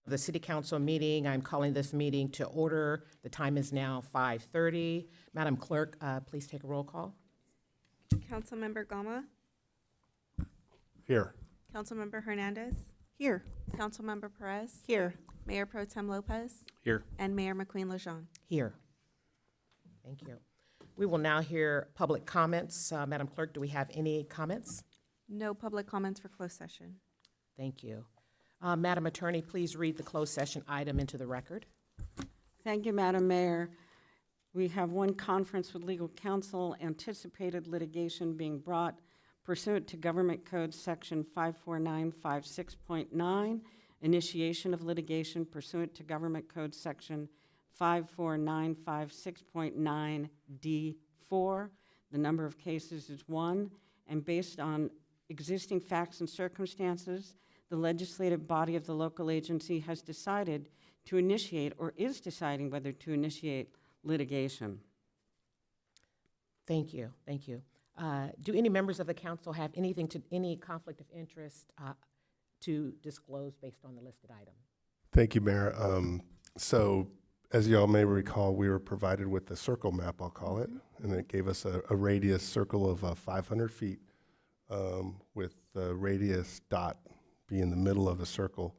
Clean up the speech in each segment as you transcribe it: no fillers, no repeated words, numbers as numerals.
The City Council meeting. I'm calling this meeting to order. The time is now 5:30. Madam Clerk, please take a roll call. Councilmember Gama, Here. Councilmember Hernandez, Here. Councilmember Perez, Here. Mayor Pro Tem Lopez, Here. and Mayor McQueen Lejeune. Here. Thank you. We will now hear public comments. Madam Clerk, do we have any comments? No public comments for closed session. Thank you. Madam Attorney, please read the closed session item into the record. Thank you, Madam Mayor. We have one conference with legal counsel, anticipated litigation being brought pursuant to Government Code Section 54956.9, initiation of litigation pursuant to Government Code Section 54956.9D4. The number of cases is 1, and based on existing facts and circumstances, the legislative body of the local agency has decided to initiate or is deciding whether to initiate litigation. Thank you. Thank you. Do any members of the council have any conflict of interest to disclose based on the listed item? Thank you, Mayor. So as you all may recall, we were provided with the circle map, I'll call it, and it gave us a radius circle of 500 feet with the radius dot be in the middle of a circle.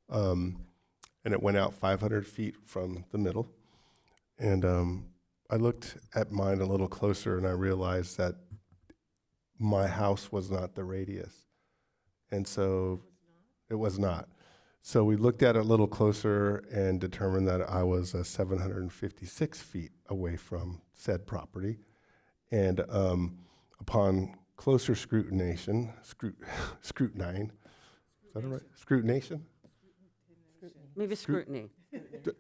And it went out 500 feet from the middle. And I looked at mine a little closer and I realized that my house was not the radius. And so it was not. So we looked at it a little closer and determined that I was 756 feet away from said property. And upon closer scrutination, scrutinine, is that all right? Scrutination? Maybe scrutiny.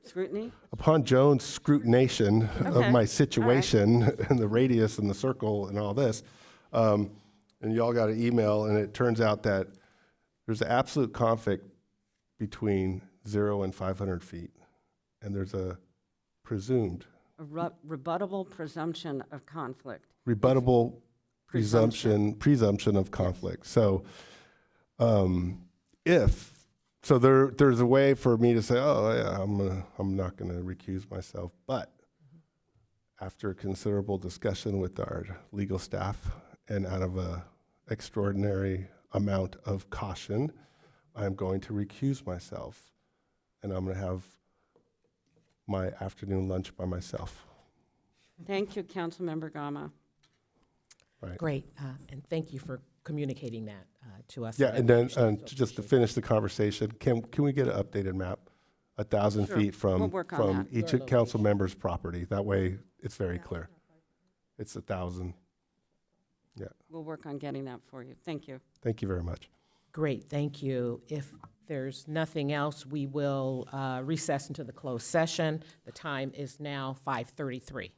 Scrutiny? Upon Joan's scrutination Okay. of my situation and the radius and the circle and all this, and y'all got an email, and it turns out that there's an absolute conflict between 0 and 500 feet, and there's a presumed, A rebuttable presumption of conflict. rebuttable presumption of conflict. So there's a way for me to say, oh yeah, I'm not gonna recuse myself, but after considerable discussion with our legal staff and out of a extraordinary amount of caution, I'm going to recuse myself, and I'm gonna have my afternoon lunch by myself. Thank you, Councilmember Gama. Right. Great, and thank you for communicating that to us. Yeah, so that and we then understand. So just to appreciate finish the conversation, can we get an updated map? 1,000 Sure. feet We'll from work on from that. each Your council location. member's property. That way, it's very clear. It's 1,000. We'll work on getting that for you. Thank you. Thank you very much. it. Great, thank you. If there's nothing else, we will recess into the closed session. The time is now 5:33.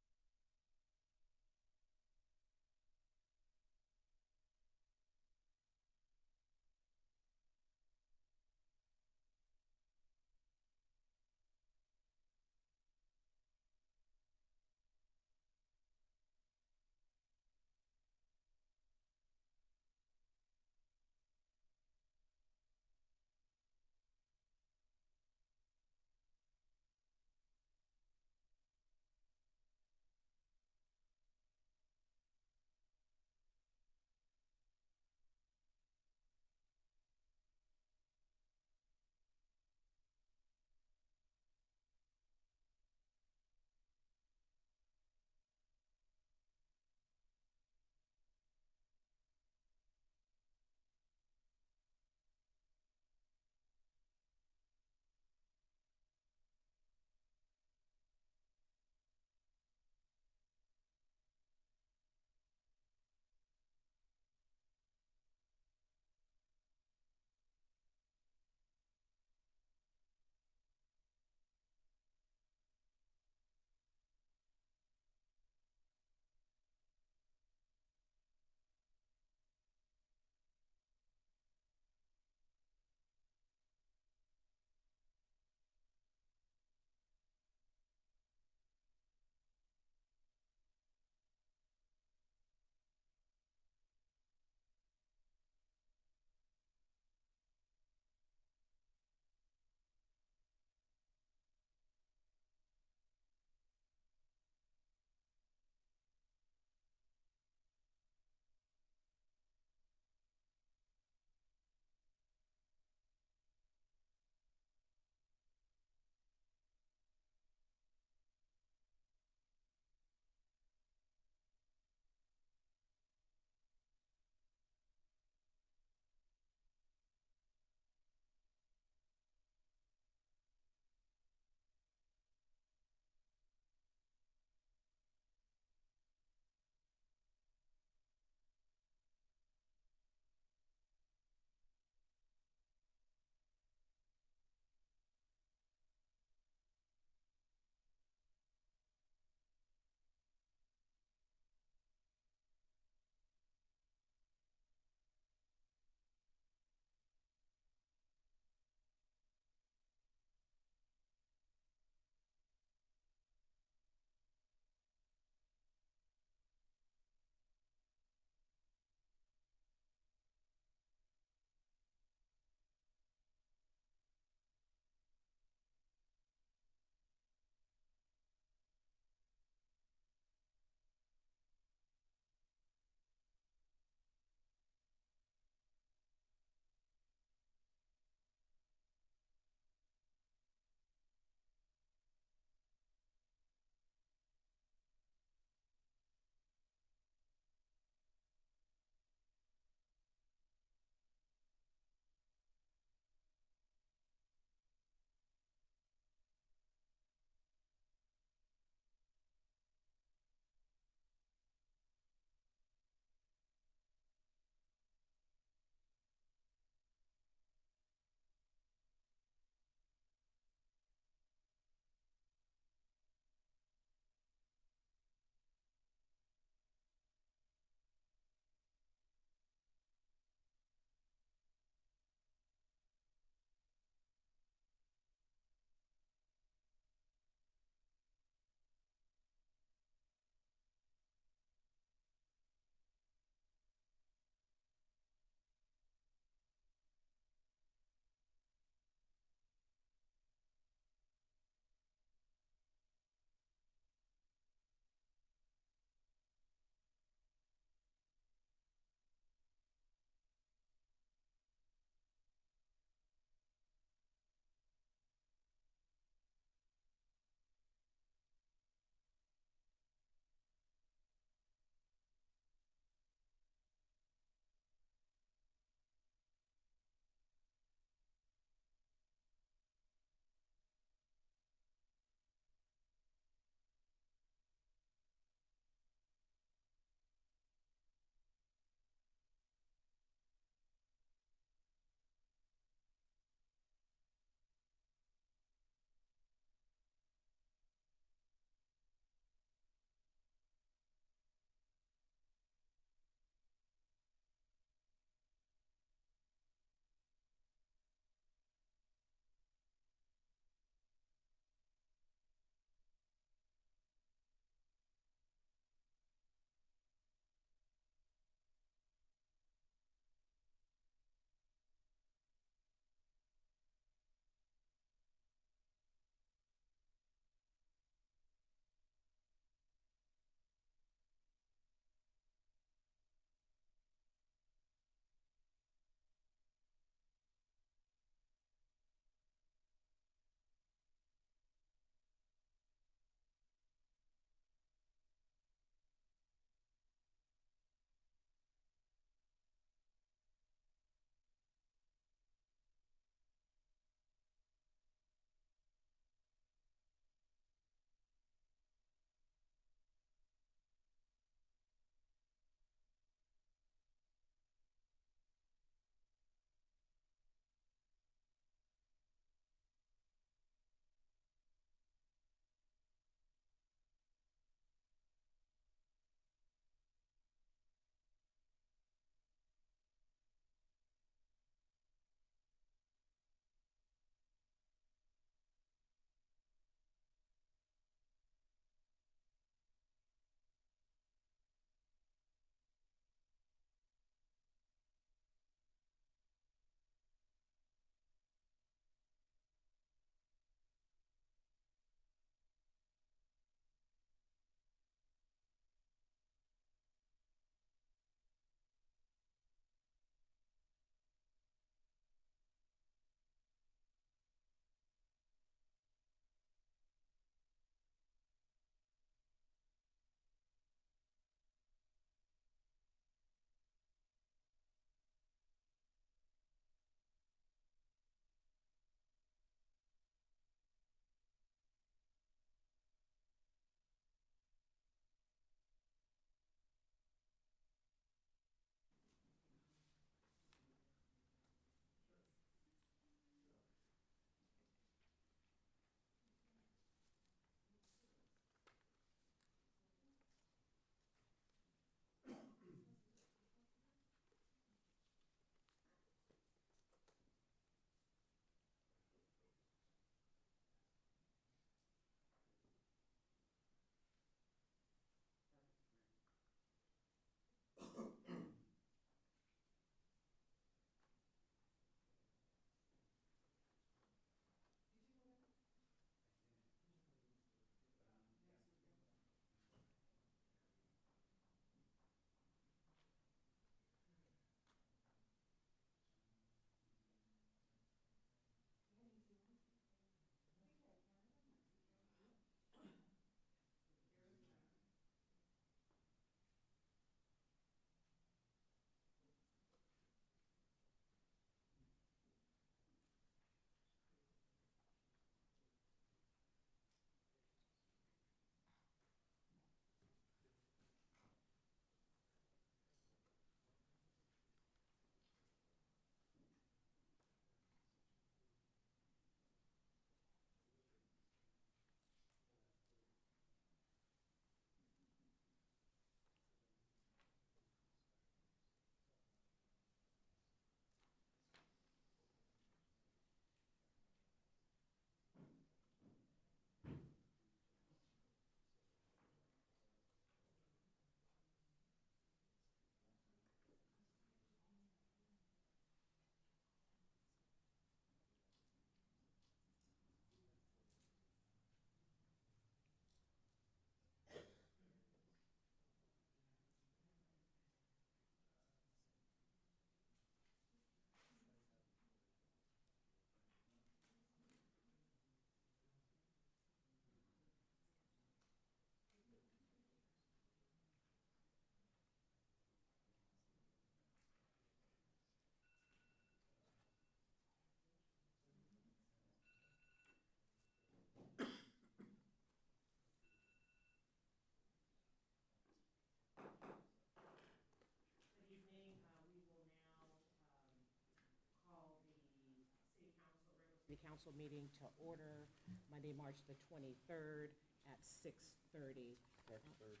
the council meeting to order Monday, March the 23rd at 6:30. March 3rd.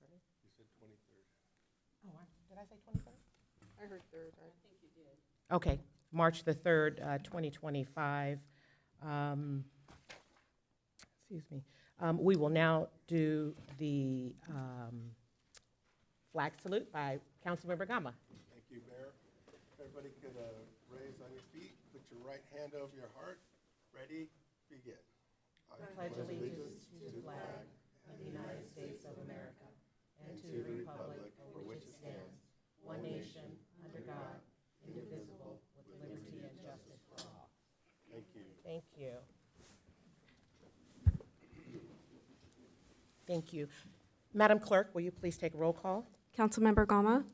You said 23rd. Oh, did I say 23rd? I heard third. Okay, March the 3rd, 2025. Excuse me. We will now do the flag salute by Councilmember Gama. Thank you, Mayor. If everybody could raise on your feet, put your right hand over your heart. Ready, begin. I Pledge allegiance to the flag of the United States of America and to the republic for which it stands, one nation, under God, indivisible, with liberty and justice for all. Thank you. Thank you. Thank you. Madam Clerk, will you please take roll call? Councilmember Gama,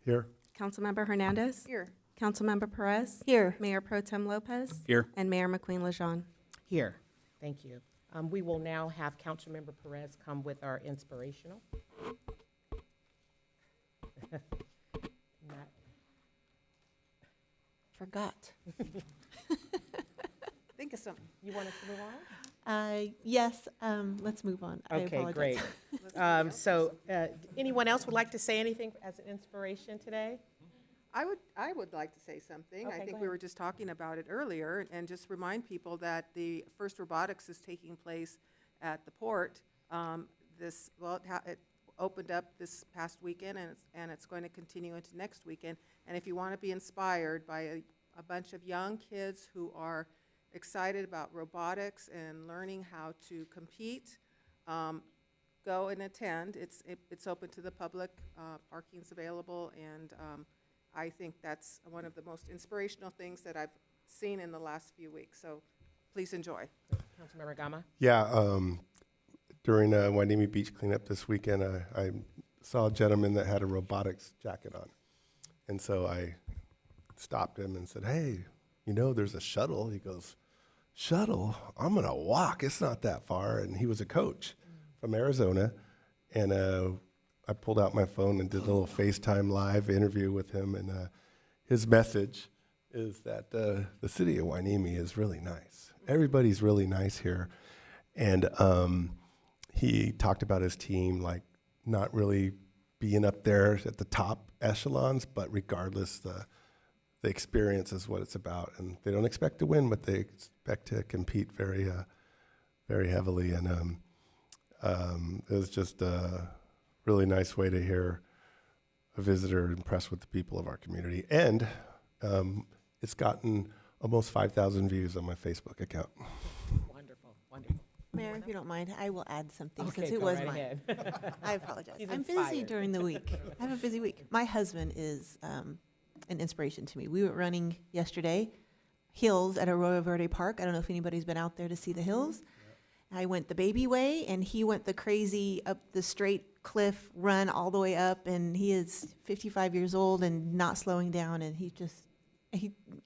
Here. Councilmember Hernandez. Here. Councilmember Perez. Here. Mayor Pro Tem Lopez. Here. And Mayor McQueen Lejeune. Here. Thank you. We will now have Councilmember Perez come with our inspirational. Forgot. Think of something. You want us to move on? Yes, let's move on. I Okay, apologize. great. So, anyone else would like to say anything as an inspiration today? I would like to say something. Okay, I go think we ahead. were just talking about it earlier, and just remind people that the first robotics is taking place at the port. It opened up this past weekend, and it's going to continue into next weekend. And if you want to be inspired by a bunch of young kids who are excited about robotics and learning how to compete, go and attend. It's open to the public, parking's available, and I think that's one of the most inspirational things that I've seen in the last few weeks. So please enjoy. Councilmember Gama? Yeah, during Wainimi Beach cleanup this weekend, I saw a gentleman that had a robotics jacket on. And so I stopped him and said, "Hey, you know, there's a shuttle." He goes, "Shuttle? I'm going to walk. It's not that far." And he was a coach from Arizona. And I pulled out my phone and did a little FaceTime live interview with him. And his message is that the city of Wainimi is really nice. Everybody's really nice here. And he talked about his team, like not really being up there at the top echelons, but regardless, the experience is what it's about. And they don't expect to win, but they expect to compete very, very heavily. And it was just a really nice way to hear a visitor impressed with the people of our community. And it's gotten almost 5,000 views on my Facebook account. Wonderful, wonderful. Mayor, if you don't mind, I will add something Okay, since it go was right mine. ahead. I apologize. He's I'm busy inspired. during the week. I have a busy week. My husband is an inspiration to me. We were running yesterday, hills at Arroyo Verde Park. I don't know if anybody's been out there to see the hills. I went the baby way, and he went the crazy up the straight cliff run all the way up, and he is 55 years old and not slowing down, and he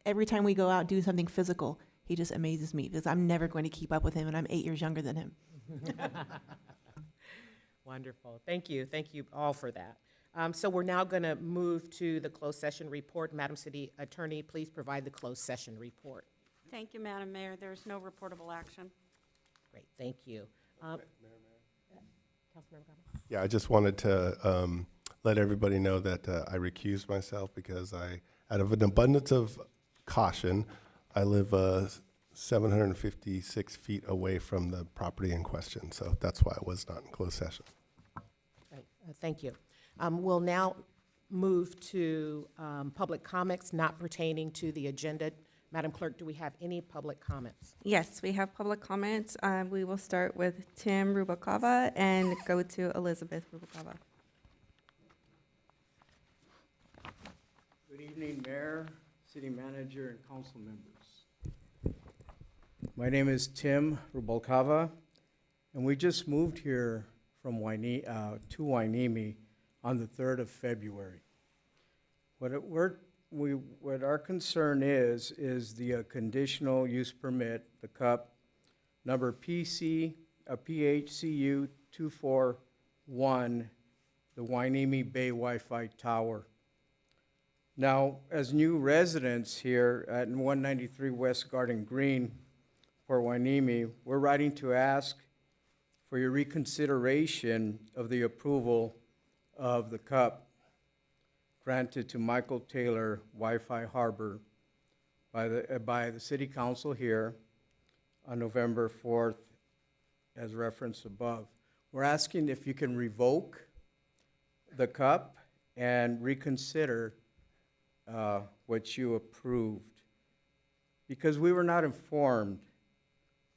every time we go out do something physical, he just amazes me because I'm never going to keep up with him, and I'm 8 years younger than him. Wonderful. Thank you. Thank you all for that. So we're now going to move to the closed session report. Madam City Attorney, please provide the closed session report. Thank you, Madam Mayor. There's no reportable action. Great, thank you. Councilmember Gama? Yeah, I just wanted to let everybody know that I recused myself because out of an abundance of caution, I live 756 feet away from the property in question. So that's why I was not in closed session. Great, thank you. We'll now move to public comments not pertaining to the agenda. Madam Clerk, do we have any public comments? Yes, we have public comments. We will start with Tim Rubalcava and go to Elizabeth Rubalcava. Good evening, Mayor, City Manager, and council members. My name is Tim Rubalcava, and we just moved here from to Wainimi on the 3rd of February. What our concern is the conditional use permit, the CUP, number PHCU 241, the Wainimi Bay Wi-Fi tower. Now, as new residents here at 193 West Garden Green, Port Hueneme, we're writing to ask for your reconsideration of the approval of the CUP granted to Michael Taylor Wi-Fi Harbor by the City Council here on November 4th, as referenced above. We're asking if you can revoke the CUP and reconsider what you approved, because we were not informed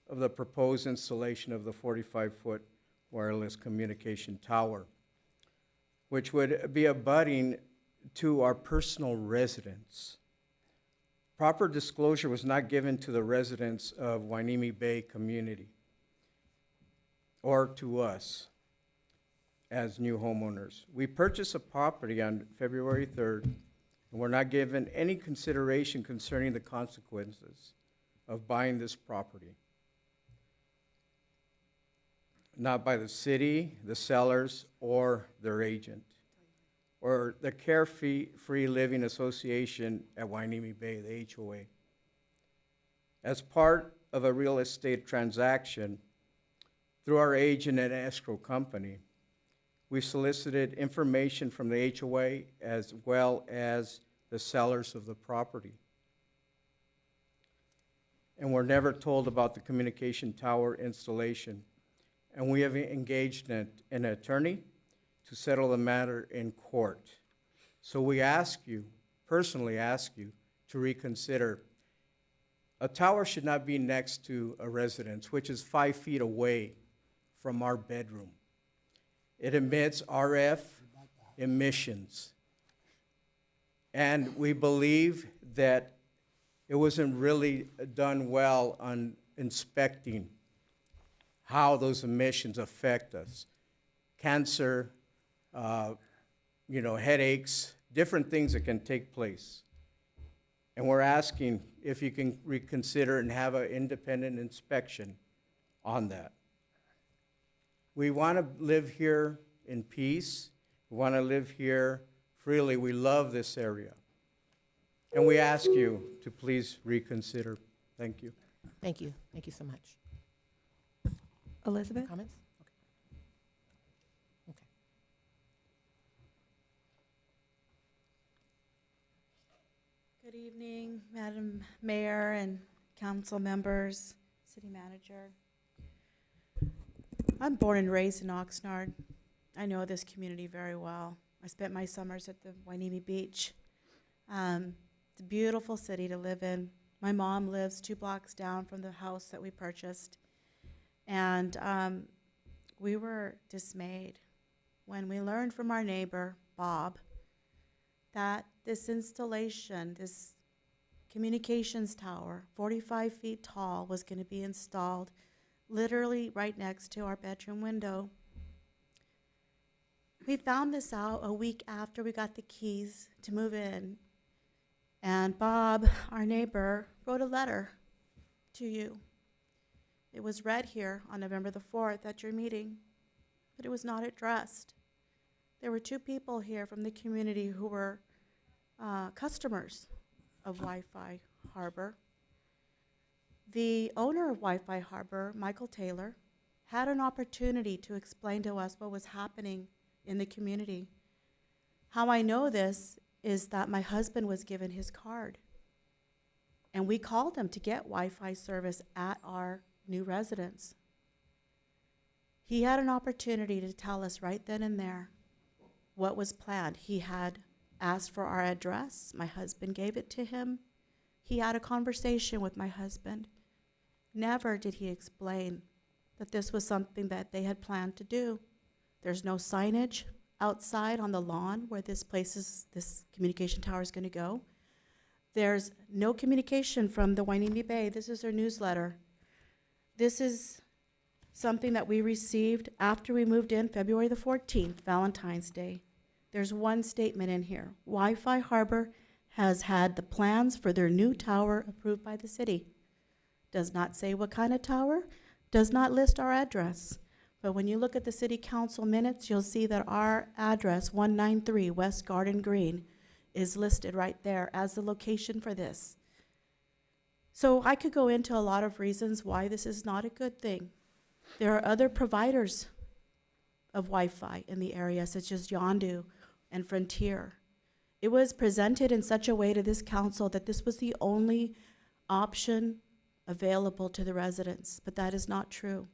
of the proposed installation of the 45-foot wireless communication tower, which would be abutting to our personal residence. Proper disclosure was not given to the residents of Hueneme Bay community or to us as new homeowners. We purchased a property on February 3rd, and we're not given any consideration concerning the consequences of buying this property. Not by the city, the sellers, or their agent, or the Carefree Living Association at Hueneme Bay, the HOA. As part of a real estate transaction, through our agent and escrow company, we solicited information from the HOA as well as the sellers of the property. And we're never told about the communication tower installation. And we have engaged an attorney to settle the matter in court. So we ask you, personally ask you, to reconsider. A tower should not be next to a residence, which is 5 feet away from our bedroom. It emits RF emissions. And we believe that it wasn't really done well on inspecting how those emissions affect us. Cancer, headaches, different things that can take place. And we're asking if you can reconsider and have an independent inspection on that. We want to live here in peace. We want to live here freely. We love this area. And we ask you to please reconsider. Thank you. Thank you. Thank you so much. Elizabeth? Comments? Okay. Good evening, Madam Mayor and council members, city manager. I'm born and raised in Oxnard. I know this community very well. I spent my summers at the Hueneme Beach. It's a beautiful city to live in. My mom lives 2 blocks down from the house that we purchased. And we were dismayed when we learned from our neighbor, Bob, that this installation, this communications tower, 45 feet tall, was going to be installed literally right next to our bedroom window. We found this out a week after we got the keys to move in. And Bob, our neighbor, wrote a letter to you. It was read here on November the 4th at your meeting, but it was not addressed. There were 2 people here from the community who were customers of Wi-Fi Harbor. The owner of Wi-Fi Harbor, Michael Taylor, had an opportunity to explain to us what was happening in the community. How I know this is that my husband was given his card, and we called him to get Wi-Fi service at our new residence. He had an opportunity to tell us right then and there what was planned. He had asked for our address. My husband gave it to him. He had a conversation with my husband. Never did he explain that this was something that they had planned to do. There's no signage outside on the lawn where this communication tower is going to go. There's no communication from the Hueneme Bay. This is their newsletter. This is something that we received after we moved in February the 14th, Valentine's Day. There's one statement in here. Wi-Fi Harbor has had the plans for their new tower approved by the city. Does not say what kind of tower, does not list our address. But when you look at the city council minutes, you'll see that our address, 193 West Garden Green, is listed right there as the location for this. So I could go into a lot of reasons why this is not a good thing. There are other providers of Wi-Fi in the area, such as Yondu and Frontier. It was presented in such a way to this council that this was the only option available to the residents, but that is not true.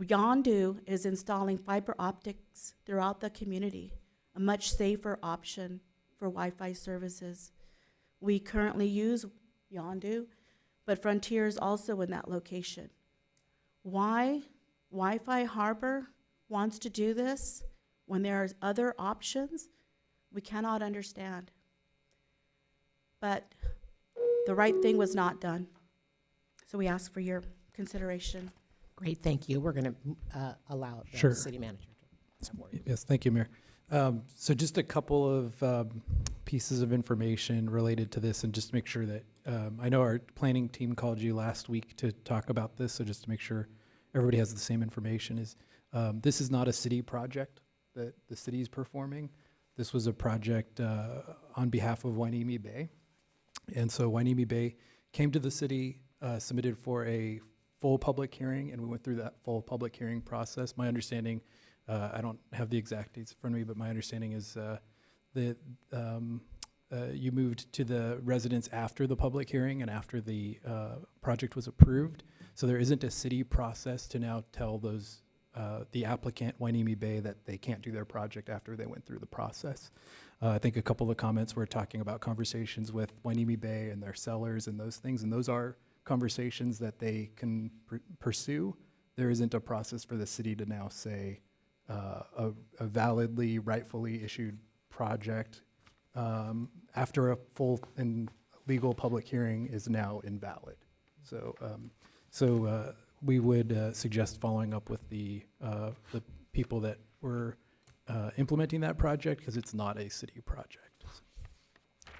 Yondu is installing fiber optics throughout the community, a much safer option for Wi-Fi services. We currently use Yondu, but Frontier is also in that location. Why Wi-Fi Harbor wants to do this when there are other options, we cannot understand. But the right thing was not done. So we ask for your consideration. Great, thank you. We're going to allow the Sure. city manager to have word. Yes, thank you, Mayor. So just a couple of pieces of information related to this, and just to make sure that, I know our planning team called you last week to talk about this, so just to make sure everybody has the same information, is this is not a city project that the city is performing. This was a project on behalf of Hueneme Bay. And so Hueneme Bay came to the city, submitted for a full public hearing, and we went through that full public hearing process. My understanding, I don't have the exact dates in front of me, but my understanding is that you moved to the residents after the public hearing and after the project was approved. So there isn't a city process to now tell those the applicant, Hueneme Bay, that they can't do their project after they went through the process. I think a couple of comments were talking about conversations with Hueneme Bay and their sellers and those things, and those are conversations that they can pursue. There isn't a process for the city to now say a validly, rightfully issued project after a full and legal public hearing is now invalid. So we would suggest following up with the people that were implementing that project, because it's not a city project. So,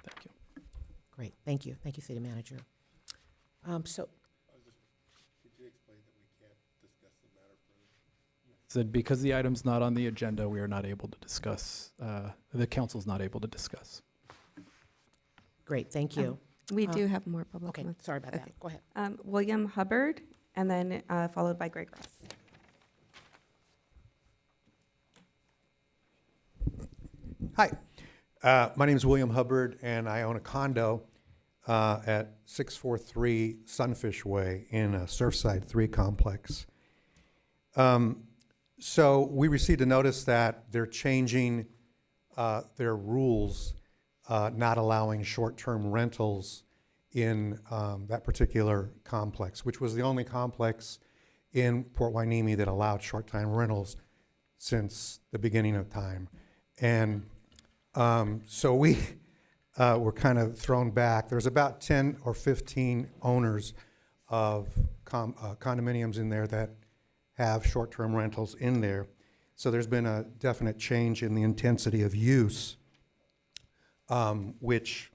thank you. Great, thank you. Thank you, city manager. So, Said because the item's not on the agenda, we are not able to discuss, the council's not able to discuss. great, thank you. We do have more public Okay, comments. sorry about Okay. that. Go ahead. William Hubbard, and then followed by Greg Ross. Hi, my name is William Hubbard, and I own a condo at 643 Sunfish Way in a Surfside 3 complex. So we received a notice that they're changing their rules, not allowing short-term rentals in that particular complex, which was the only complex in Port Hueneme that allowed short-time rentals since the beginning of time. And so we were kind of thrown back. There's about 10 or 15 owners of condominiums in there that have short-term rentals in there. So there's been a definite change in the intensity of use, which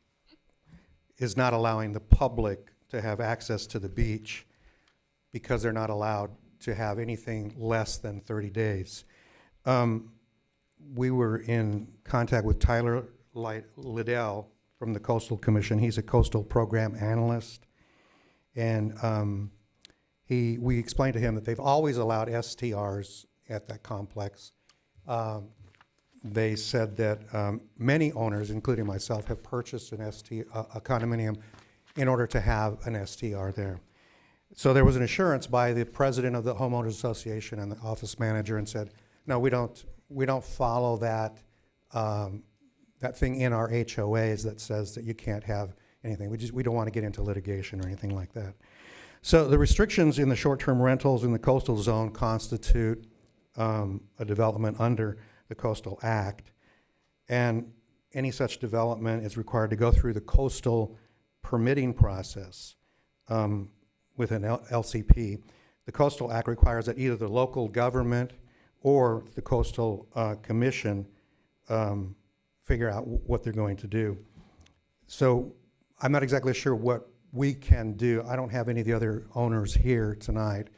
is not allowing the public to have access to the beach because they're not allowed to have anything less than 30 days. We were in contact with Tyler Liddell from the Coastal Commission. He's a coastal program analyst. And we explained to him that they've always allowed STRs at that complex. They said that many owners, including myself, have purchased a condominium in order to have an STR there. So there was an assurance by the president of the Homeowners Association and the office manager, and said, no, we don't follow that that thing in our HOAs that says that you can't have anything. We don't want to get into litigation or anything like that. So the restrictions in the short-term rentals in the coastal zone constitute a development under the Coastal Act, and any such development is required to go through the coastal permitting process with an LCP. The Coastal Act requires that either the local government or the Coastal Commission figure out what they're going to do. So I'm not exactly sure what we can do. I don't have any of the other owners here tonight,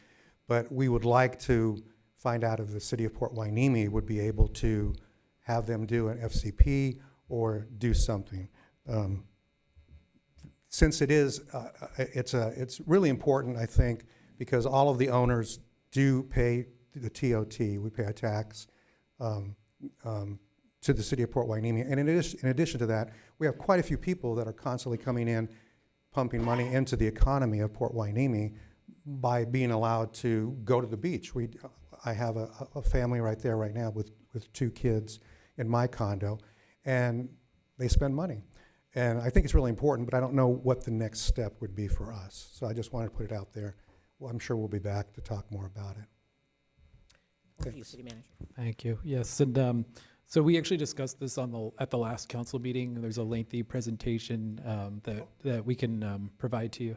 but we would like to find out if the city of Port Hueneme would be able to have them do an FCP or do something. Since it is, it's really important, I think, because all of the owners do pay the TOT. We pay a tax to the city of Port Hueneme. And in addition to that, we have quite a few people that are constantly coming in, pumping money into the economy of Port Hueneme by being allowed to go to the beach. I have a family right there right now with 2 kids in my condo, and they spend money. And I think it's really important, but I don't know what the next step would be for us. So I just wanted to put it out there. Well, I'm sure we'll be back to talk more about it. Over to you, City Manager. Thank you. Yes, and so we actually discussed this at the last council meeting. There's a lengthy presentation that we can provide to you.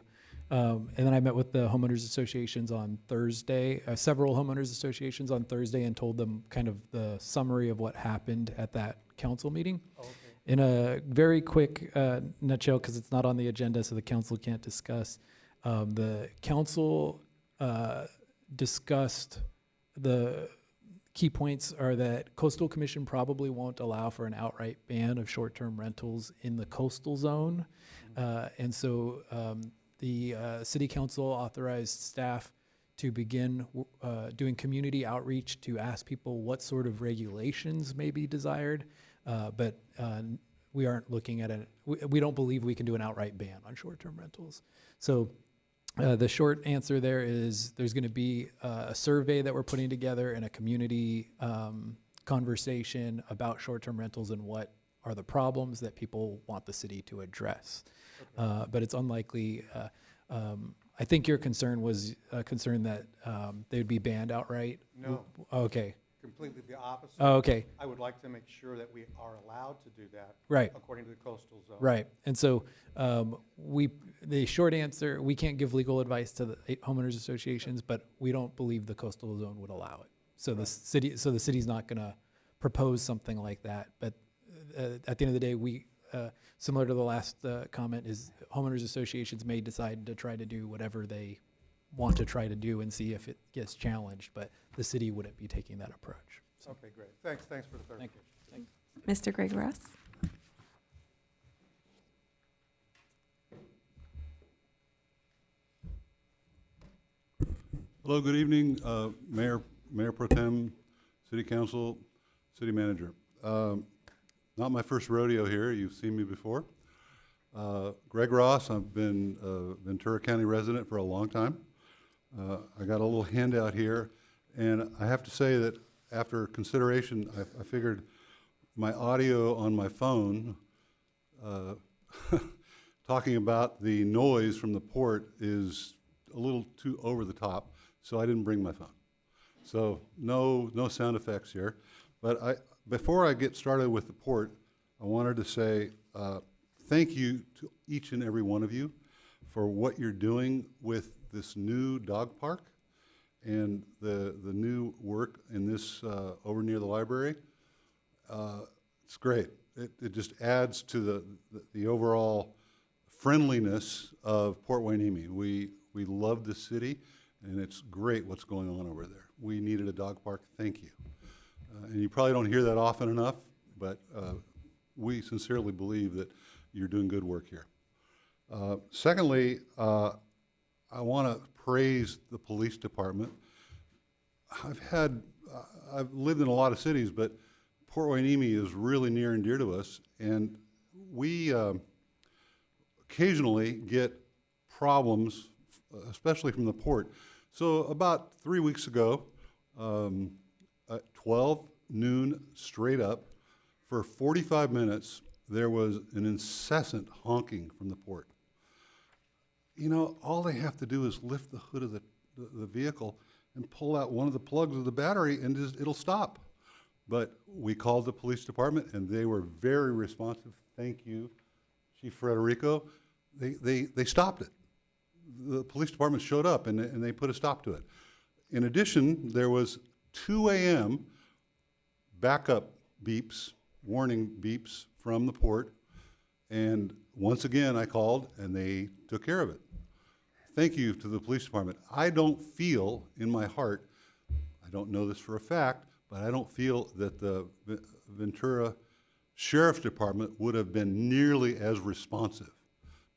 And then I met with the homeowners associations on Thursday, several homeowners associations on Thursday, and told them kind of the summary of what happened at that council meeting. Oh, okay. In a very quick nutshell, because it's not on the agenda, so the council can't discuss. The council discussed the key points are that Coastal Commission probably won't allow for an outright ban of short-term rentals in the coastal zone. And so the city council authorized staff to begin doing community outreach to ask people what sort of regulations may be desired. But we aren't looking at it. We don't believe we can do an outright ban on short-term rentals. So the short answer there is there's going to be a survey that we're putting together and a community conversation about short-term rentals and what are the problems that people want the city to address. Okay. But it's unlikely. I think your concern was a concern that they would be banned outright. No. Okay. Completely the opposite. Oh, okay. I would like to make sure that we are allowed to do that. Right. According to the coastal zone. Right. And so the short answer, we can't give legal advice to the homeowners associations, but we don't believe the coastal zone would allow it. So right. the city's not going to propose something like that. But at the end of the day, we similar to the last comment, is homeowners associations may decide to try to do whatever they want to try to do and see if it gets challenged, but the city wouldn't be taking that approach. So. Okay, great. Thanks for the clarification. Mr. Greg Ross. Hello, good evening, Mayor Pro Tem, City Council, City Manager. Not my first rodeo here. You've seen me before. Greg Ross. I've been a Ventura County resident for a long time. I got a little handout here, and I have to say that after consideration, I figured my audio on my phone talking about the noise from the port is a little too over the top, so I didn't bring my phone. So no sound effects here. But before I get started with the port, I wanted to say thank you to each and every one of you for what you're doing with this new dog park and the new work in this over near the library. It's great. It just adds to the overall friendliness of Port Hueneme. We love the city, and it's great what's going on over there. We needed a dog park. Thank you. And you probably don't hear that often enough, but we sincerely believe that you're doing good work here. Secondly, I want to praise the police department. I've lived in a lot of cities, but Port Hueneme is really near and dear to us, and we occasionally get problems, especially from the port. So about 3 weeks ago, at 12 noon straight up, for 45 minutes, there was an incessant honking from the port. You know, all they have to do is lift the hood of the vehicle and pull out one of the plugs of the battery and it'll stop. But we called the police department and they were very responsive. Thank you, Chief Frederico. They stopped it. The police department showed up and they put a stop to it. In addition, there was 2 a.m. backup beeps, warning beeps from the port. And once again, I called and they took care of it. Thank you to the police department. I don't feel in my heart, I don't know this for a fact, but I don't feel that the Ventura Sheriff's Department would have been nearly as responsive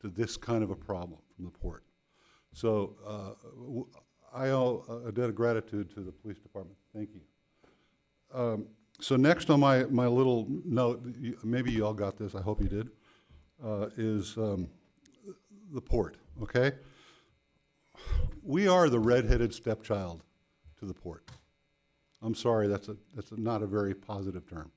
to this kind of a problem from the port. So I owe a debt of gratitude to the police department. Thank you. So next on my little note, maybe you all got this, I hope you did, is the port, okay? We are the redheaded stepchild to the port. I'm sorry, that's not a very positive term.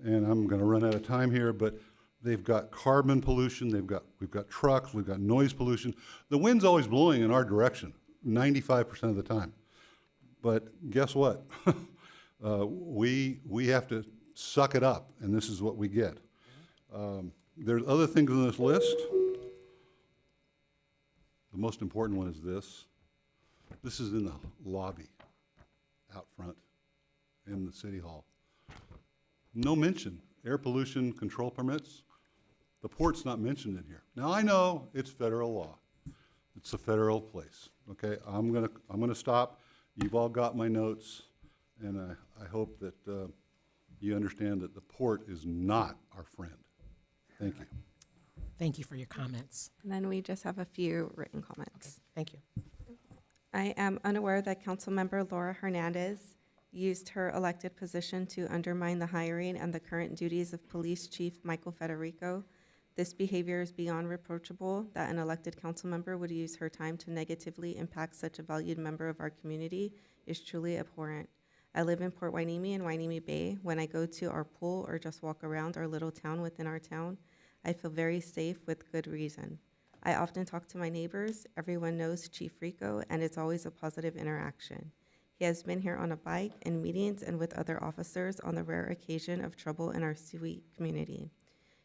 And I'm gonna run out of time here, but they've got carbon pollution, we've got trucks, we've got noise pollution. The wind's always blowing in our direction, 95% of the time. But guess what? We have to suck it up, and this is what we get. There's other things on this list. The most important one is this. This is in the lobby out front in the city hall. No mention, air pollution control permits. The port's not mentioned in here. Now I know it's federal law. It's a federal place, okay? I'm gonna stop. You've all got my notes, and I hope that you understand that the port is not our friend. Thank you. Thank you for your comments. And then we just have a few written comments. Thank you. I am unaware that Councilmember Laura Hernandez used her elected position to undermine the hiring and the current duties of Police Chief Michael Federico. This behavior is beyond reproachable that an elected council member would use her time to negatively impact such a valued member of our community is truly abhorrent. I live in Port Hueneme and Hueneme Bay. When I go to our pool or just walk around our little town within our town, I feel very safe with good reason. I often talk to my neighbors. Everyone knows Chief Rico, and it's always a positive interaction. He has been here on a bike, in meetings, and with other officers on the rare occasion of trouble in our sweet community.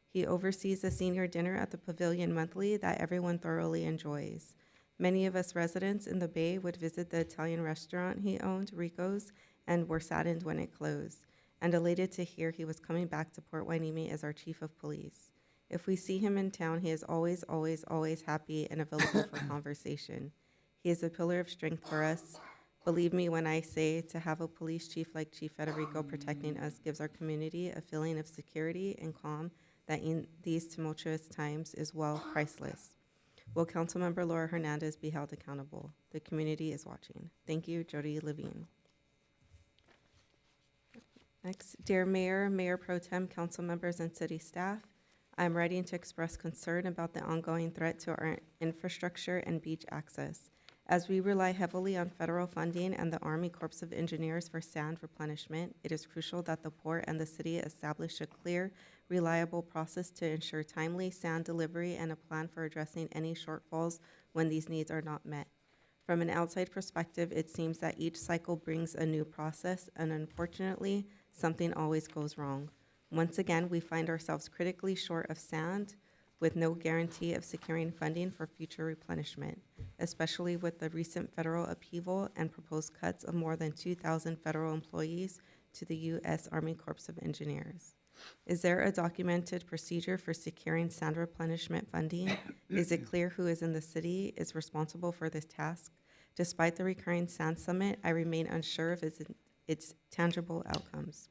He oversees a senior dinner at the Pavilion monthly that everyone thoroughly enjoys. Many of us residents in the Bay would visit the Italian restaurant he owned, Rico's, and were saddened when it closed, and elated to hear he was coming back to Port Hueneme as our chief of police. If we see him in town, he is always, always, always happy and available for conversation. He is a pillar of strength for us. Believe me when I say to have a police chief like Chief Federico protecting us gives our community a feeling of security and calm that in these tumultuous times is, well, priceless. Will Councilmember Laura Hernandez be held accountable? The community is watching. Thank you, Jody Levine. Next, dear Mayor, Mayor Pro Tem, council members, and city staff, I'm writing to express concern about the ongoing threat to our infrastructure and beach access. As we rely heavily on federal funding and the Army Corps of Engineers for sand replenishment, it is crucial that the port and the city establish a clear, reliable process to ensure timely sand delivery and a plan for addressing any shortfalls when these needs are not met. From an outside perspective, it seems that each cycle brings a new process, and unfortunately, something always goes wrong. Once again, we find ourselves critically short of sand with no guarantee of securing funding for future replenishment, especially with the recent federal upheaval and proposed cuts of more than 2,000 federal employees to the U.S. Army Corps of Engineers. Is there a documented procedure for securing sand replenishment funding? Is it clear who is in the city is responsible for this task? Despite the recurring sand summit, I remain unsure of its tangible outcomes.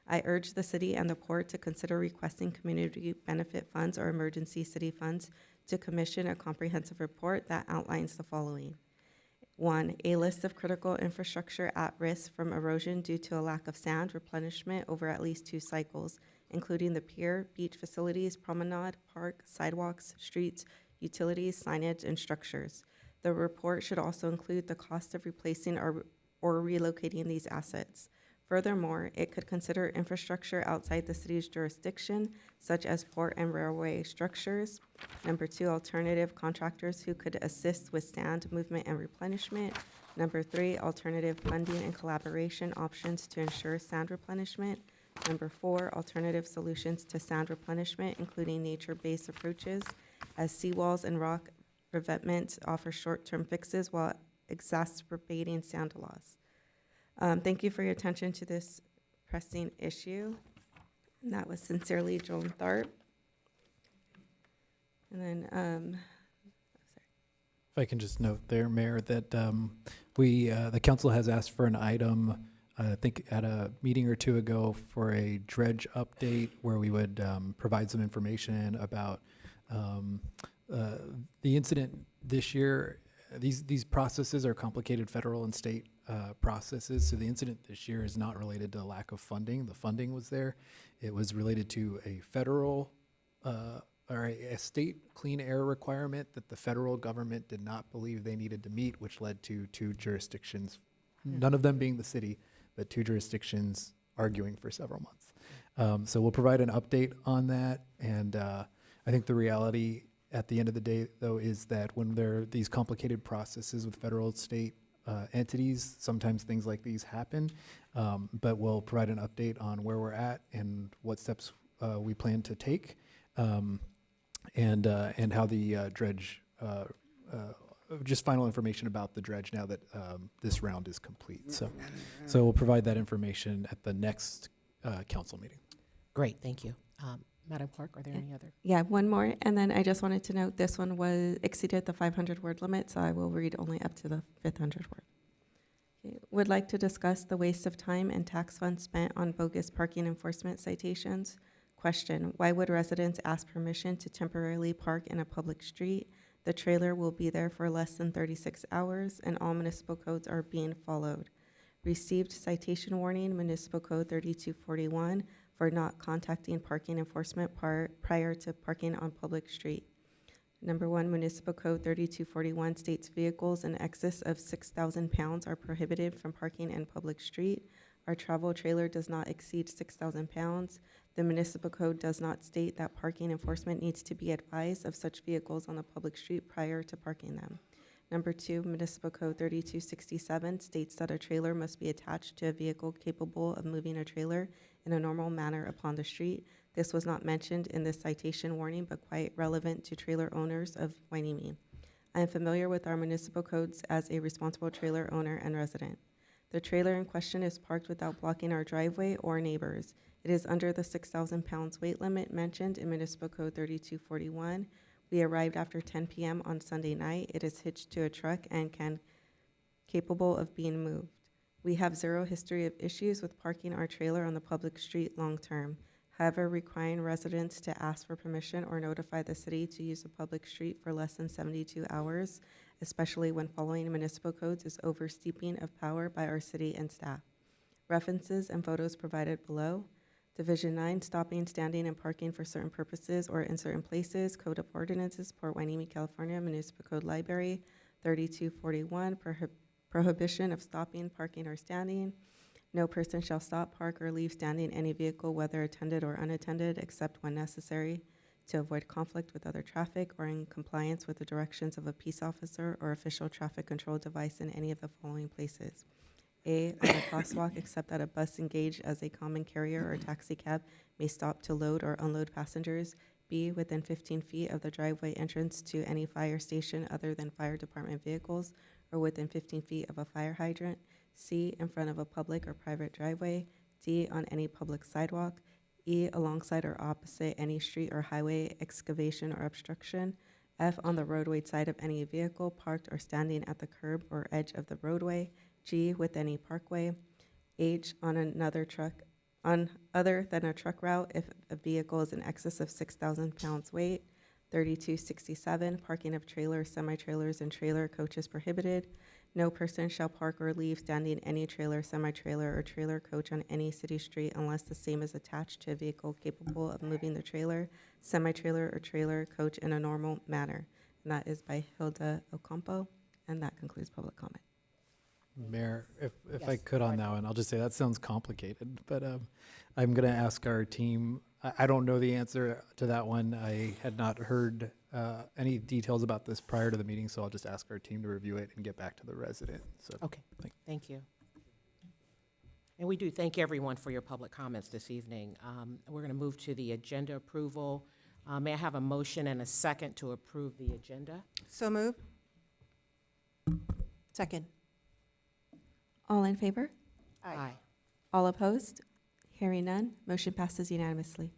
I urge the city and the port to consider requesting community benefit funds or emergency city funds to commission a comprehensive report that outlines the following. 1, a list of critical infrastructure at risk from erosion due to a lack of sand replenishment over at least 2 cycles, including the pier, beach facilities, promenade, park, sidewalks, streets, utilities, signage, and structures. The report should also include the cost of replacing or relocating these assets. Furthermore, it could consider infrastructure outside the city's jurisdiction, such as port and railway structures. Number 2, alternative contractors who could assist with sand movement and replenishment. Number 3, alternative funding and collaboration options to ensure sand replenishment. Number 4, alternative solutions to sand replenishment, including nature-based approaches, as seawalls and rock revetment offer short-term fixes while exacerbating sand loss. Thank you for your attention to this pressing issue. And that was sincerely Joan Tharp. And then, If I can just note there, Mayor, that the council has asked for an item I think at a meeting or two ago for a dredge update where we would provide some information about the incident this year. These processes are complicated federal and state processes. So the incident this year is not related to lack of funding. The funding was there. It was related to a federal or a state clean air requirement that the federal government did not believe they needed to meet, which led to two jurisdictions, none of them being the city, but two jurisdictions arguing for several months. So we'll provide an update on that. And I think the reality at the end of the day, though, is that when there are these complicated processes with federal and state entities, sometimes things like these happen. But we'll provide an update on where we're at and what steps we plan to take, and how the dredge, just final information about the dredge now that this round is complete. So we'll provide that information at the next council meeting. Great, thank you. Madam Clerk, are there any other? Yeah, one more, and then I just wanted to note this one was exceeded the 500-word limit, so I will read only up to the 500 word. Okay. Would like to discuss the waste of time and tax funds spent on bogus parking enforcement citations. Question, why would residents ask permission to temporarily park in a public street? The trailer will be there for less than 36 hours, and all municipal codes are being followed. Received citation warning, Municipal Code 3241, for not contacting parking enforcement prior to parking on public street. Number 1, Municipal Code 3241 states vehicles in excess of 6,000 pounds are prohibited from parking in public street. Our travel trailer does not exceed 6,000 pounds. The municipal code does not state that parking enforcement needs to be advised of such vehicles on the public street prior to parking them. Number 2, Municipal Code 3267 states that a trailer must be attached to a vehicle capable of moving a trailer in a normal manner upon the street. This was not mentioned in this citation warning, but quite relevant to trailer owners of Hueneme. I am familiar with our municipal codes as a responsible trailer owner and resident. The trailer in question is parked without blocking our driveway or neighbors. It is under the 6,000 pounds weight limit mentioned in Municipal Code 3241. We arrived after 10 p.m. on Sunday night. It is hitched to a truck and capable of being moved. We have zero history of issues with parking our trailer on the public street long term. However, requiring residents to ask for permission or notify the city to use a public street for less than 72 hours, especially when following municipal codes, is overstepping of power by our city and staff. References and photos provided below. Division 9, stopping, standing, and parking for certain purposes or in certain places. Code of Ordinances, Port Hueneme, California, Municipal Code Library, 3241, prohibition of stopping, parking, or standing. No person shall stop, park, or leave standing any vehicle, whether attended or unattended, except when necessary to avoid conflict with other traffic or in compliance with the directions of a peace officer or official traffic control device in any of the following places. A, on a crosswalk, except that a bus engaged as a common carrier or taxi cab may stop to load or unload passengers. B, within 15 feet of the driveway entrance to any fire station other than fire department vehicles or within 15 feet of a fire hydrant. C, in front of a public or private driveway. D, on any public sidewalk. E, alongside or opposite any street or highway excavation or obstruction. F, on the roadway side of any vehicle parked or standing at the curb or edge of the roadway. G, with any parkway. H, on other than a truck route if a vehicle is in excess of 6,000 pounds weight. 3267, parking of trailers, semi-trailers, and trailer coaches prohibited. No person shall park or leave standing any trailer, semi-trailer, or trailer coach on any city street unless the same is attached to a vehicle capable of moving the trailer, semi-trailer, or trailer coach in a normal manner. And that is by Hilda Ocampo, and that concludes public comment. Mayor, if I Yes, could on that one, I'll just say that sounds complicated, but I'm going to ask our team. I don't know the answer to that one. I had not heard any details about this prior to the meeting, so I'll just ask our team to review it and get back to the resident. So, Okay, thank you. And we do thank everyone for your public comments this evening. We're going to move to the agenda approval. May I have a motion and a second to approve the agenda? So moved. Second. All in favor? Aye. All opposed? Hearing none, motion passes unanimously.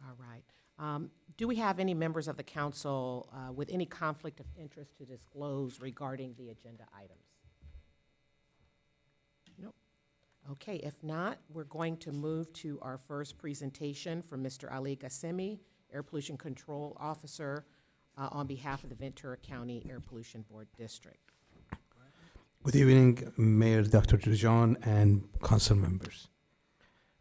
All right. Do we have any members of the council with any conflict of interest to disclose regarding the agenda items? Nope. Okay, if not, we're going to move to our first presentation from Mr. Ali Gassemi, Air Pollution Control Officer, on behalf of the Ventura County Air Pollution Board District. Good evening, Mayor Dr. Lejeune and council members.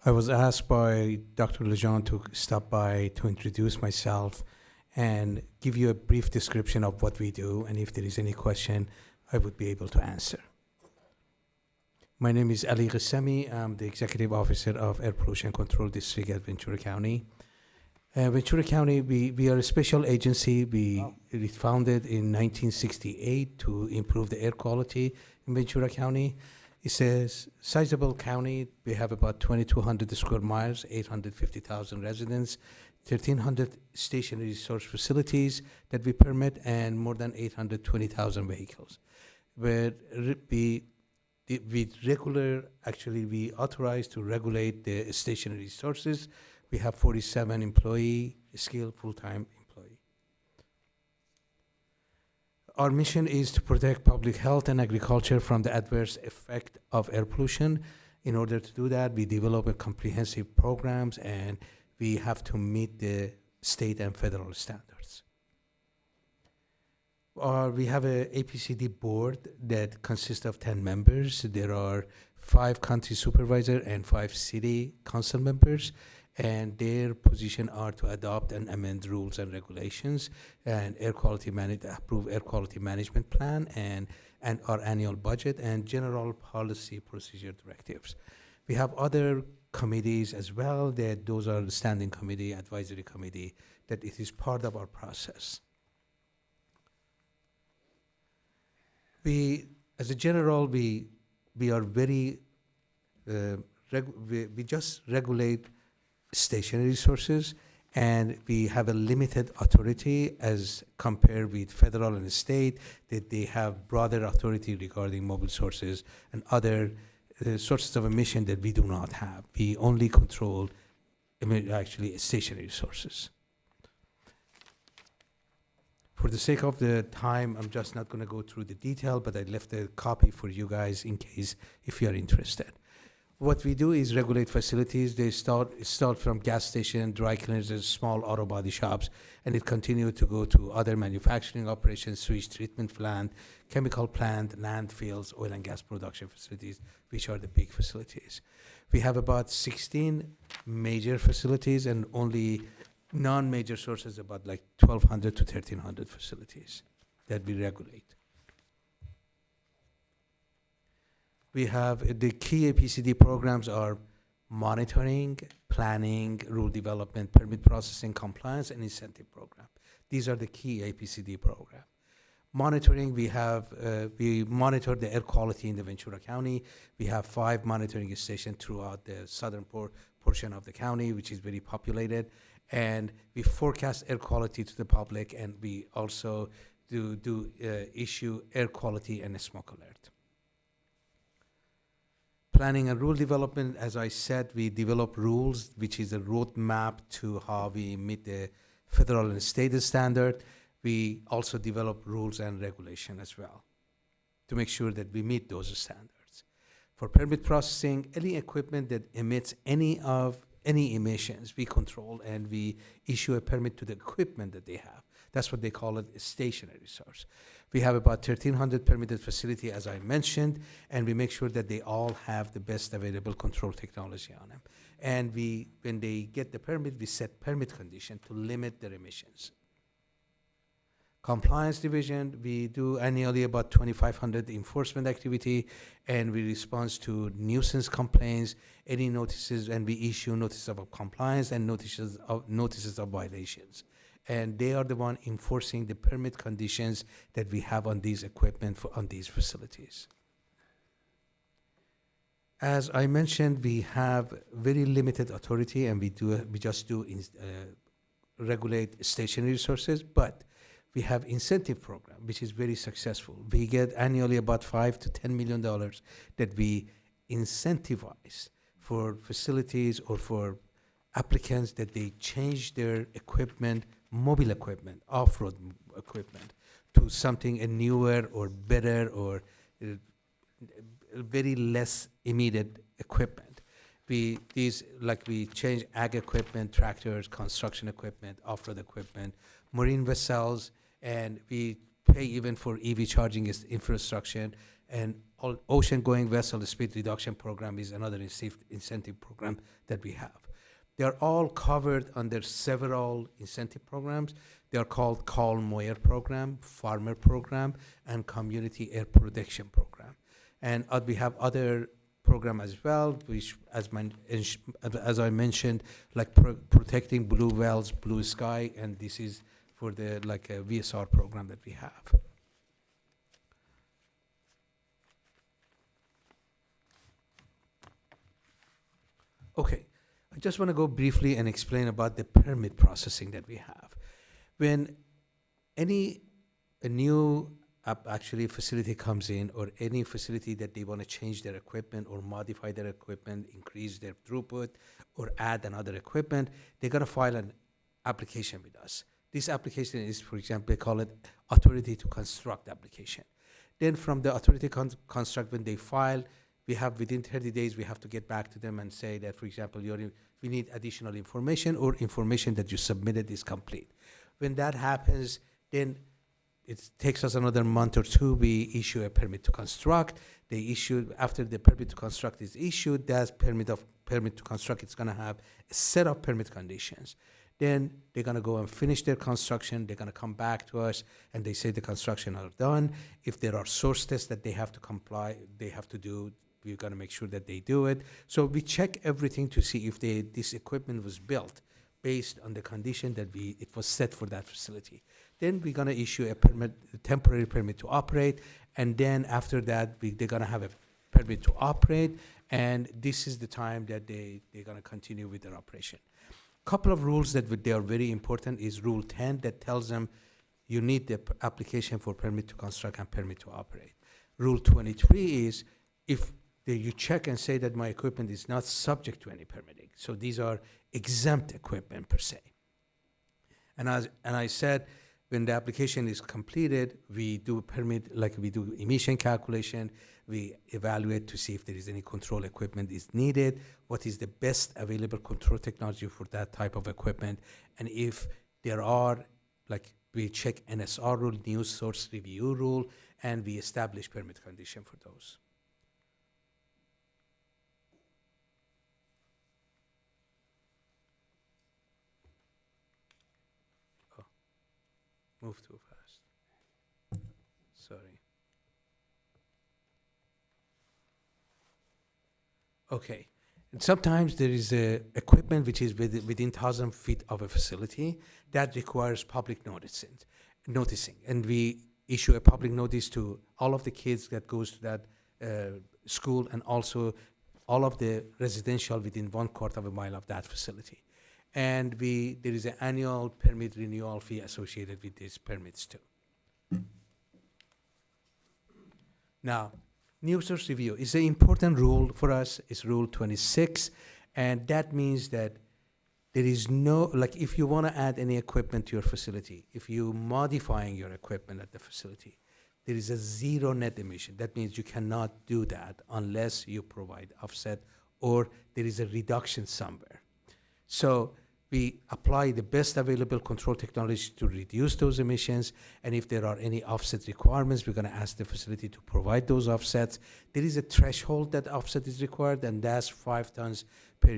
I was asked by Dr. Lejeune to stop by to introduce myself and give you a brief description of what we do, and if there is any question, I would be able to answer. My name is Ali Gassemi. I'm the Executive Officer of Air Pollution Control District at Ventura County. Ventura County, we are a special agency. We founded in 1968 to improve the air quality in Ventura County. It's a sizable county. We have about 2,200 square miles, 850,000 residents, 1,300 stationary resource facilities that we permit, and more than 820,000 vehicles. Where we authorize to regulate the stationary resources. We have 47 employee, skilled full-time employee. Our mission is to protect public health and agriculture from the adverse effect of air pollution. In order to do that, we develop a comprehensive programs, and we have to meet the state and federal standards. We have a APCD board that consists of 10 members. There are 5 county supervisors and 5 city council members, and their position are to adopt and amend rules and regulations and approve air quality management plan and our annual budget and general policy procedure directives. We have other committees as well, those are the standing committee, advisory committee, that it is part of our process. As a general, we are very, we just regulate stationary resources, and we have a limited authority as compared with federal and state, that they have broader authority regarding mobile sources and other sources of emission that we do not have. We only control actually stationary sources. For the sake of the time, I'm just not going to go through the detail, but I left a copy for you guys in case if you are interested. What we do is regulate facilities. They start from gas station, dry cleaners, small auto body shops, and it continues to go to other manufacturing operations, sewage treatment plant, chemical plant, landfills, oil and gas production facilities, which are the big facilities. We have about 16 major facilities and only non-major sources, about like 1,200 to 1,300 facilities that we regulate. We have the key APCD programs are monitoring, planning, rule development, permit processing, compliance, and incentive program. These are the key APCD program. Monitoring, we monitor the air quality in the Ventura County. We have 5 monitoring stations throughout the southern portion of the county, which is very populated. And we forecast air quality to the public, and we also issue air quality and a smoke alert. Planning and rule development, as I said, we develop rules, which is a roadmap to how we meet the federal and state standard. We also develop rules and regulation as well to make sure that we meet those standards. For permit processing, any equipment that emits any emissions, we control, and we issue a permit to the equipment that they have. That's what they call it, a stationary source. We have about 1,300 permitted facility, as I mentioned, and we make sure that they all have the best available control technology on them. And when they get the permit, we set permit condition to limit their emissions. Compliance division, we do annually about 2,500 enforcement activity, and we respond to nuisance complaints, any notices, and we issue notices of compliance and notices of violations. And they are the one enforcing the permit conditions that we have on these equipment on these facilities. As I mentioned, we have very limited authority, and we just regulate stationary resources, but we have incentive program, which is very successful. We get annually about $5 to $10 million that we incentivize for facilities or for applicants that they change their equipment, mobile equipment, off-road equipment, to something newer or better or very less emitted equipment. We change ag equipment, tractors, construction equipment, off-road equipment, marine vessels, and we pay even for EV charging infrastructure, and ocean-going vessel speed reduction program is another incentive program that we have. They are all covered under several incentive programs. They are called Carl Moyer program, Farmer program, and Community Air Protection program. And we have other program as well, which, as I mentioned, like protecting blue wells, blue sky, and this is for the VSR program that we have. Okay, I just want to go briefly and explain about the permit processing that we have. When a new facility comes in, or any facility that they want to change their equipment or modify their equipment, increase their throughput, or add another equipment, they got to file an application with us. This application is, for example, they call it Authority to Construct application. Then from the Authority to Construct, when they file, we have within 30 days, we have to get back to them and say that, for example, we need additional information, or information that you submitted is complete. When that happens, then it takes us another month or two. We issue a permit to construct. After the permit to construct is issued, that permit to construct, it's going to have a set of permit conditions. Then they're going to go and finish their construction. They're going to come back to us, and they say the construction are done. If there are source tests that they have to do, we're going to make sure that they do it. So we check everything to see if this equipment was built based on the condition that it was set for that facility. Then we're going to issue a temporary permit to operate, and then after that, they're going to have a permit to operate, and this is the time that they're going to continue with their operation. Couple of rules that they are very important is Rule 10 that tells them you need the application for permit to construct and permit to operate. Rule 23 is if you check and say that my equipment is not subject to any permitting. So these are exempt equipment per se. And I said, when the application is completed, we do we do emission calculation, we evaluate to see if there is any control equipment is needed, what is the best available control technology for that type of equipment, and if there are, we check NSR rule, news source review rule, and we establish permit condition for those. Move too fast. Sorry. Okay. And sometimes there is equipment which is within 1,000 feet of a facility that requires public noticing. And we issue a public notice to all of the kids that goes to that school, and also all of the residential within 1/4 mile of that facility. And there is an annual permit renewal fee associated with these permits too. Now, news source review is an important rule for us. It's Rule 26, and that means that there is no, if you want to add any equipment to your facility, if you're modifying your equipment at the facility, there is a zero net emission. That means you cannot do that unless you provide offset or there is a reduction somewhere. So we apply the best available control technology to reduce those emissions, and if there are any offset requirements, we're going to ask the facility to provide those offsets. There is a threshold that offset is required, and that's 5 tons per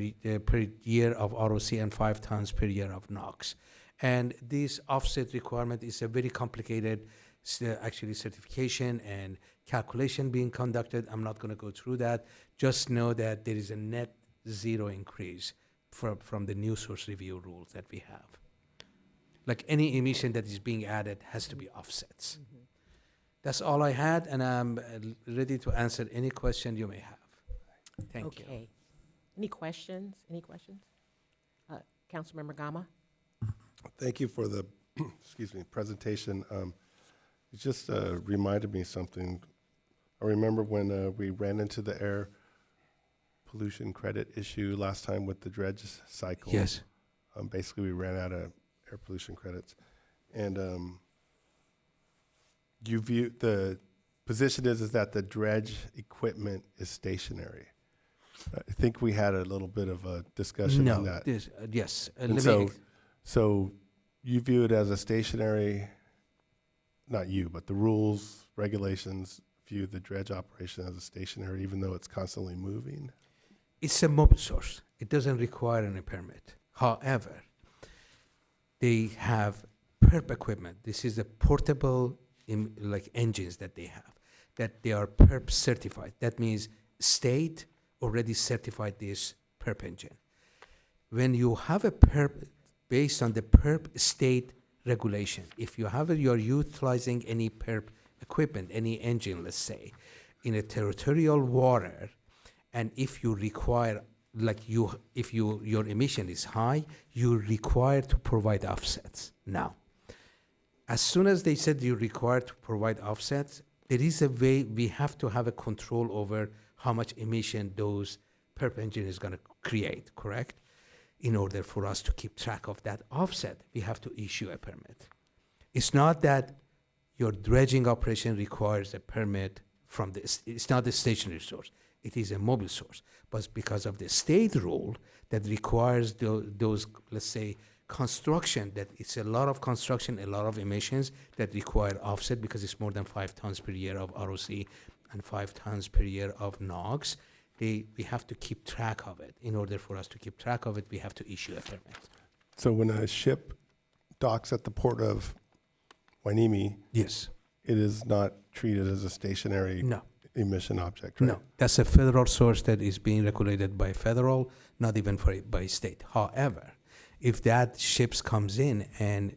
year of ROC and 5 tons per year of NOx. And this offset requirement is a very complicated certification and calculation being conducted. I'm not going to go through that. Just know that there is a net zero increase from the new source review rules that we have. Any emission that is being added has to be offsets. Mm-hmm. That's all I had, and I'm ready to answer any question you may have. Thank you. Okay. Any questions? Councilmember Gama? Thank you for the presentation. It just reminded me something. I remember when we ran into the air pollution credit issue last time with the dredge cycle. Yes. Basically, we ran out of air pollution credits. And the position is that the dredge equipment is stationary. I think we had a little bit of a discussion on No, that. yes. And Let so, me, so you view it as a stationary, not you, but the rules, regulations view the dredge operation as a stationary, even though it's constantly moving? it's a mobile source. It doesn't require any permit. However, they have PERP equipment. This is a portable like engines that they have, that they are PERP certified. That means state already certified this PERP engine. When you have a PERP, based on the PERP state regulation, if you have you're utilizing any PERP equipment, any engine, let's say, in a territorial water, and if you require, if your emission is high, you're required to provide offsets. Now, as soon as they said you're required to provide offsets, there is a way we have to have a control over how much emission those PERP engine is going to create, correct? In order for us to keep track of that offset, we have to issue a permit. It's not that your dredging operation requires a permit from this. It's not a stationary source. It is a mobile source. But because of the state rule that requires those, let's say, construction, that it's a lot of construction, a lot of emissions that require offset because it's more than 5 tons per year of ROC and 5 tons per year of NOx, we have to keep track of it. In order for us to keep track of it, we have to issue a permit. So when a ship docks at the port of Wainimi, Yes. it is not treated as a stationary No. emission object, right? No. That's a federal source that is being regulated by federal, not even by state. However, if that ships comes in and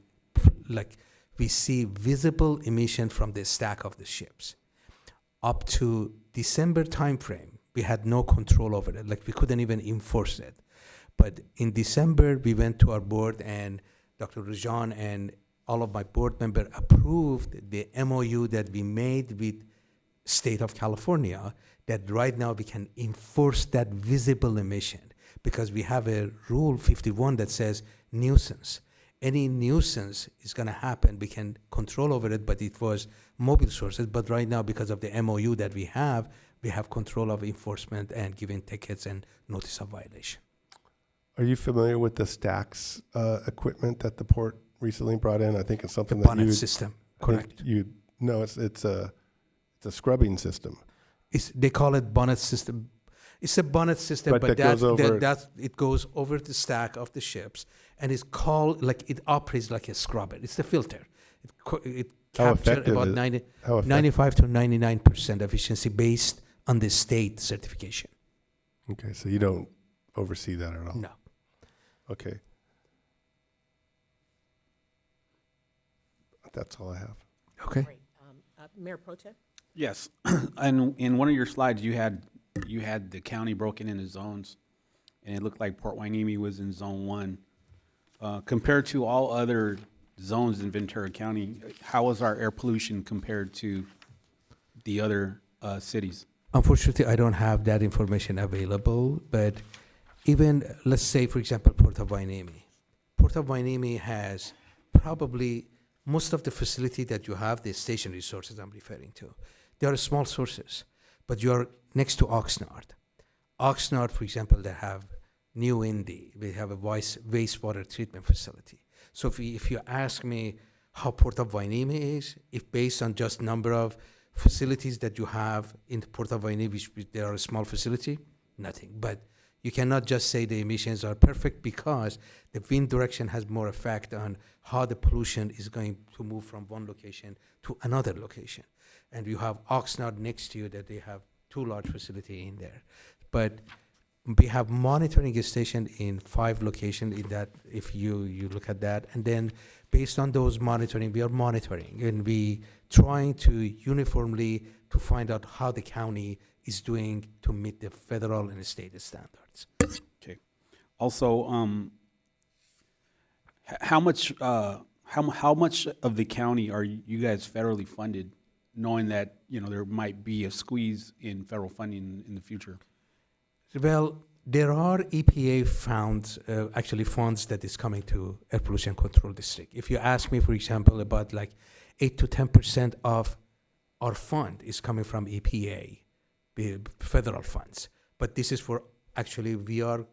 we see visible emission from the stack of the ships, up to December timeframe, we had no control over it. We couldn't even enforce it. But in December, we went to our board, and Dr. Rajan and all of my board members approved the MOU that we made with State of California, that right now we can enforce that visible emission, because we have a rule 51 that says nuisance. Any nuisance is going to happen, we can control over it, but it was mobile sources. But right now, because of the MOU that we have control of enforcement and giving tickets and notice of violation. Are you familiar with the stacks equipment that the port recently brought in? I think it's something The that bonnet system, correct. No, it's a scrubbing system. They call it bonnet system. It's a bonnet system, But but that goes over- it goes over the stack of the ships, and it's called, it operates like a scrubber. It's the filter. It How captures effective about is- 90, How effective? 95 to 99% efficiency based on the state certification. Okay, so you don't oversee that at all? No. Okay. That's all I have. Okay. Great. Mayor Pro Tem? Yes, and in one of your slides, you had the county broken into zones, and it looked like Port Hueneme was in Zone 1. Compared to all other zones in Ventura County, how is our air pollution compared to the other cities? Unfortunately, I don't have that information available, but even, let's say, for example, Port of Hueneme. Port of Hueneme has probably most of the facility that you have, the stationary sources I'm referring to. They are small sources, but you are next to Oxnard. Oxnard, for example, they have New Indy. We have a wastewater treatment facility. So if you ask me how Port of Hueneme is, if based on just number of facilities that you have in the Port of Hueneme, which they are a small facility, nothing. But you cannot just say the emissions are perfect, because the wind direction has more effect on how the pollution is going to move from one location to another location. And you have Oxnard next to you that they have 2 large facilities in there. But we have monitoring station in 5 locations in that, if you look at that. And then based on those monitoring, we are monitoring, and we trying to uniformly to find out how the county is doing to meet the federal and state standards. Okay. Also, how much of the county are you guys federally funded, knowing that there might be a squeeze in federal funding in the future? Well, there are EPA funds, funds that is coming to Air Pollution Control District. If you ask me, for example, about 8 to 10% of our fund is coming from EPA, federal funds. But this is for Actually, we are,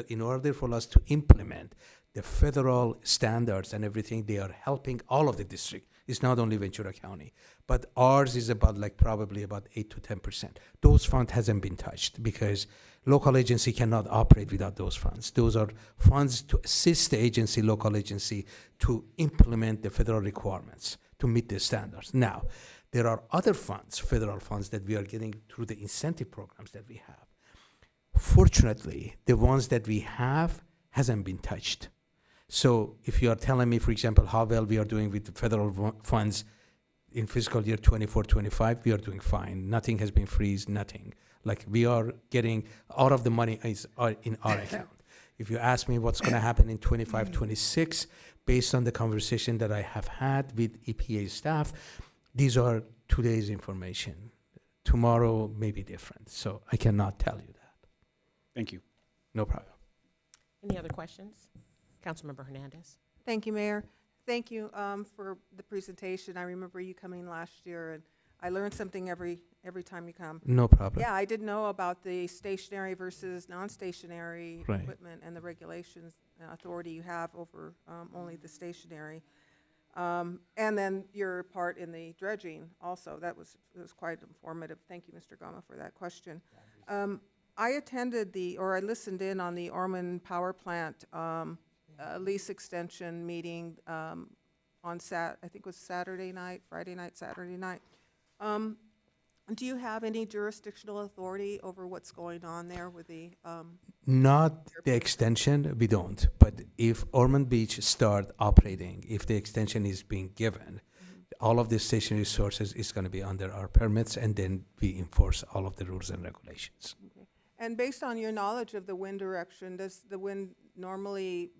in order for us to implement the federal standards and everything, they are helping all of the district. It's not only Ventura County, but ours is about probably about 8 to 10%. Those funds hasn't been touched because local agency cannot operate without those funds. Those are funds to assist the agency, local agency, to implement the federal requirements to meet the standards. Now, there are other funds, federal funds, that we are getting through the incentive programs that we have. Fortunately, the ones that we have hasn't been touched. So if you are telling me, for example, how well we are doing with the federal funds in fiscal year 24-25, we are doing fine. Nothing has been freezed, nothing. Like, we are getting, all of the money is in our account. If you ask me what's going to happen in 25-26, based on the conversation that I have had with EPA staff, these are today's information. Tomorrow may be different, so I cannot tell you that. Thank you. No problem. Any other questions? Councilmember Hernandez. Thank you, Mayor. Thank you for the presentation. I remember you coming last year, and I learned something every time you come. No problem. Yeah, I didn't know about the stationary versus non-stationary Right. equipment and the regulations and authority you have over only the stationary. And then your part in the dredging also, that was quite informative. Thank you, Mr. Gama, for that question. I attended I listened in on the Orman Power Plant lease extension meeting on I think it was Friday night, Saturday night. Do you have any jurisdictional authority over what's going on there with the? Not the extension, we don't. But if Ormond Beach start operating, if the extension is being given, all of the stationary sources is going to be under our permits, and then we enforce all of the rules and regulations. Okay. And based on your knowledge of the wind direction, does the wind normally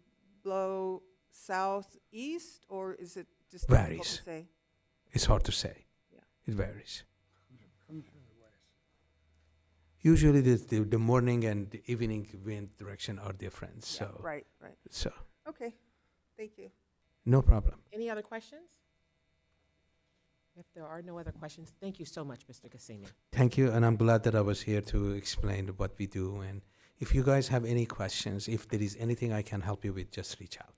blow southeast, or is it just difficult Varies. to say? It's hard to say. Yeah. It varies. Usually the morning and the evening wind direction are different, so. Yeah, right. So, Okay, thank you. no problem. Any other questions? If there are no other questions, thank you so much, Mr. Cassini. Thank you, and I'm glad that I was here to explain what we do. And if you guys have any questions, if there is anything I can help you with, just reach out.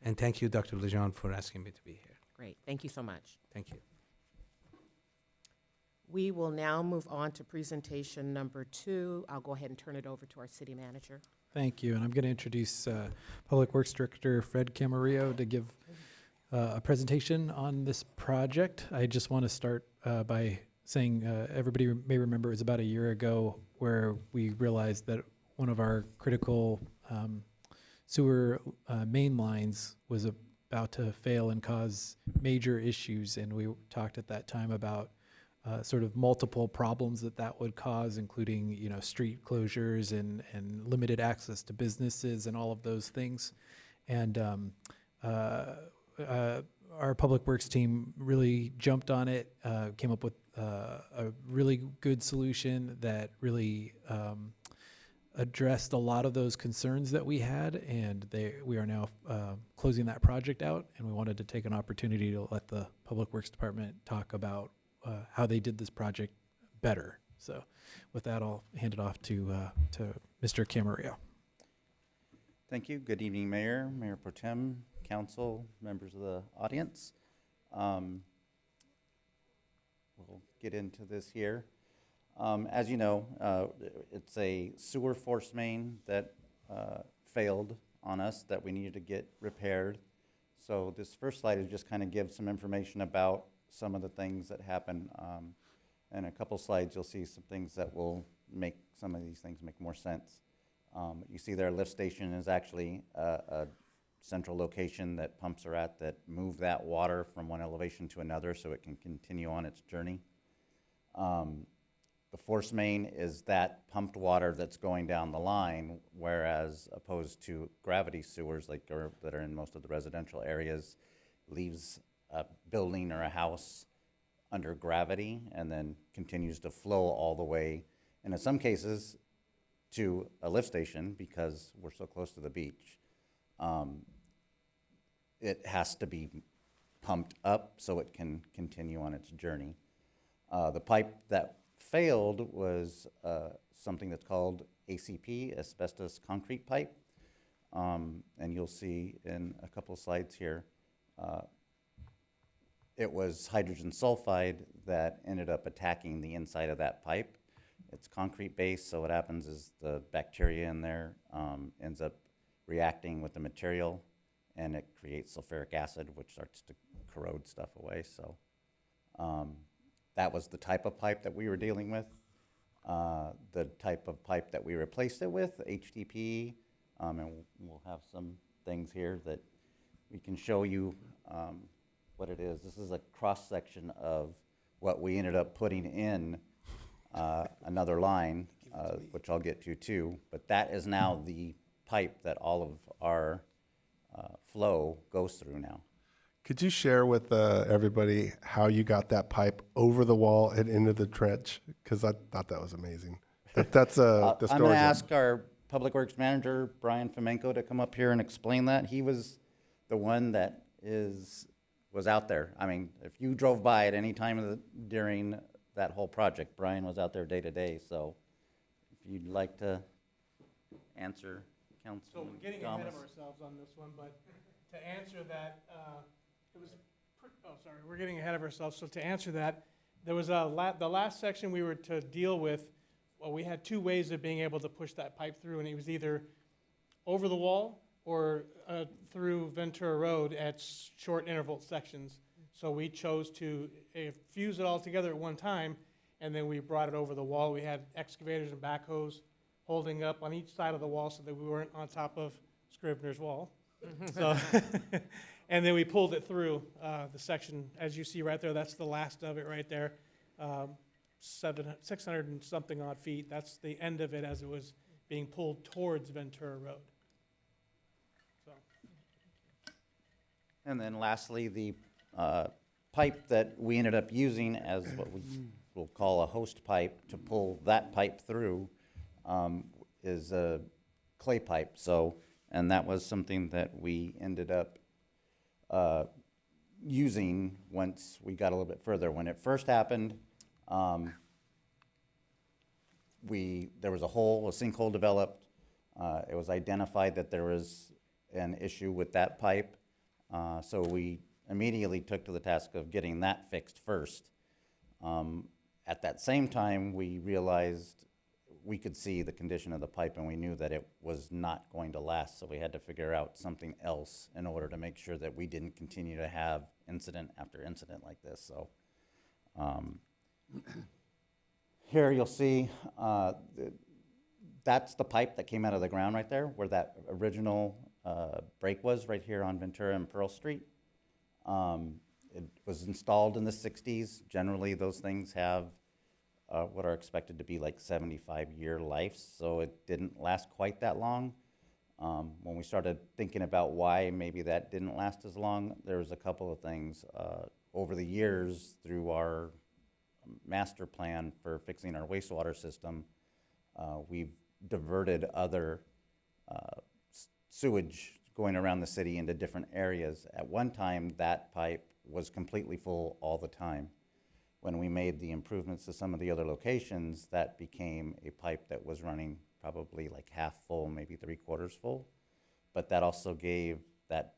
And thank you, Dr. Lejeune, for asking me to be here. Great, thank you so much. Thank you. We will now move on to presentation number 2. I'll go ahead and turn it over to our city manager. Thank you, and I'm going to introduce Public Works Director Fred Camarillo to give a presentation on this project. I just want to start by saying everybody may remember it was about a year ago where we realized that one of our critical sewer main lines was about to fail and cause major issues, and we talked at that time about sort of multiple problems that would cause, including, you know, street closures and limited access to businesses and all of those things. And our public works team really jumped on it, came up with a really good solution that really addressed a lot of those concerns that we had, and we are now closing that project out, and we wanted to take an opportunity to let the Public Works Department talk about how they did this project better. So with that, I'll hand it off to Mr. Camarillo. Thank you. Good evening, Mayor, Mayor Pro Tem, Council, members of the audience. We'll get into this here. As you know, it's a sewer force main that failed on us that we needed to get repaired. So this first slide is just kind of give some information about some of the things that happen. In a couple slides, you'll see some things that will make some of these things make more sense. You see there, lift station is actually a central location that pumps are at that move that water from one elevation to another so it can continue on its journey. The force main is that pumped water that's going down the line, whereas opposed to gravity sewers that are in most of the residential areas, leaves a building or a house under gravity and then continues to flow all the way, and in some cases, to a lift station because we're so close to the beach. It has to be pumped up so it can continue on its journey. The pipe that failed was something that's called ACP, asbestos concrete pipe. And you'll see in a couple of slides here, it was hydrogen sulfide that ended up attacking the inside of that pipe. It's concrete based, so what happens is the bacteria in there ends up reacting with the material, and it creates sulfuric acid, which starts to corrode stuff away. So that was the type of pipe that we were dealing with. The type of pipe that we replaced it with, HDPE, and we'll have some things here that we can show you what it is. This is a cross-section of what we ended up putting in another line, which I'll get to too. But that is now the pipe that all of our flow goes through now. Could you share with everybody how you got that pipe over the wall and into the trench? Because I thought that was amazing. That's the story. I'm going to ask our Public Works Manager, Brian Fomenko, to come up here and explain that. He was the one that was out there. I mean, if you drove by at any time during that whole project, Brian was out there day to day. So if you'd like to answer, Councilman So we're getting ahead of ourselves on this one, but to answer that, we're getting ahead of ourselves. So to answer that, there was the last section we were to deal with. Well, we had two ways of being able to push that pipe through, and it was either over the wall or through Ventura Road at short interval sections. So we chose to fuse it all together at one time, and then we brought it over the wall. We had excavators and backhoes holding up on each side of the wall so that we weren't on top of Scrivener's wall. So and then we pulled it through the section, as you see right there. That's the last of it right there. 600 and something odd feet. That's the end of it as it was being pulled towards Ventura Road. So. And then lastly, the pipe that we ended up using as what we will call a host pipe to pull that pipe through is a clay pipe. So, and that was something that we ended up using once we got a little bit further. When it first happened, there was a sinkhole developed. It was identified that there was an issue with that pipe. So we immediately took to the task of getting that fixed first. At that same time, we realized we could see the condition of the pipe, and we knew that it was not going to last, so we had to figure out something else in order to make sure that we didn't continue to have incident after incident like this. So here you'll see that's the pipe that came out of the ground right there, where that original break was, right here on Ventura and Pearl Street. It was installed in the 60s. Generally, those things have what are expected to be like 75-year lives, so it didn't last quite that long. When we started thinking about why maybe that didn't last as long, there was a couple of things. Over the years, through our master plan for fixing our wastewater system, we've diverted other sewage going around the city into different areas. At one time, that pipe was completely full all the time. When we made the improvements to some of the other locations, that became a pipe that was running probably like half full, maybe 3/4 full. But that also gave that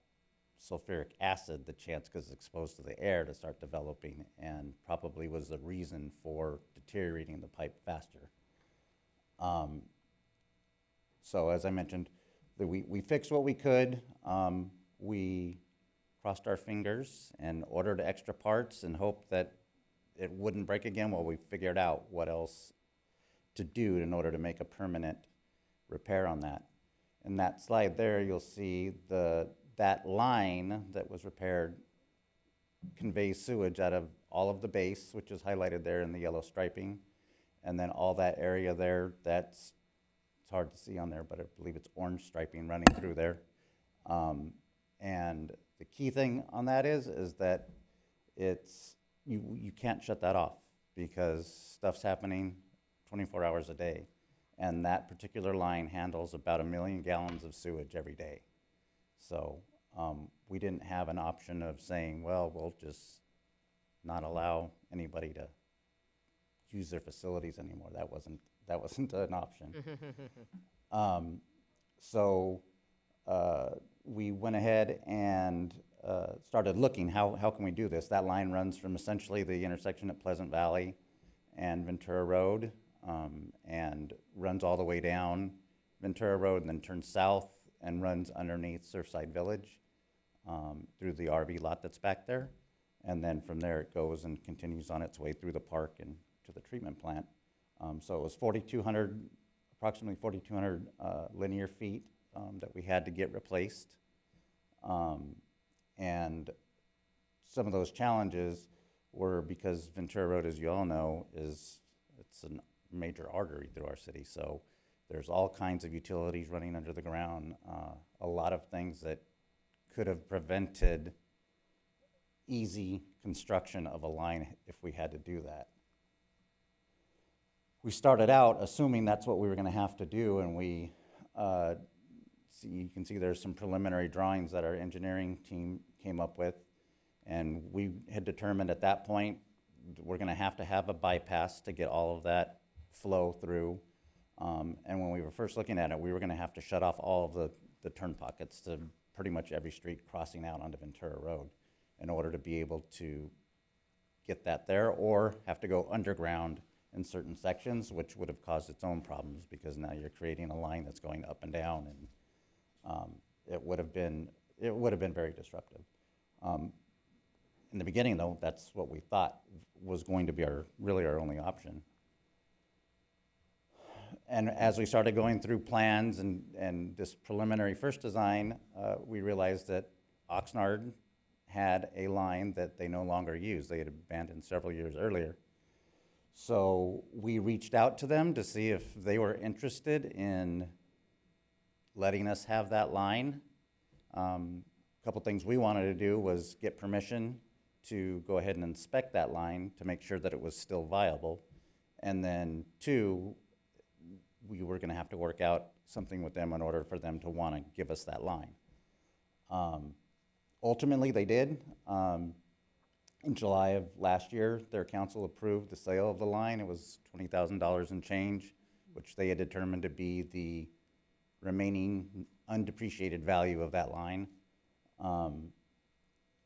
sulfuric acid the chance, because it's exposed to the air, to start developing, and probably was the reason for deteriorating the pipe faster. So as I mentioned, we fixed what we could. We crossed our fingers and ordered extra parts and hoped that it wouldn't break again while we figured out what else to do in order to make a permanent repair on that. In that slide there, you'll see that line that was repaired conveys sewage out of all of the base, which is highlighted there in the yellow striping, and then all that area there, it's hard to see on there, but I believe it's orange striping running through there. And the key thing on that is that you can't shut that off, because stuff's happening 24 hours a day. And that particular line handles about 1 million gallons of sewage every day. So we didn't have an option of saying, well, we'll just not allow anybody to use their facilities anymore. That wasn't an option. So we went ahead and started looking, how can we do this? That line runs from essentially the intersection at Pleasant Valley and Ventura Road, and runs all the way down Ventura Road and then turns south and runs underneath Surfside Village through the RV lot that's back there. And then from there it goes and continues on its way through the park and to the treatment plant. So it was approximately 4,200 linear feet that we had to get replaced. And some of those challenges were because Ventura Road, as you all know, it's a major artery through our city. So there's all kinds of utilities running under the ground, a lot of things that could have prevented easy construction of a line if we had to do that. We started out assuming that's what we were going to have to do, and you can see there's some preliminary drawings that our engineering team came up with, and we had determined at that point we're going to have a bypass to get all of that flow through. And when we were first looking at it, we were going to have to shut off all of the turn pockets to pretty much every street crossing out onto Ventura Road in order to be able to get that there, or have to go underground in certain sections, which would have caused its own problems because now you're creating a line that's going up and down, and it would have been very disruptive. In the beginning, though, that's what we thought was going to be really our only option. And as we started going through plans and this preliminary first design, we realized that Oxnard had a line that they no longer use. They had abandoned several years earlier. So we reached out to them to see if they were interested in letting us have that line. A couple things we wanted to do was get permission to go ahead and inspect that line to make sure that it was still viable. And then two, we were going to have to work out something with them in order for them to want to give us that line. Ultimately, they did. In July of last year, their council approved the sale of the line. It was $20,000 and change, which they had determined to be the remaining undepreciated value of that line.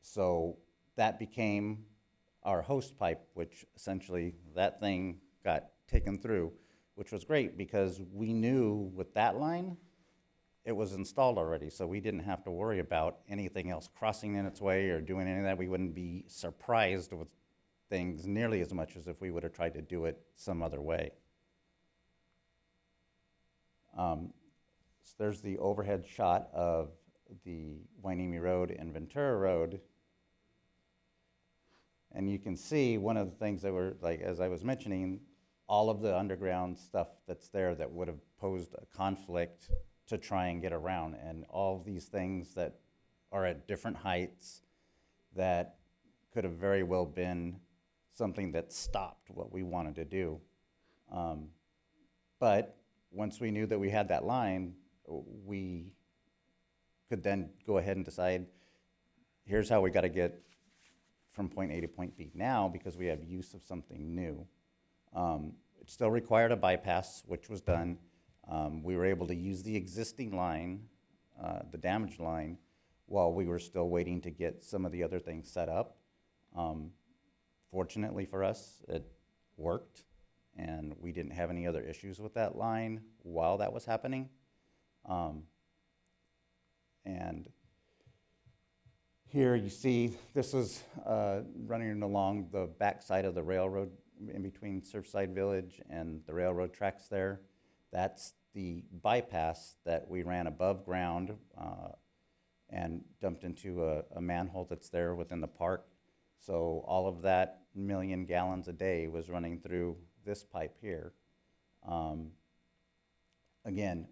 So that became our host pipe, which essentially that thing got taken through, which was great because we knew with that line, it was installed already, so we didn't have to worry about anything else crossing in its way or doing any of that. We wouldn't be surprised with things nearly as much as if we would have tried to do it some other way. So there's the overhead shot of the Hueneme Road and Ventura Road. And you can see one of the things that were, like, as I was mentioning, all of the underground stuff that's there that would have posed a conflict to try and get around, and all of these things that are at different heights that could have very well been something that stopped what we wanted to do. But once we knew that we had that line, we could then go ahead and decide, here's how we got to get from point A to point B now because we have use of something new. It still required a bypass, which was done. We were able to use the existing line, the damaged line, while we were still waiting to get some of the other things set up. Fortunately for us, it worked, and we didn't have any other issues with that line while that was happening. And here you see this is running along the backside of the railroad in between Surfside Village and the railroad tracks there. That's the bypass that we ran above ground and dumped into a manhole that's there within the park. So all of that 1 million gallons a day was running through this pipe here. Again,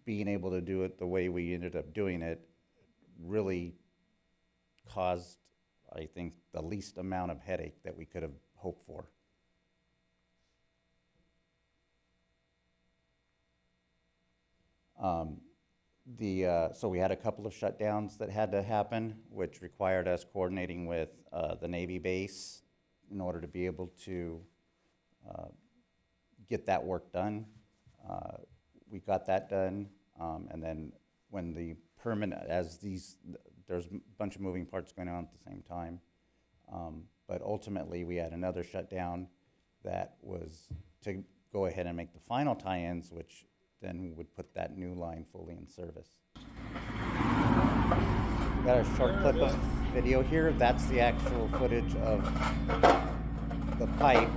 being able to do it the way we ended up doing it really caused, I think, the least amount of headache that we could have hoped for. So we had a couple of shutdowns that had to happen, which required us coordinating with the Navy base in order to be able to get that work done. We got that done, and then when the permanent, there's a bunch of moving parts going on at the same time. But ultimately, we had another shutdown that was to go ahead and make the final tie-ins, which then would put that new line fully in service. Got a short clip of video here. That's the actual footage of the pipe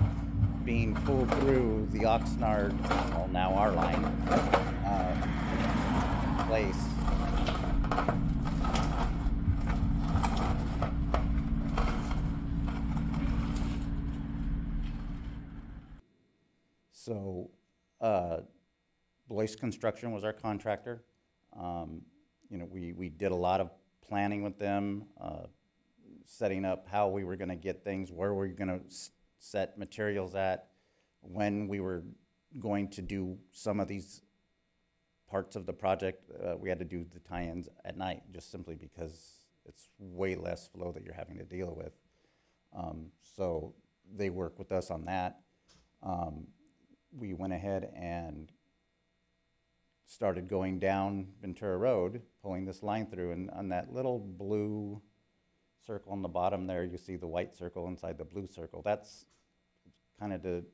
being pulled through the Oxnard, well, now our line, place. So, Blois Construction was our contractor. We did a lot of planning with them, setting up how we were going to get things, where we were going to set materials at, when we were going to do some of these parts of the project. We had to do the tie-ins at night, just simply because it's way less flow that you're having to deal with. So they work with us on that. We went ahead and started going down Ventura Road, pulling this line through, and on that little blue circle on the bottom there, you see the white circle inside the blue circle. That's kind of to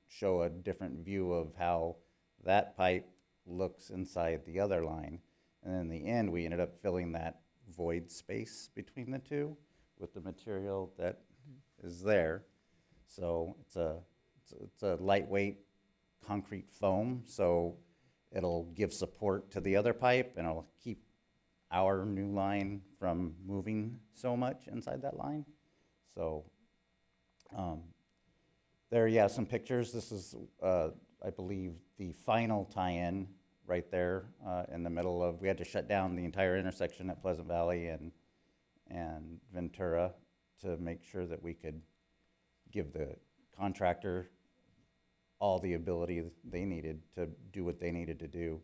show a different view of how that pipe looks inside the other line. And then in the end, we ended up filling that void space between the two with the material that is there. So it's a lightweight concrete foam, so it'll give support to the other pipe, and it'll keep our new line from moving so much inside that line. So there, yeah, some pictures. This is, I believe, the final tie-in right there in the middle of, we had to shut down the entire intersection at Pleasant Valley and Ventura to make sure that we could give the contractor all the ability they needed to do what they needed to do.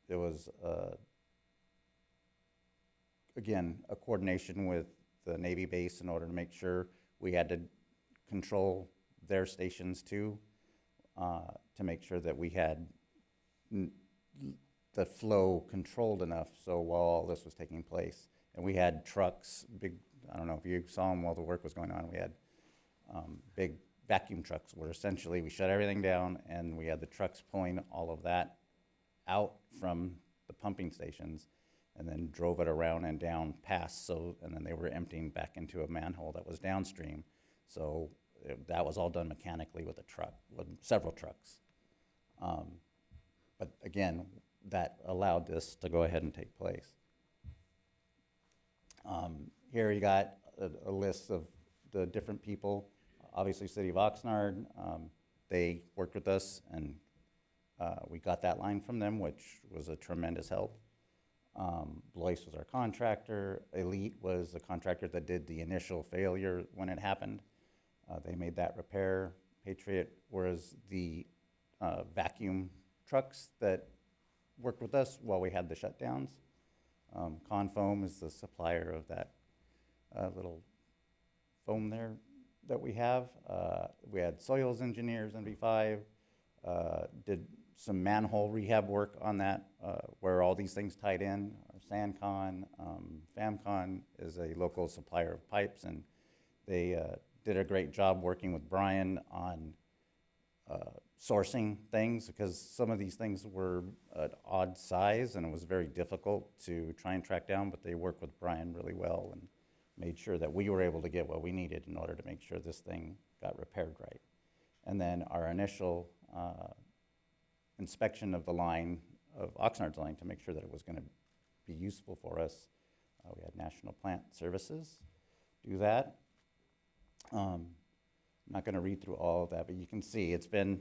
There was, again, a coordination with the Navy base in order to make sure we had to control their stations too, to make sure that we had the flow controlled enough so while all this was taking place. And we had trucks, big, I don't know if you saw them while the work was going on, we had big vacuum trucks where essentially we shut everything down and we had the trucks pulling all of that out from the pumping stations and then drove it around and down past, and then they were emptying back into a manhole that was downstream. So that was all done mechanically with a truck, with several trucks. But again, that allowed this to go ahead and take place. Here you got a list of the different people. Obviously, City of Oxnard, they worked with us, and we got that line from them, which was a tremendous help. Blois was our contractor. Elite was the contractor that did the initial failure when it happened. They made that repair. Patriot was the vacuum trucks that worked with us while we had the shutdowns. Confoam is the supplier of that little foam there that we have. We had Soils Engineers, NV5, did some manhole rehab work on that, where all these things tied in. SanCon, FamCon is a local supplier of pipes, and they did a great job working with Brian on sourcing things, because some of these things were an odd size and it was very difficult to try and track down, but they worked with Brian really well and made sure that we were able to get what we needed in order to make sure this thing got repaired right. And then our initial inspection of the line, of Oxnard's line, to make sure that it was going to be useful for us. We had National Plant Services do that. I'm not going to read through all of that, but you can see it's been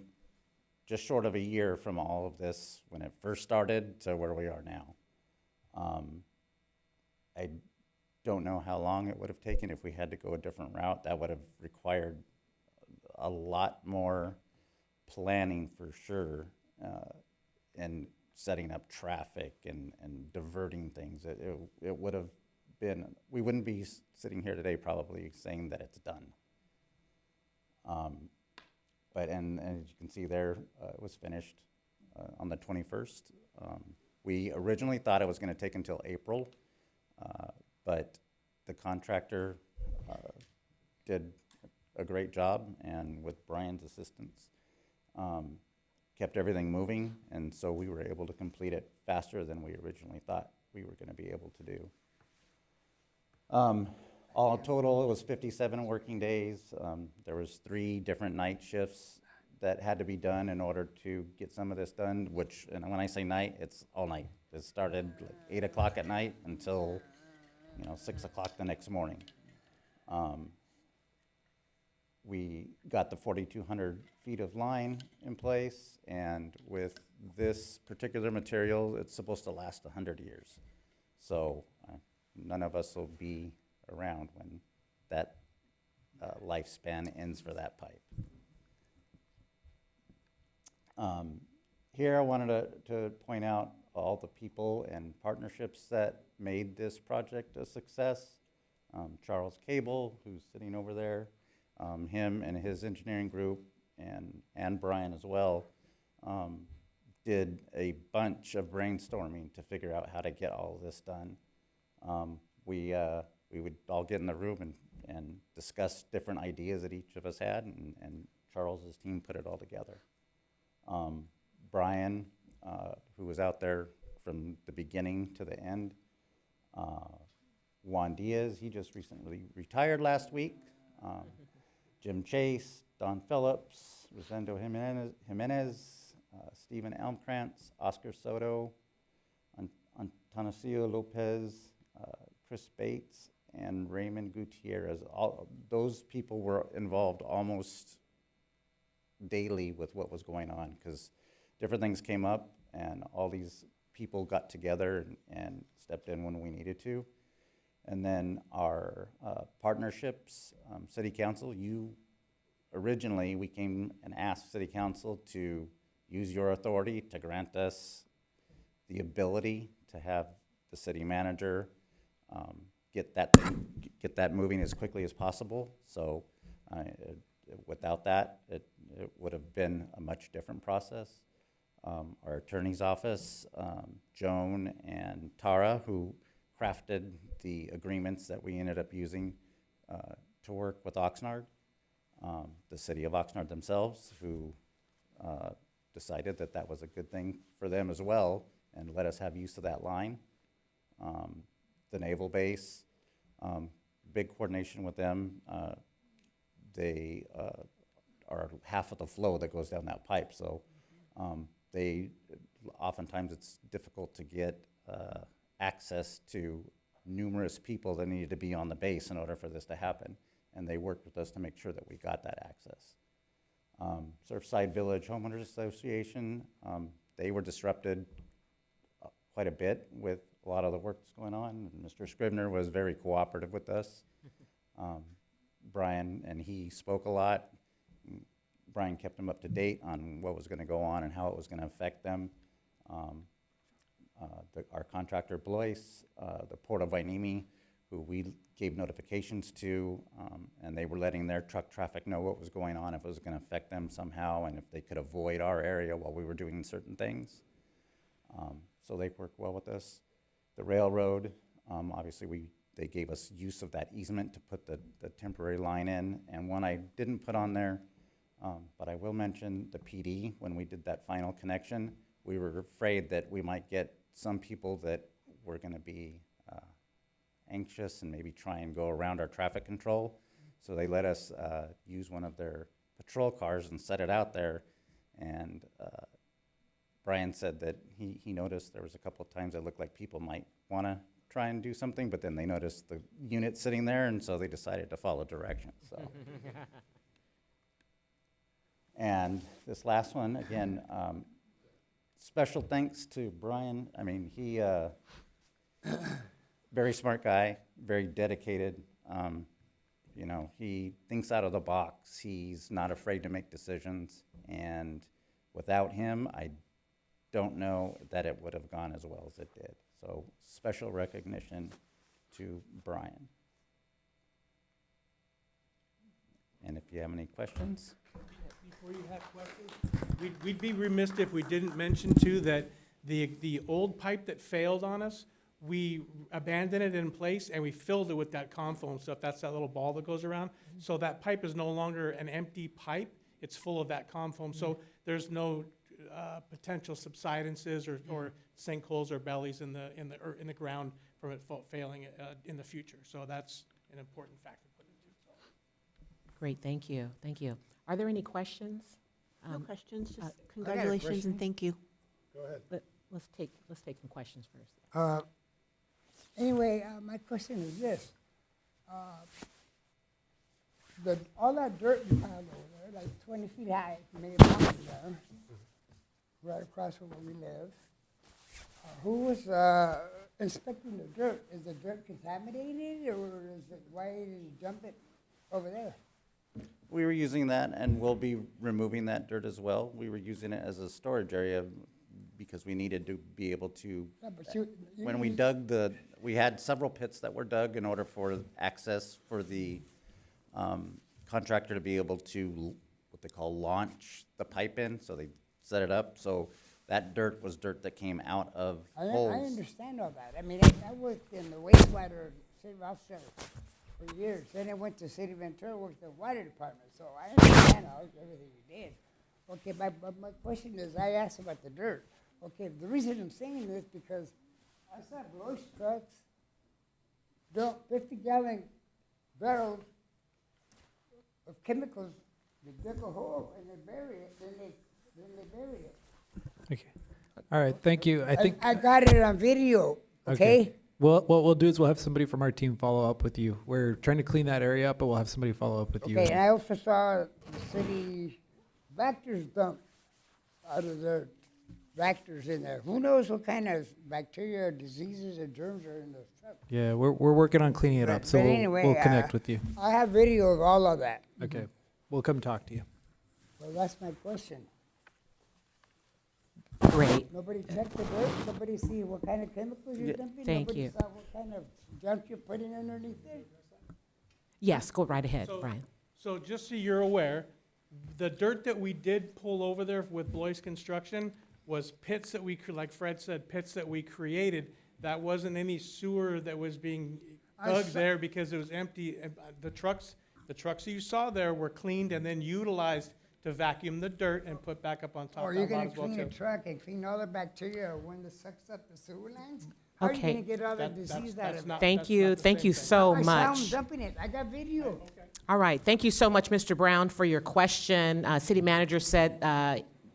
just short of a year from all of this when it first started to where we are now. I don't know how long it would have taken if we had to go a different route. That would have required a lot more planning for sure, and setting up traffic and diverting things. It would have been, we wouldn't be sitting here today probably saying that it's done. But, and as you can see there, it was finished on the 21st. We originally thought it was going to take until April, but the contractor did a great job, and with Brian's assistance, kept everything moving, and so we were able to complete it faster than we originally thought we were going to be able to do. All total, it was 57 working days. There was 3 different night shifts that had to be done in order to get some of this done, which, and when I say night, it's all night. It started like 8 o'clock at night until, 6 o'clock the next morning. We got the 4,200 feet of line in place, and with this particular material, it's supposed to last 100 years. So none of us will be around when that lifespan ends for that pipe. Here I wanted to point out all the people and partnerships that made this project a success. Charles Cable, who's sitting over there, him and his engineering group, and Brian as well, did a bunch of brainstorming to figure out how to get all of this done. We would all get in the room and discuss different ideas that each of us had, and Charles's team put it all together. Brian, who was out there from the beginning to the end. Juan Diaz, he just recently retired last week. Jim Chase, Don Phillips, Rosendo Jimenez, Stephen Elmkrantz, Oscar Soto, Antonio Lopez, Chris Bates, and Raymond Gutierrez. All those people were involved almost daily with what was going on, because different things came up, and all these people got together and stepped in when we needed to. And then our partnerships, City Council, originally we came and asked City Council to use your authority to grant us the ability to have the city manager get that moving as quickly as possible. So without that, it would have been a much different process. Our attorney's office, Joan and Tara, who crafted the agreements that we ended up using to work with Oxnard. The city of Oxnard themselves, who decided that that was a good thing for them as well, and let us have use of that line. The naval base, big coordination with them. They are half of the flow that goes down that pipe, so oftentimes it's difficult to get access to numerous people that needed to be on the base in order for this to happen, and they worked with us to make sure that we got that access. Surfside Village Homeowners Association, they were disrupted quite a bit with a lot of the work that's going on. Mr. Scribner was very cooperative with us. Brian and he spoke a lot. Brian kept them up to date on what was going to go on and how it was going to affect them. Our contractor, Blois, the Port of Hueneme, who we gave notifications to, and they were letting their truck traffic know what was going on, if it was going to affect them somehow, and if they could avoid our area while we were doing certain things. So they worked well with us. The railroad, obviously they gave us use of that easement to put the temporary line in, and one I didn't put on there, but I will mention the PD. When we did that final connection, we were afraid that we might get some people that were going to be anxious and maybe try and go around our traffic control. So they let us use one of their patrol cars and set it out there. And Brian said that he noticed there was a couple of times it looked like people might want to try and do something, but then they noticed the unit sitting there, and so they decided to follow directions. So. And this last one, again, special thanks to Brian. I mean, he, very smart guy, very dedicated. You know, he thinks out of the box. He's not afraid to make decisions. And without him, I don't know that it would have gone as well as it did. So special recognition to Brian. And if you have any questions, Before you have questions, we'd be remiss if we didn't mention too that the old pipe that failed on us, we abandoned it in place and we filled it with that confoam stuff. That's that little ball that goes around. So that pipe is no longer an empty pipe. It's full of that confoam. So there's no potential subsidences or sinkholes or bellies in the ground from it failing in the future. So that's an important factor to put into. Great, thank you, thank you. Are there any questions? No questions, just I got a congratulations question. and thank you. Go ahead. Let's take some questions first. Anyway, my question is this. All that dirt you piled over there, like 20 feet high, maybe a mountain there, right across from where we live, who was inspecting the dirt? Is the dirt contaminated, or is it, why did you dump it over there? we were using that, and we'll be removing that dirt as well. We were using it as a storage area because we needed to be able to, Yeah, but when we dug we had several pits that were dug in order for access for the contractor to be able to, what they call, launch the pipe in, so they set it up. So that dirt was dirt that came out of I holes. understand all that. I mean, I worked in the wastewater city officer for years. Then I went to City Ventura, worked in the water department, so I understand everything you did. Okay, but my question is, I asked about the dirt. Okay, the reason I'm saying this because I saw Blois trucks dump 50-gallon barrels of chemicals. They dig a hole and they bury it, then they bury it. Okay. All right, thank you. I think. I got it on video, okay? Well, what we'll do is we'll have somebody from our team follow up with you. We're trying to clean that area up, but we'll have somebody follow up with you. Okay, and I also saw the city Vectors dump out of their Vectors in there. Who knows what kind of bacteria, or diseases, or germs are in those trucks? Yeah, we're working on cleaning it up, so But we'll, anyway, we'll connect with you. I have video of all of that. Okay, we'll come talk to you. Well, that's my question. Great. Nobody checked the dirt? Nobody see what kind of chemicals you're dumping? Thank Nobody you. saw what kind of junk you're putting underneath there? Yes, go right ahead, So- Brian. So just so you're aware, the dirt that we did pull over there with Blois Construction was pits that we, like Fred said, pits that we created. That wasn't any sewer that was being I dug saw- there because it was empty. And, the trucks that you saw there were cleaned and then utilized to vacuum the dirt and put back up on top. Or That you're gonna lot as well, clean a too. truck and clean all the bacteria when it sucks up the sewer lines? How are you Okay. gonna get all the That's- disease out that's of it? not- Thank that's you, not the thank same you thing. so I saw 'em much. dumping it. I got video. All right, thank you so much, Mr. Brown, for your question. City manager said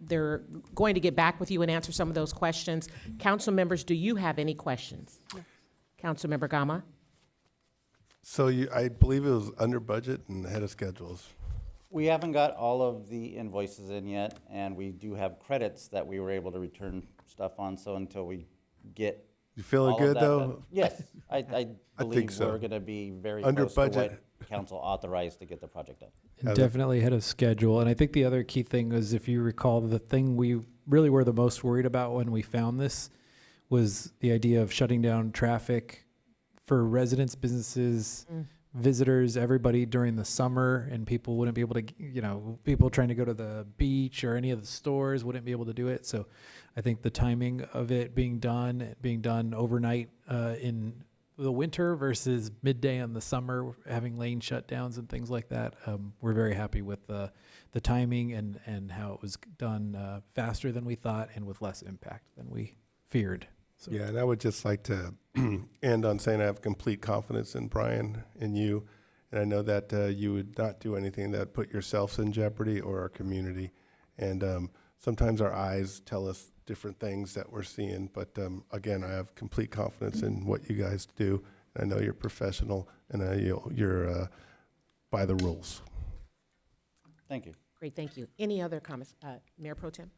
they're going to get back with you and answer some of those questions. Council members, do you have any questions? Councilmember Gama? So I believe it was under budget and ahead of schedules. We haven't got all of the invoices in yet, and we do have credits that we were able to return stuff on, so until we get You feeling all of good, that though? done- Yes, I believe so. we're gonna be very Under close to what budget. council authorized to get the project done. And definitely ahead of schedule. And I think the other key thing was, if you recall, the thing we really were the most worried about when we found this was the idea of shutting down traffic for residents, businesses, visitors, everybody during the summer, and people wouldn't be able to, people trying to go to the beach or any of the stores wouldn't be able to do it. So I think the timing of it being done overnight in the winter versus midday in the summer, having lane shutdowns and things like that, we're very happy with the timing and how it was done faster than we thought and with less impact than we feared. So. Yeah, and I would just like to end on saying I have complete confidence in Brian and you, and I know that you would not do anything that put yourselves in jeopardy or our community. And sometimes our eyes tell us different things that we're seeing, but again, I have complete confidence in what you guys do. I know you're professional, and you're by the rules. Thank you. Great, thank you. Any other comments? Mayor Pro Tem?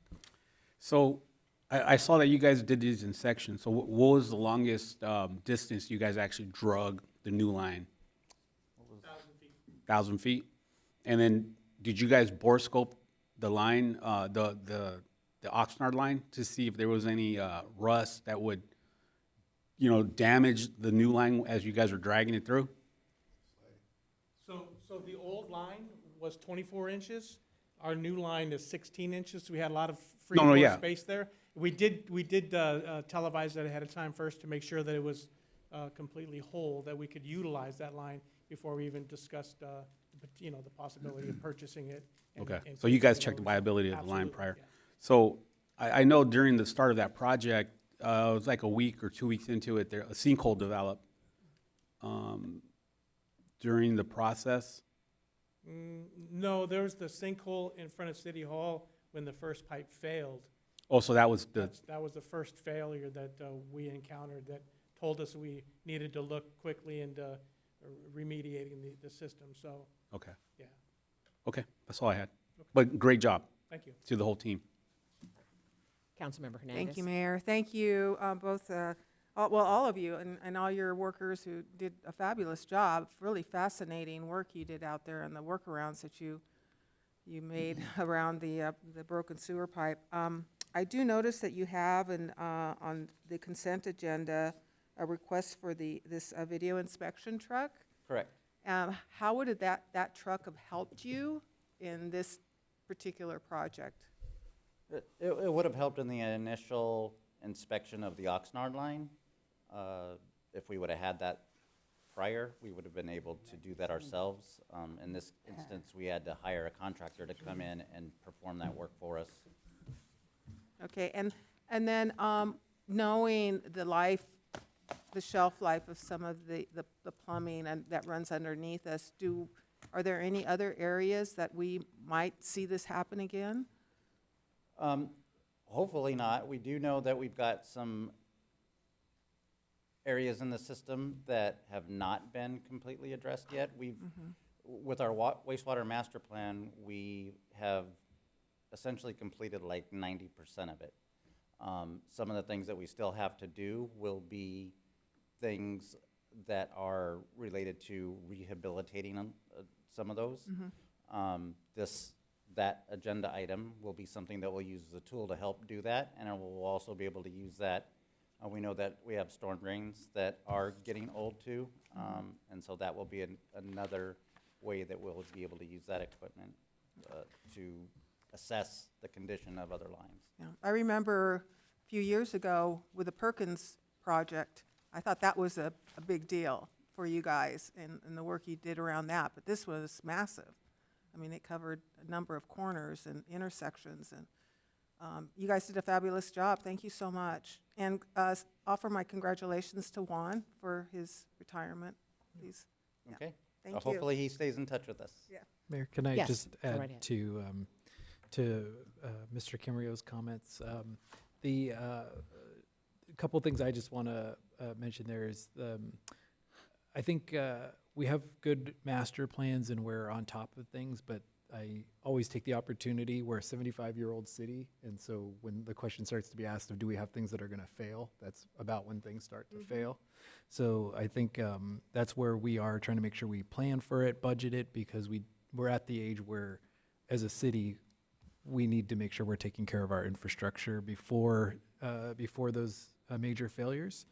So I saw that you guys did these in sections. So what was the longest distance you guys actually drug the new line? 1,000 feet. And then did you guys bore scope the line, the Oxnard line, to see if there was any rust that would, damage the new line as you guys are dragging it through? So the old line was 24 inches. Our new line is 16 inches, so we had a lot of free No, no, floor yeah. space there. We did televise that ahead of time first to make sure that it was completely whole, that we could utilize that line before we even discussed, the possibility of purchasing it. Okay, and so you guys purchasing checked the those. viability of the line Absolutely, prior. yeah. So I know during the start of that project, it was like a week or 2 weeks into it, a sinkhole developed during the process. No, there was the sinkhole in front of City Hall when the first pipe failed. Oh, so that was That was the first failure that we encountered that told us we needed to look quickly into remediating the system, so, okay. yeah. Okay, that's all I had. But great job Thank you. to the whole team. Councilmember Hernandez. Thank you, Mayor. Thank you, both, all of you and all your workers who did a fabulous job. Really fascinating work you did out there and the workarounds that you made around the broken sewer pipe. I do notice that you have on the consent agenda a request for this video inspection truck. Correct. How would that truck have helped you in this particular project? It would have helped in the initial inspection of the Oxnard line. If we would have had that prior, we would have been able to do that ourselves. In this instance, we had to hire a contractor to come in and perform that work for us. Okay, and then knowing the shelf life of some of the plumbing and that runs underneath us, are there any other areas that we might see this happen again? Hopefully not. We do know that we've got some areas in the system that have not been completely addressed yet. With our wastewater master plan, we have essentially completed like 90% of it. Some of the things that we still have to do will be things that are related to rehabilitating some of those. That agenda item will be something that we'll use as a tool to help do that, and we'll also be able to use that. We know that we have storm drains that are getting old too, and so that will be another way that we'll be able to use that equipment to assess the condition of other lines. Yeah, I remember a few years ago with the Perkins project, I thought that was a big deal for you guys and the work you did around that, but this was massive. I mean, it covered a number of corners and intersections, and you guys did a fabulous job. Thank you so much. And offer my congratulations to Juan for his retirement, please. Yeah. Okay? Thank you. Hopefully he stays in touch with us. Yeah. Mayor, can I Yes, just go add right ahead. to Mr. Camarillo's comments? The couple things I just want to mention there is I think we have good master plans and we're on top of things, but I always take the opportunity. We're a 75-year-old city, and so when the question starts to be asked of do we have things that are going to fail, that's about when things start to fail. So I think that's where we are trying to make sure we plan for it, budget it, because we're at the age where, as a city, we need to make sure we're taking care of our infrastructure before those major failures.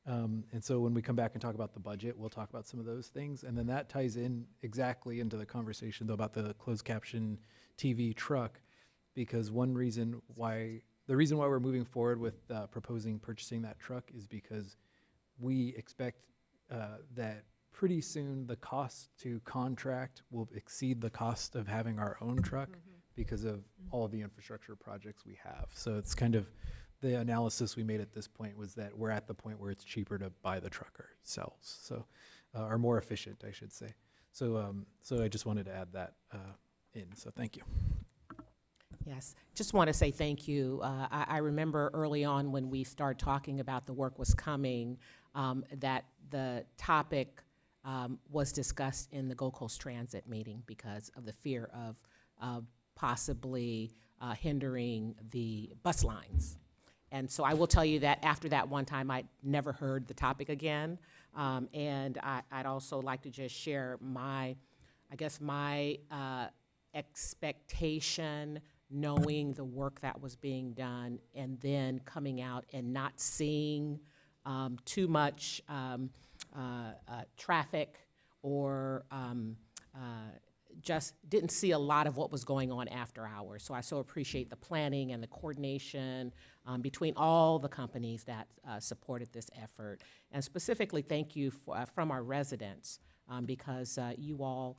And so when we come back and talk about the budget, we'll talk about some of those things. And then that ties in exactly into the conversation, though, about the closed caption TV truck, because the reason why we're moving forward with purchasing that truck is because we expect that pretty soon the cost to contract will exceed the cost of having our own truck because of all of the infrastructure projects we have. So it's kind of the analysis we made at this point was that we're at the point where it's cheaper to buy the truck ourselves, so or more efficient, I should say. So I just wanted to add that in. So thank you. Yes, just want to say thank you. I remember early on when we started talking about the work was coming, that the topic was discussed in the Gold Coast Transit meeting because of the fear of possibly hindering the bus lines. And so I will tell you that after that one time, I never heard the topic again. And I'd also like to just share my expectation, knowing the work that was being done, and then coming out and not seeing too much traffic or just didn't see a lot of what was going on after hours. So I so appreciate the planning and the coordination between all the companies that supported this effort. And specifically, thank you from our residents because you all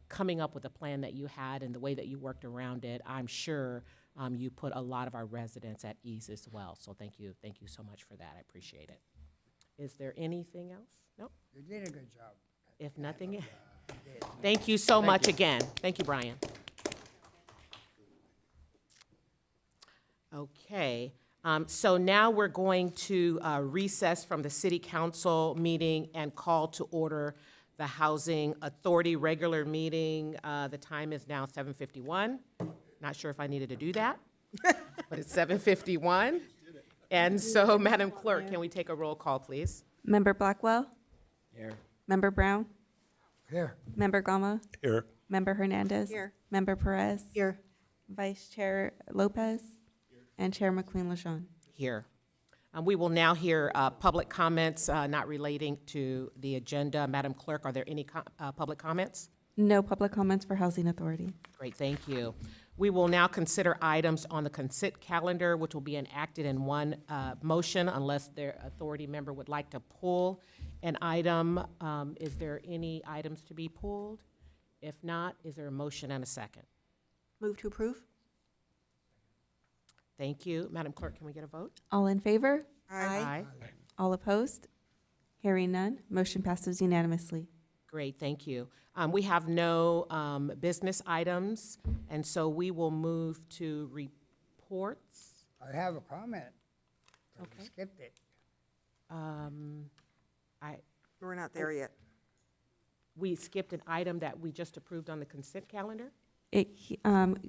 coming up with a plan that you had and the way that you worked around it, I'm sure you put a lot of our residents at ease as well. So thank you so much for that. I appreciate it. Is there anything else? Nope. You did a good job. If nothing, thank you so much again. Thank you, Brian. Okay, so now we're going to recess from the City Council meeting and call to order the Housing Authority regular meeting. The time is now 7:51. Not sure if I needed to do that, but it's 7:51. And so, Madam Clerk, can we take a roll call, please? Member Blackwell? Here. Member Brown? Here. Member Gama? Here. Member Hernandez? Here. Member Perez? Here. Vice Chair Lopez? And Chair McQueen-Lejeune. Here. We will now hear public comments not relating to the agenda. Madam Clerk, are there any public comments? No public comments for Housing Authority. Great, thank you. We will now consider items on the consent calendar, which will be enacted in one motion unless their authority member would like to pull an item. Is there any items to be pulled? If not, is there a motion and a second? Move to approve? Thank you. Madam Clerk, can we get a vote? All in favor? Aye. All opposed? Hearing none, motion passes unanimously. Great, thank you. We have no business items, and so we will move to reports. I have a comment. but we Okay. Skipped it. We're not there yet. We skipped an item that we just approved on the consent calendar?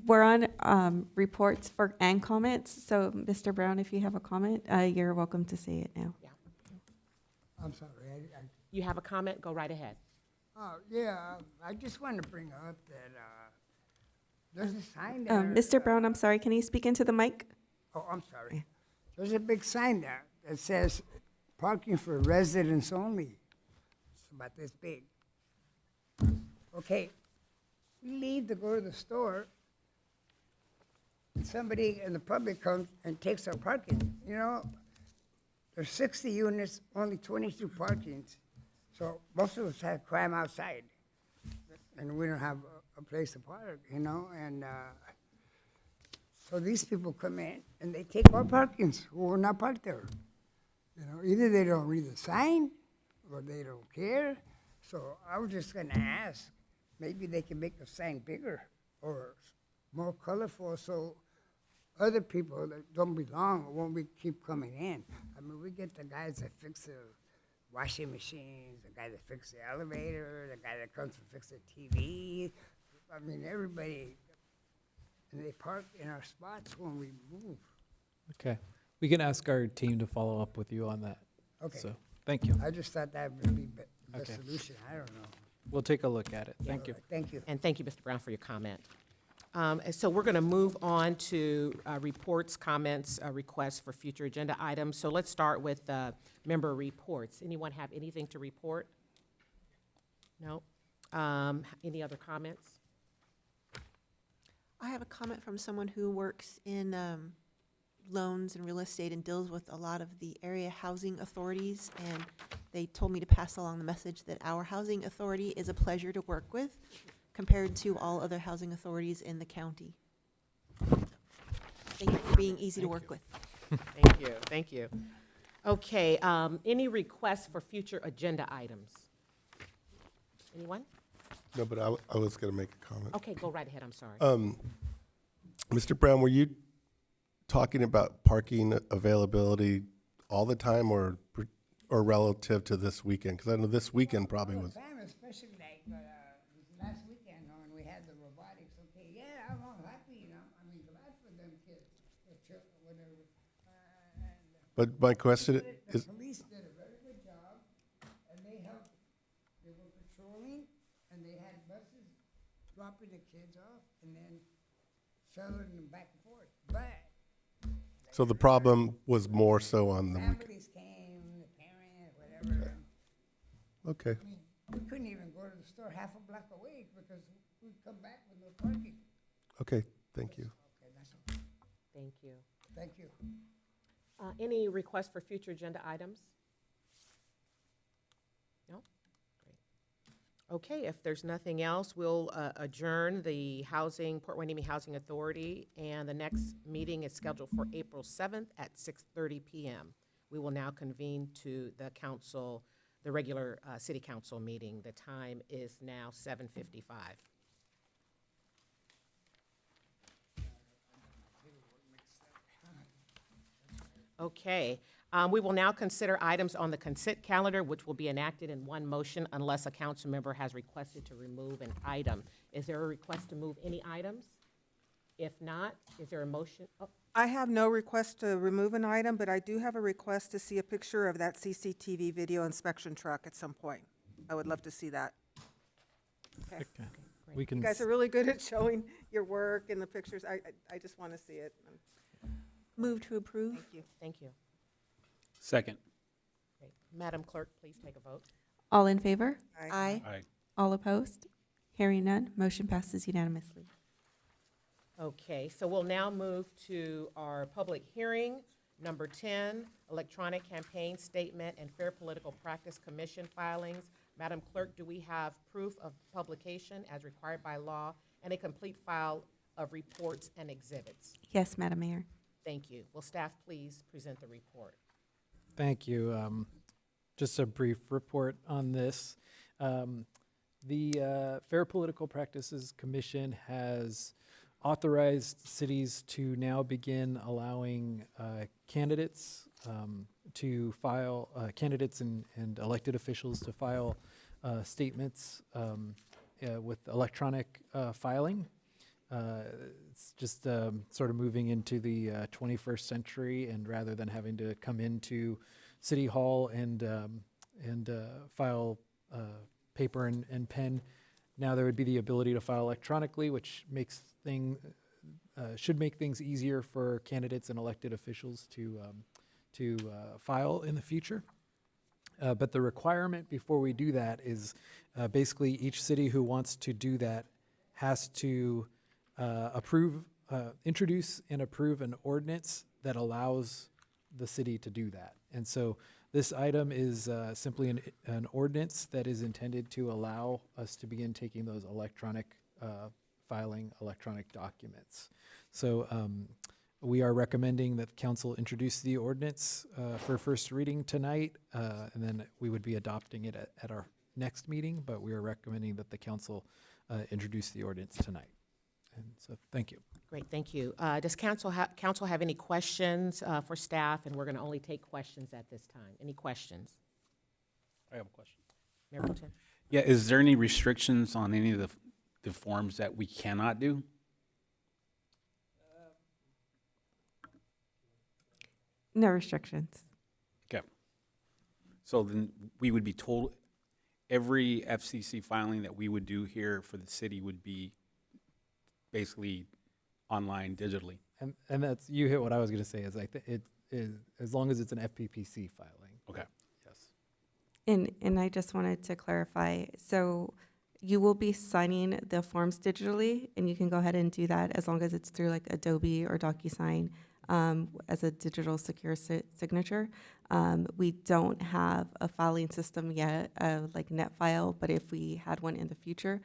We're on reports and comments, so Mr. Brown, if you have a comment, you're welcome to say it now. Yeah. I'm sorry. You have a comment? Go right ahead. Yeah, I just want to bring up that there's a sign there. Mr. Brown, I'm sorry, can you speak into the mic? Oh, I'm sorry. There's a big sign there that says parking for residents only. It's about this big. Okay, we leave to go to the store, and somebody in the public comes and takes our parking. You know, there's 60 units, only 22 parkings. So most of us have crime outside, and we don't have a place to park, you know, and so these people come in and they take our parkings, we're not parked there. You know, either they don't read the sign or they don't care. So I was just gonna ask, maybe they can make the sign bigger or more colorful so other people that don't belong won't keep coming in. I mean, we get the guys that fix the washing machines, the guy that fixes the elevator, the guy that comes to fix the TV. I mean, everybody, and they park in our spots when we move. Okay. We can ask our team to follow up with you on that. Okay. So, thank you. I just thought that would be the Okay. solution. I don't know. We'll take a look at it. Thank you. Thank you. And thank you, Mr. Brown, for your comment. And so we're going to move on to reports, comments, requests for future agenda items. So let's start with member reports. Anyone have anything to report? No? Any other comments? I have a comment from someone who works in loans and real estate and deals with a lot of the area housing authorities, and they told me to pass along the message that our housing authority is a pleasure to work with compared to all other housing authorities in the county. Thank you for being easy to work with. Thank you, thank you. Okay, any requests for future agenda items? Anyone? No, but I was going to make a comment. Okay, go right ahead, I'm sorry. Mr. Brown, were you talking about parking availability all the time or relative to this weekend? Because I know this weekend probably was. Time, especially like this last weekend when we had the robotics. Okay, yeah, I'm all happy, you know. I mean, glad for them kids, whatever. But my question The is, police did a very good job, and they helped. They were patrolling, and they had buses dropping the kids off and then shuttling them back and forth. But so the problem was more so on the weekend. families came, the parents, whatever. Okay. We couldn't even go to the store half a block away because we'd come back with no parking. Okay, thank you. Okay, that's all. Thank you. Thank you. Any requests for future agenda items? No? Great. Okay, if there's nothing else, we'll adjourn the Port Hueneme Housing Authority, and the next meeting is scheduled for April 7th at 6:30 p.m. We will now convene to the council, the regular city council meeting. The time is now 7:55. Okay, we will now consider items on the consent calendar, which will be enacted in one motion unless a council member has requested to remove an item. Is there a request to move any items? If not, is there a motion? Oh, I have no request to remove an item, but I do have a request to see a picture of that CCTV video inspection truck at some point. I would love to see that. Okay. We can. You guys are really good at showing your work and the pictures. I just want to see it. Move to approve. Thank you. thank you. Second. Great. Madam Clerk, please take a vote. All in favor? Aye. Aye. All opposed? Hearing none, motion passes unanimously. Okay, so we'll now move to our public hearing, number 10, Electronic Campaign Statement and Fair Political Practice Commission filings. Madam Clerk, do we have proof of publication as required by law and a complete file of reports and exhibits? Yes, Madam Mayor. Thank you. Will staff please present the report? Thank you. Just a brief report on this. The Fair Political Practices Commission has authorized cities to now begin allowing candidates to file, candidates and elected officials to file statements with electronic filing. It's just sort of moving into the 21st century, and rather than having to come into City Hall and file paper and pen, now there would be the ability to file electronically, which makes should make things easier for candidates and elected officials to file in the future. But the requirement before we do that is basically each city who wants to do that has to introduce and approve an ordinance that allows the city to do that. And so this item is simply an ordinance that is intended to allow us to begin taking those electronic filing electronic documents. So we are recommending that the council introduce the ordinance for first reading tonight, and then we would be adopting it at our next meeting, but we are recommending that the council introduce the ordinance tonight. And so, thank you. Great, thank you. Does council have any questions for staff? And we're going to only take questions at this time. Any questions? I have a question. Mayor Pro Tem? Yeah, is there any restrictions on any of the forms that we cannot do? No restrictions. Okay. So then we would be told every FCC filing that we would do here for the city would be basically online digitally. And that's, you hit what I was going to say, is it is, as long as it's an FPPC filing. Okay. Yes. And I just wanted to clarify, so you will be signing the forms digitally, and you can go ahead and do that as long as it's through like Adobe or DocuSign as a digital secure signature. We don't have a filing system yet, like NetFile, but if we had one in the future,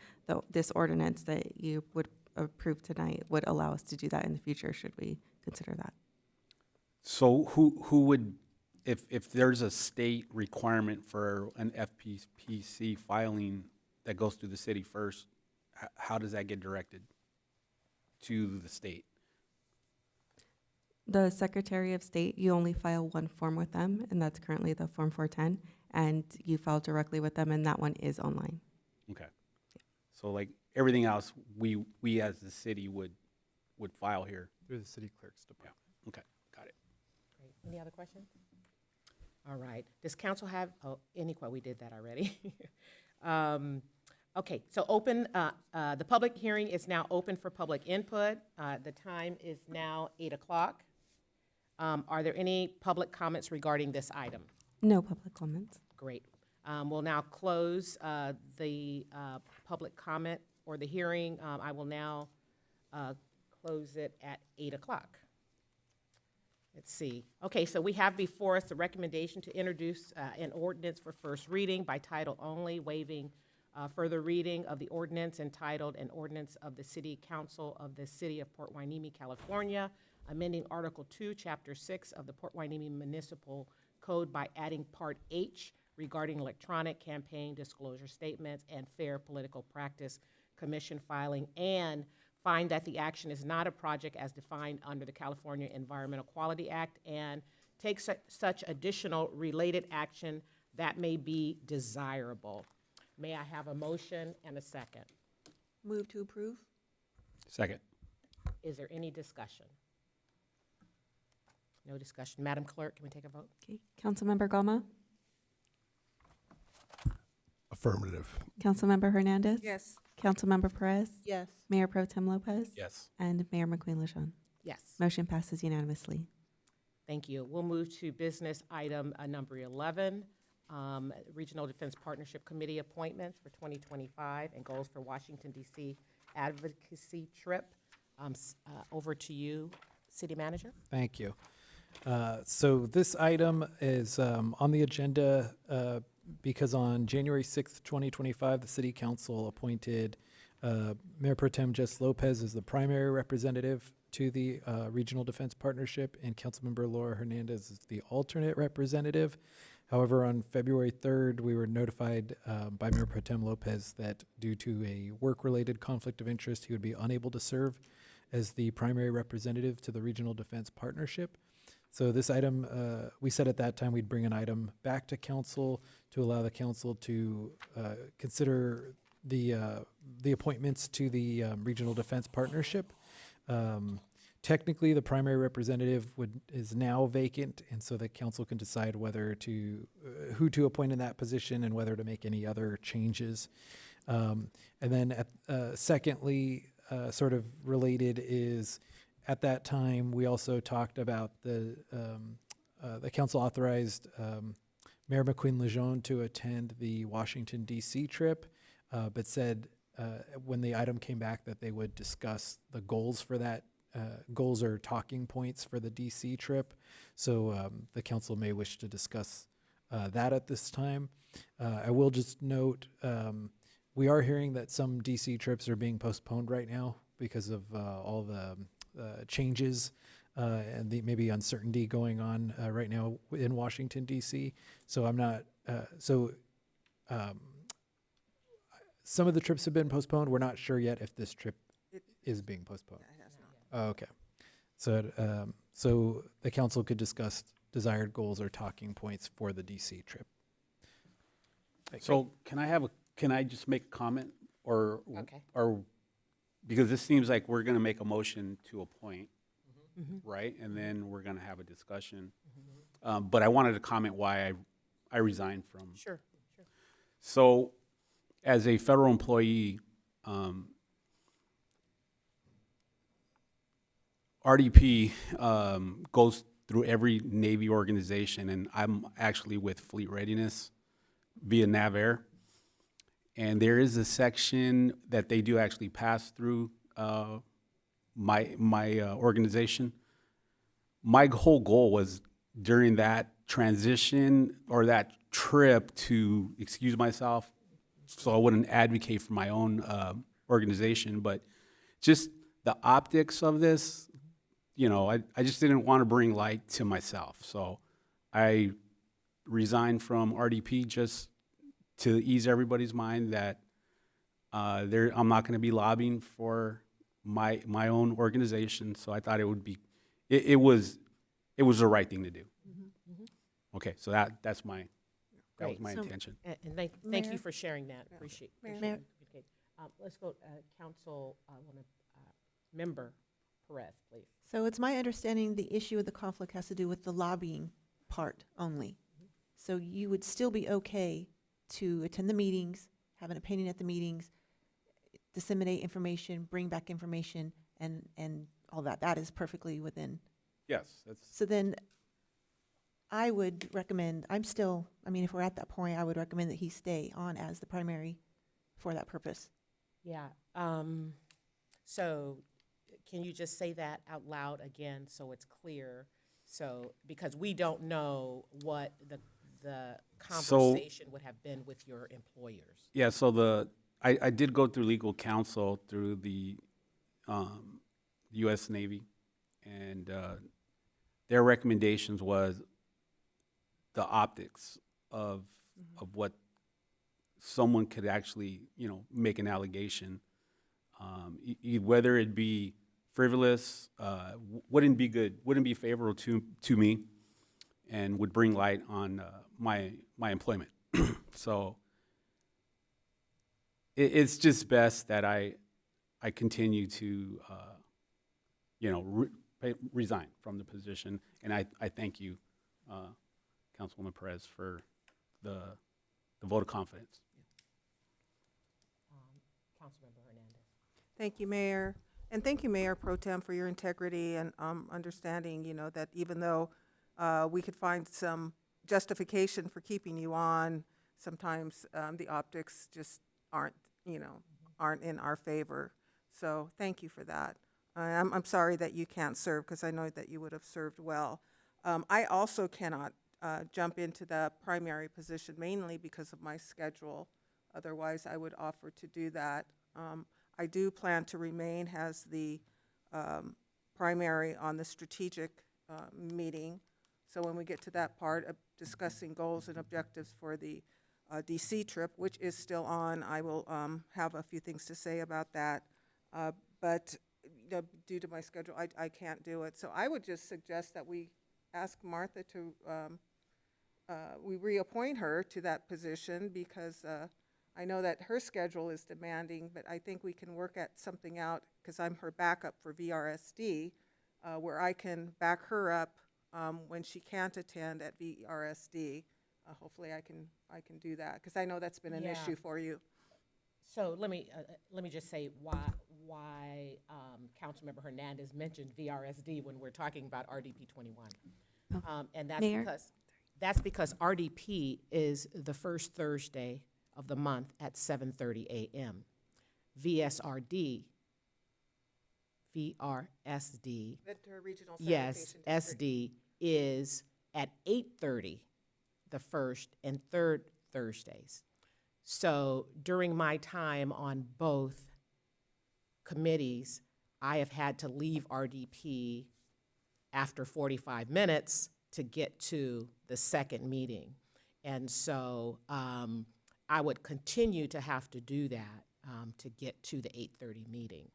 this ordinance that you would approve tonight would allow us to do that in the future, should we consider that. So who would, if there's a state requirement for an FPPC filing that goes through the city first, how does that get directed to the state? The Secretary of State, you only file one form with them, and that's currently the Form 410, and you file directly with them, and that one is online. Okay. So like everything else, we as the city would file here. Through the city clerk's department. Yeah. Okay, got it. Great. Any other questions? All right. Does council have, we did that already. Okay, so the public hearing is now open for public input. The time is now 8 o'clock. Are there any public comments regarding this item? No public comments. Great. We'll now close the public comment or the hearing. I will now close it at 8 o'clock. Let's see. Okay, so we have before us the recommendation to introduce an ordinance for first reading by title only, waiving further reading of the ordinance entitled An Ordinance of the City Council of the City of Port Hueneme, California, amending Article 2, Chapter 6 of the Port Hueneme Municipal Code by adding Part H regarding electronic campaign disclosure statements and fair political practice commission filing, and find that the action is not a project as defined under the California Environmental Quality Act, and take such additional related action that may be desirable. May I have a motion and a second? Move to approve? Second. Is there any discussion? No discussion. Madam Clerk, can we take a vote? Okay. Councilmember Gama, Affirmative. Councilmember Hernandez. Yes. Councilmember Perez. Yes. Mayor Pro Tem Lopez. Yes. And Mayor McQueen-Lejeune. Yes. Motion passes unanimously. Thank you. We'll move to business item number 11, Regional Defense Partnership Committee appointments for 2025 and goals for Washington, D.C. advocacy trip. Over to you, City Manager. Thank you. So this item is on the agenda because on January 6th, 2025, the City Council appointed Mayor Pro Tem Jess Lopez as the primary representative to the Regional Defense Partnership, and Councilmember Laura Hernandez is the alternate representative. However, on February 3rd, we were notified by Mayor Pro Tem Lopez that due to a work-related conflict of interest, he would be unable to serve as the primary representative to the Regional Defense Partnership. So this item, we said at that time we'd bring an item back to council to allow the council to consider the appointments to the Regional Defense Partnership. Technically, the primary representative is now vacant, and so the council can decide whether to who to appoint in that position and whether to make any other changes. And then, secondly, sort of related is, at that time we also talked about the council authorized Mayor McQueen-Lejeune to attend the Washington D.C. trip, but said when the item came back that they would discuss the goals for that. Goals or talking points for the DC trip. So the council may wish to discuss that at this time. I will just note, we are hearing that some DC trips are being postponed right now because of all the changes and the maybe uncertainty going on right now in Washington, DC. So I'm not, some of the trips have been postponed. We're not sure yet if this trip is being postponed. Oh, okay. So, so the council could discuss desired goals or talking points for the DC trip. So can I just make a comment or, Okay. or, because this seems like we're gonna make a motion to appoint, right? And then we're gonna have a discussion. But I wanted to comment why I resigned from. Sure, sure. So as a federal employee, RDP goes through every Navy organization, and I'm actually with Fleet Readiness via NavAir. And there is a section that they do actually pass through my organization. My whole goal was during that transition or that trip to excuse myself so I wouldn't advocate for my own organization, but just the optics of this, you know, I just didn't want to bring light to myself. So I resigned from RDP just to ease everybody's mind that I'm not going to be lobbying for my own organization. So I thought it would be, it was the right thing to do. Okay, so that was my intention. And thank Mayor? you for sharing that. Appreciate Mayor? it. Let's go, Council, Member Perez, please. So it's my understanding the issue with the conflict has to do with the lobbying part only. So you would still be okay to attend the meetings, have an opinion at the meetings, disseminate information, bring back information, and all that. That is perfectly within. Yes, that's. So then, I would recommend, if we're at that point, I would recommend that he stay on as the primary for that purpose. Yeah, so can you just say that out loud again so it's clear? So, because we don't know what the conversation would have been with your employers. Yeah, so I did go through legal counsel through the U.S. Navy, and their recommendations was the optics of what someone could actually, make an allegation, whether it be frivolous, wouldn't be good, wouldn't be favorable to me, and would bring light on my employment. So it's just best that I continue to, resign from the position, and I thank you, Councilwoman Perez, for the vote of confidence. Councilmember Hernandez. Thank you, Mayor. And thank you, Mayor Pro Tem, for your integrity and understanding, that even though we could find some justification for keeping you on, sometimes the optics just aren't in our favor. So thank you for that. I'm sorry that you can't serve, because I know that you would have served well. I also cannot jump into the primary position, mainly because of my schedule. Otherwise, I would offer to do that. I do plan to remain as the primary on the strategic meeting. So when we get to that part of discussing goals and objectives for the DC trip, which is still on, I will have a few things to say about that. But due to my schedule, I can't do it. So I would just suggest that we ask Martha to, we reappoint her to that position, because I know that her schedule is demanding, but I think we can work at something out, because I'm her backup for VRSD, where I can back her up when she can't attend at VRSD. Hopefully I can do that, because I know that's been an issue for you. So let me just say why Councilmember Hernandez mentioned VRSD when we're talking about RDP 21. And that's because RDP is the first Thursday of the month at 7:30 a.m. VRSD, Ventura Regional yes, Sanitation District. SD is at 8:30, the first and third Thursdays. So during my time on both committees, I have had to leave RDP after 45 minutes to get to the second meeting. And so I would continue to have to do that to get to the 8:30 meeting.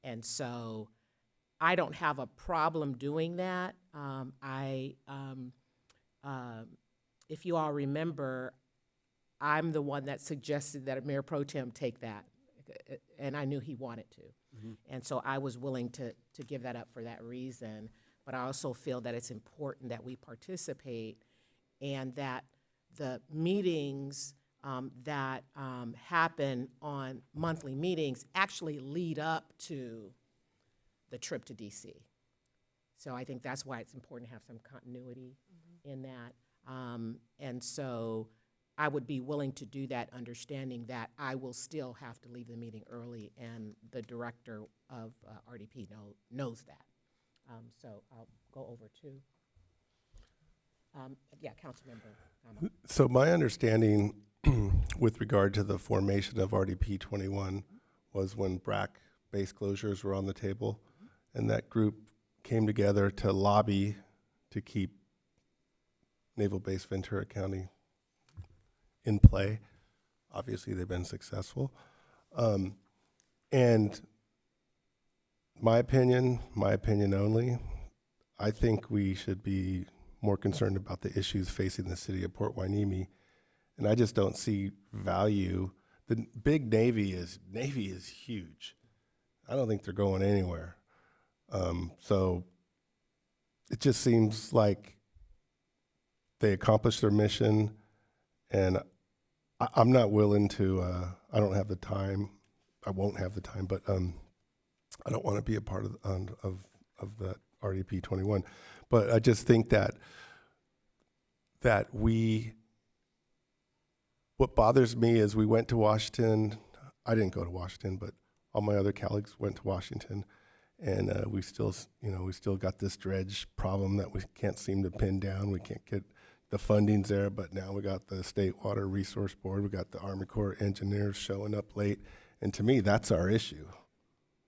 And so I don't have a problem doing that. If you all remember, I'm the one that suggested that Mayor Pro Tem take that, and I knew he wanted to. And so I was willing to give that up for that reason. But I also feel that it's important that we participate, and that the meetings that happen on monthly meetings actually lead up to the trip to DC. So I think that's why it's important to have some continuity in that. And so I would be willing to do that, understanding that I will still have to leave the meeting early, and the director of RDP knows that. So I'll go over to, Councilmember Gama. So my understanding with regard to the formation of RDP 21 was when BRAC base closures were on the table, and that group came together to lobby to keep Naval Base Ventura County in play. Obviously, they've been successful. And my opinion only, I think we should be more concerned about the issues facing the city of Port Hueneme, and I just don't see value. The big Navy is huge. I don't think they're going anywhere. So it just seems like they accomplished their mission, and I'm not willing to, I don't have the time, I won't have the time, but I don't want to be a part of that RDP 21. But I just think that that what bothers me is we went to Washington. I didn't go to Washington, but all my other colleagues went to Washington, and we still got this dredge problem that we can't seem to pin down. We can't get the funding's there, but now we got the State Water Resource Board. We got the Army Corps engineers showing up late, and to me, that's our issue.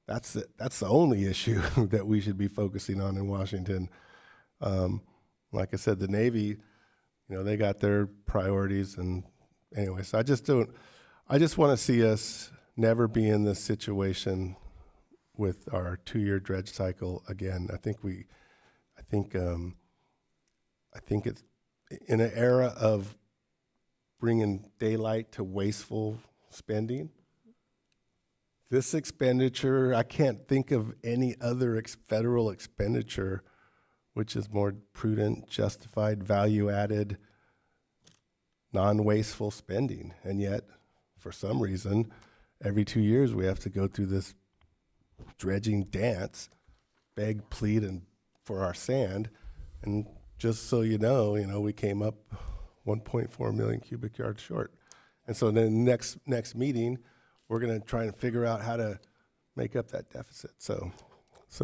That's the only issue that we should be focusing on in Washington. Like I said, the Navy, they got their priorities, and anyway, so I just want to see us never be in this situation with our 2-year dredge cycle again. I think it's in an era of bringing daylight to wasteful spending. This expenditure, I can't think of any other federal expenditure which is more prudent, justified, value-added, non-wasteful spending. And yet, for some reason, every 2 years we have to go through this dredging dance, beg, plead, and for our sand. And just so you know, we came up 1.4 million cubic yards short. And so then next meeting, we're going to try and figure out how to make up that deficit. So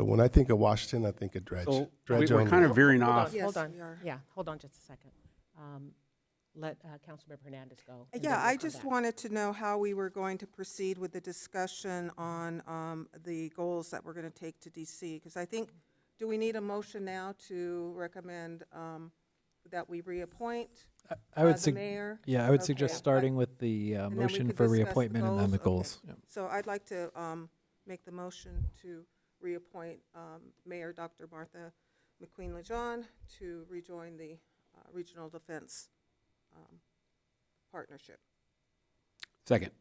when I think of Washington, I think of dredge. So Dredge we're only. kind of veering Hold on, off. hold Yes, on. we are. Yeah, hold on just a second. Let Councilmember Hernandez go. and then Yeah, we'll I come just back. wanted to know how we were going to proceed with the discussion on the goals that we're going to take to DC. Because I think, do we need a motion now to recommend that we reappoint I would the mayor? Yeah, I would Okay. suggest starting with the And then we motion could for discuss the reappointment and then the goals? goals. Yep. So I'd like to make the motion to reappoint Mayor Dr. Martha McQueen Lejeune to rejoin the Regional Defense Partnership. Second.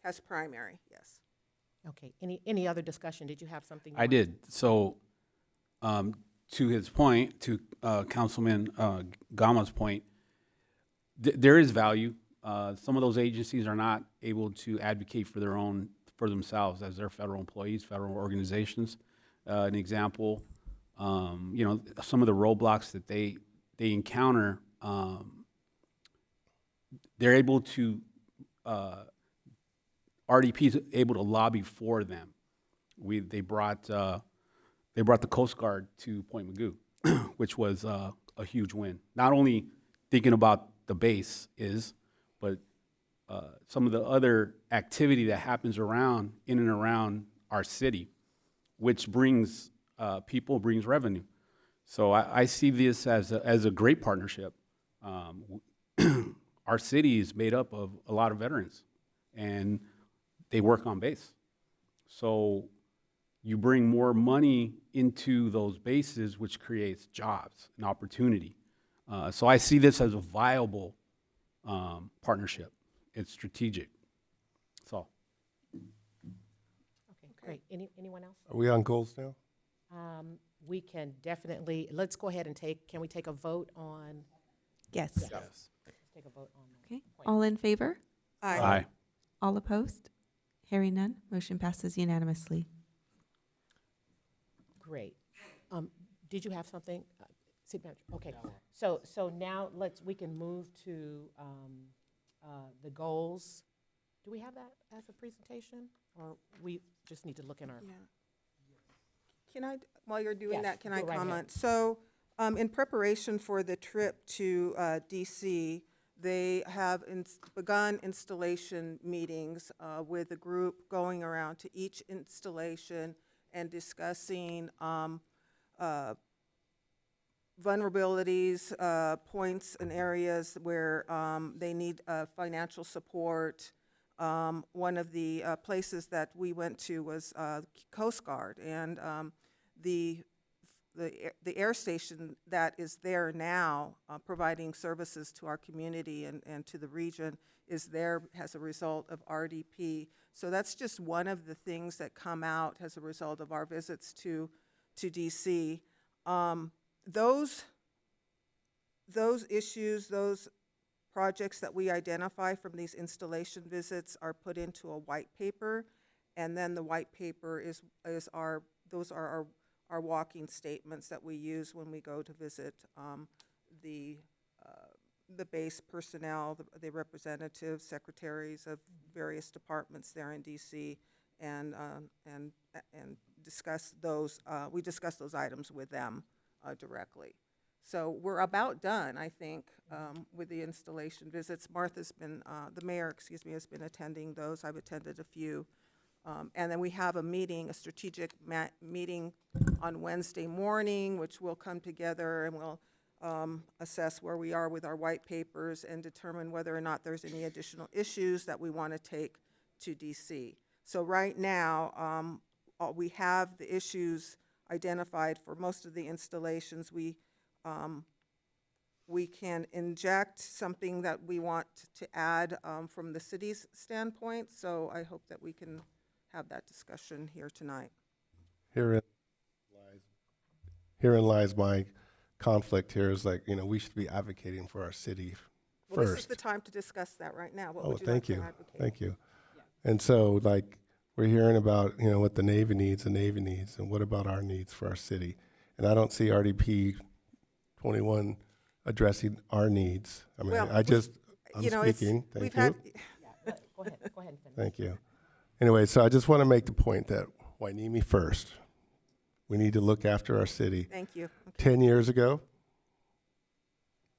As primary, yes. Okay, any other discussion? Did you have something? you I wanted- did. So, to his point, to Councilman Gama's point, there is value. Some of those agencies are not able to advocate for themselves as their federal employees, federal organizations. An example, some of the roadblocks that they encounter, they're able to, RDP is able to lobby for them. They brought the Coast Guard to Point Mugu, which was a huge win. Not only thinking about the base but some of the other activity that happens in and around our city, which brings people, brings revenue. So I see this as a great partnership. Our city is made up of a lot of veterans, and they work on base. So you bring more money into those bases, which creates jobs and opportunity. So I see this as a viable partnership. It's strategic. That's all. Okay, great. Anyone else? Are we on goals now? We can definitely, let's go ahead and can we take a vote on? Yes. Let's take a vote on. Okay. All in favor? Aye. All opposed? Hearing none, motion passes unanimously. Great. Did you have something? City Manager, okay. So now we can move to the goals. Do we have that as a presentation, or we just need to look in our? Yeah. Can I, while you're doing Yes, that, can go I right ahead. comment? So, in preparation for the trip to DC, they have begun installation meetings with a group going around to each installation and discussing vulnerabilities, points and areas where they need financial support. One of the places that we went to was Coast Guard, and the air station that is there now, providing services to our community and to the region, is there as a result of RDP. So that's just one of the things that come out as a result of our visits to DC. Those issues, those projects that we identify from these installation visits are put into a white paper, and then the white paper those are our walking statements that we use when we go to visit the base personnel, the representatives, secretaries of various departments there in DC, and discuss those. We discussed those items with them directly. So we're about done, I think, with the installation visits. Martha's been, the mayor, excuse me, has been attending those. I've attended a few. And then we have a meeting, a strategic meeting on Wednesday morning, which will come together and we'll assess where we are with our white papers and determine whether or not there's any additional issues that we want to take to DC. So right now, we have the issues identified for most of the installations. We can inject something that we want to add from the city's standpoint, so I hope that we can have that discussion here tonight. Herein lies my conflict here is like, you know, we should be advocating for our city Well, this is first. the time to discuss that right now. What Oh, would you thank like you, to advocate? thank you. And so, like, we're hearing about, you know, what the Navy needs, and what about our needs for our city? And I don't see RDP 21 addressing our needs. I mean, Well, I'm you know, it's- speaking, we've thank you. had- Go ahead and finish. Thank you. Anyway, so I just want to make the point that Hueneme first. We need to look after our city. Thank you. 10 years ago,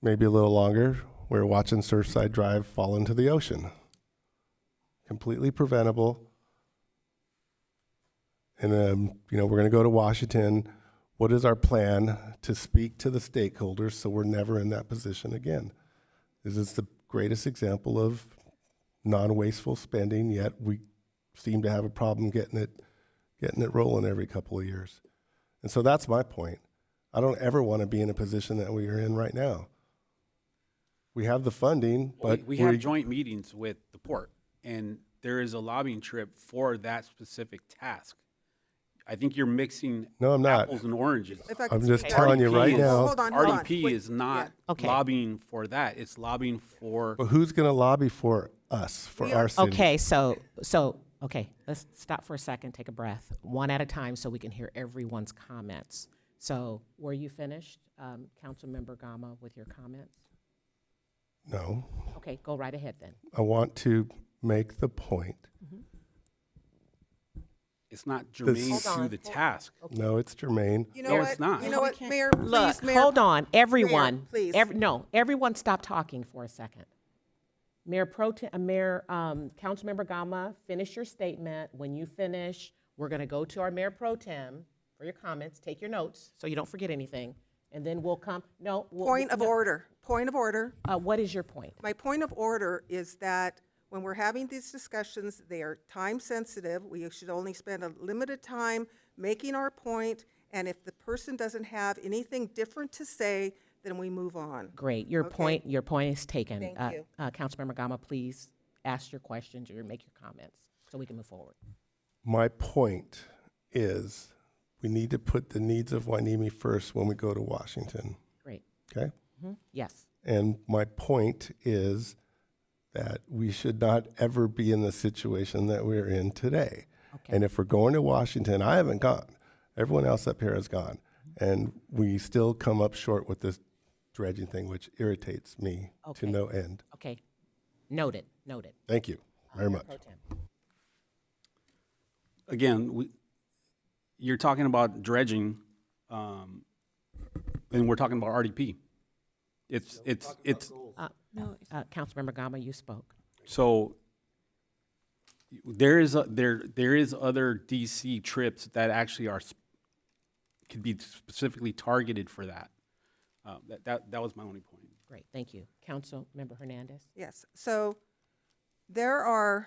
maybe a little longer, we were watching Surfside Drive fall into the ocean. Completely preventable. And, you know, we're going to go to Washington. What is our plan to speak to the stakeholders so we're never in that position again? This is the greatest example of non-wasteful spending, yet we seem to have a problem getting it rolling every couple of years. And so that's my point. I don't ever want to be in a position that we are in right now. We have the funding, but we have joint meetings with the port, and there is a lobbying trip for that specific task. I think you're mixing No, I'm not. apples and oranges. If I I'm could just speak- telling you right RDP is- now. Hold on. RDP Wait, is not Okay. lobbying for that. It's lobbying for. But who's going to lobby for us, for We our are- city? Okay, okay, let's stop for a second, take a breath, one at a time so we can hear everyone's comments. So were you finished, Councilmember Gama, with your comments? No. Okay, go right ahead then. I want to make the point. It's not This- germane Hold to on. the task. No, it's germane. You know No, what? it's not. You know what, Mayor? Look, Please, Mayor. hold on, everyone. please. Everyone stop talking for a second. Councilmember Gama, finish your statement. When you finish, we're gonna go to our Mayor Pro Tem for your comments. Take your notes so you don't forget anything. And then we'll come, Point of order. Point of order. What is your point? My point of order is that when we're having these discussions, they are time sensitive. We should only spend a limited time making our point, and if the person doesn't have anything different to say, then we move on. Great, your Okay. point is taken. Thank you. Councilmember Gama, please ask your questions or make your comments so we can move forward. My point is we need to put the needs of Hueneme first when we go to Washington, Great. okay? Yes. And my point is that we should not ever be in the situation that we're in today. Okay. And if we're going to Washington, I haven't gone. Everyone else up here has gone. And we still come up short with this dredging thing, which irritates me to Okay. no end. Okay. Noted. Thank you very Mayor much. Pro Tem. Again, you're talking about dredging, and we're talking about RDP. It's Councilmember Gama, you spoke. so there is other DC trips that actually could be specifically targeted for that. That was my only point. Great, thank you. Councilmember Hernandez? Yes, so the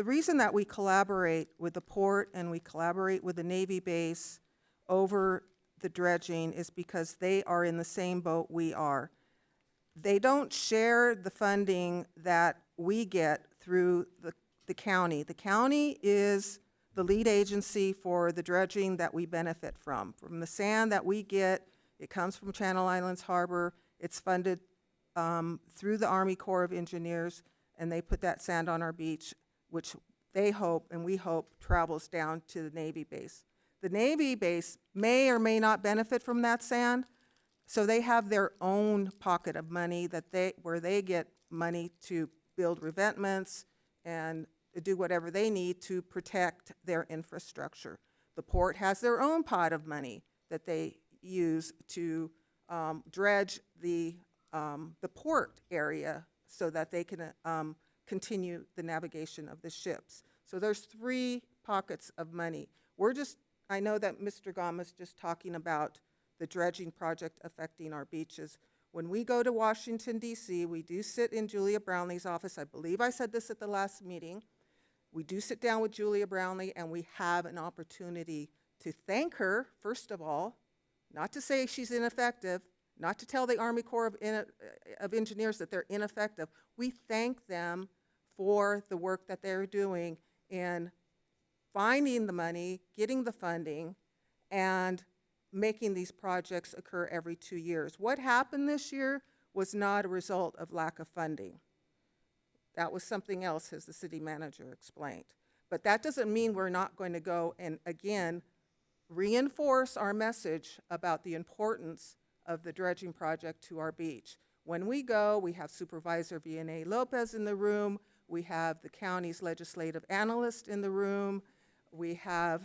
reason that we collaborate with the port and we collaborate with the Navy base over the dredging is because they are in the same boat we are. They don't share the funding that we get through the county. The county is the lead agency for the dredging that we benefit from. From the sand that we get, it comes from Channel Islands Harbor. It's funded through the Army Corps of Engineers, and they put that sand on our beach, which they hope and we hope travels down to the Navy base. The Navy base may or may not benefit from that sand, So they have their own pocket of money where they get money to build revetments and do whatever they need to protect their infrastructure. The port has their own pot of money that they use to dredge the port area so that they can continue the navigation of the ships. So there's 3 pockets of money. I know that Mr. Gama's just talking about the dredging project affecting our beaches. When we go to Washington, D.C., we do sit in Julia Brownlee's office. I believe I said this at the last meeting. We do sit down with Julia Brownlee, and we have an opportunity to thank her, first of all, not to say she's ineffective, not to tell the Army Corps of Engineers that they're ineffective. We thank them for the work that they're doing in finding the money, getting the funding, and making these projects occur every 2 years. What happened this year was not a result of lack of funding. That was something else, as the city manager explained. But that doesn't mean we're not going to go and, again, reinforce our message about the importance of the dredging project to our beach. When we go, we have Supervisor Vianney Lopez in the room. We have the county's legislative analyst in the room. We have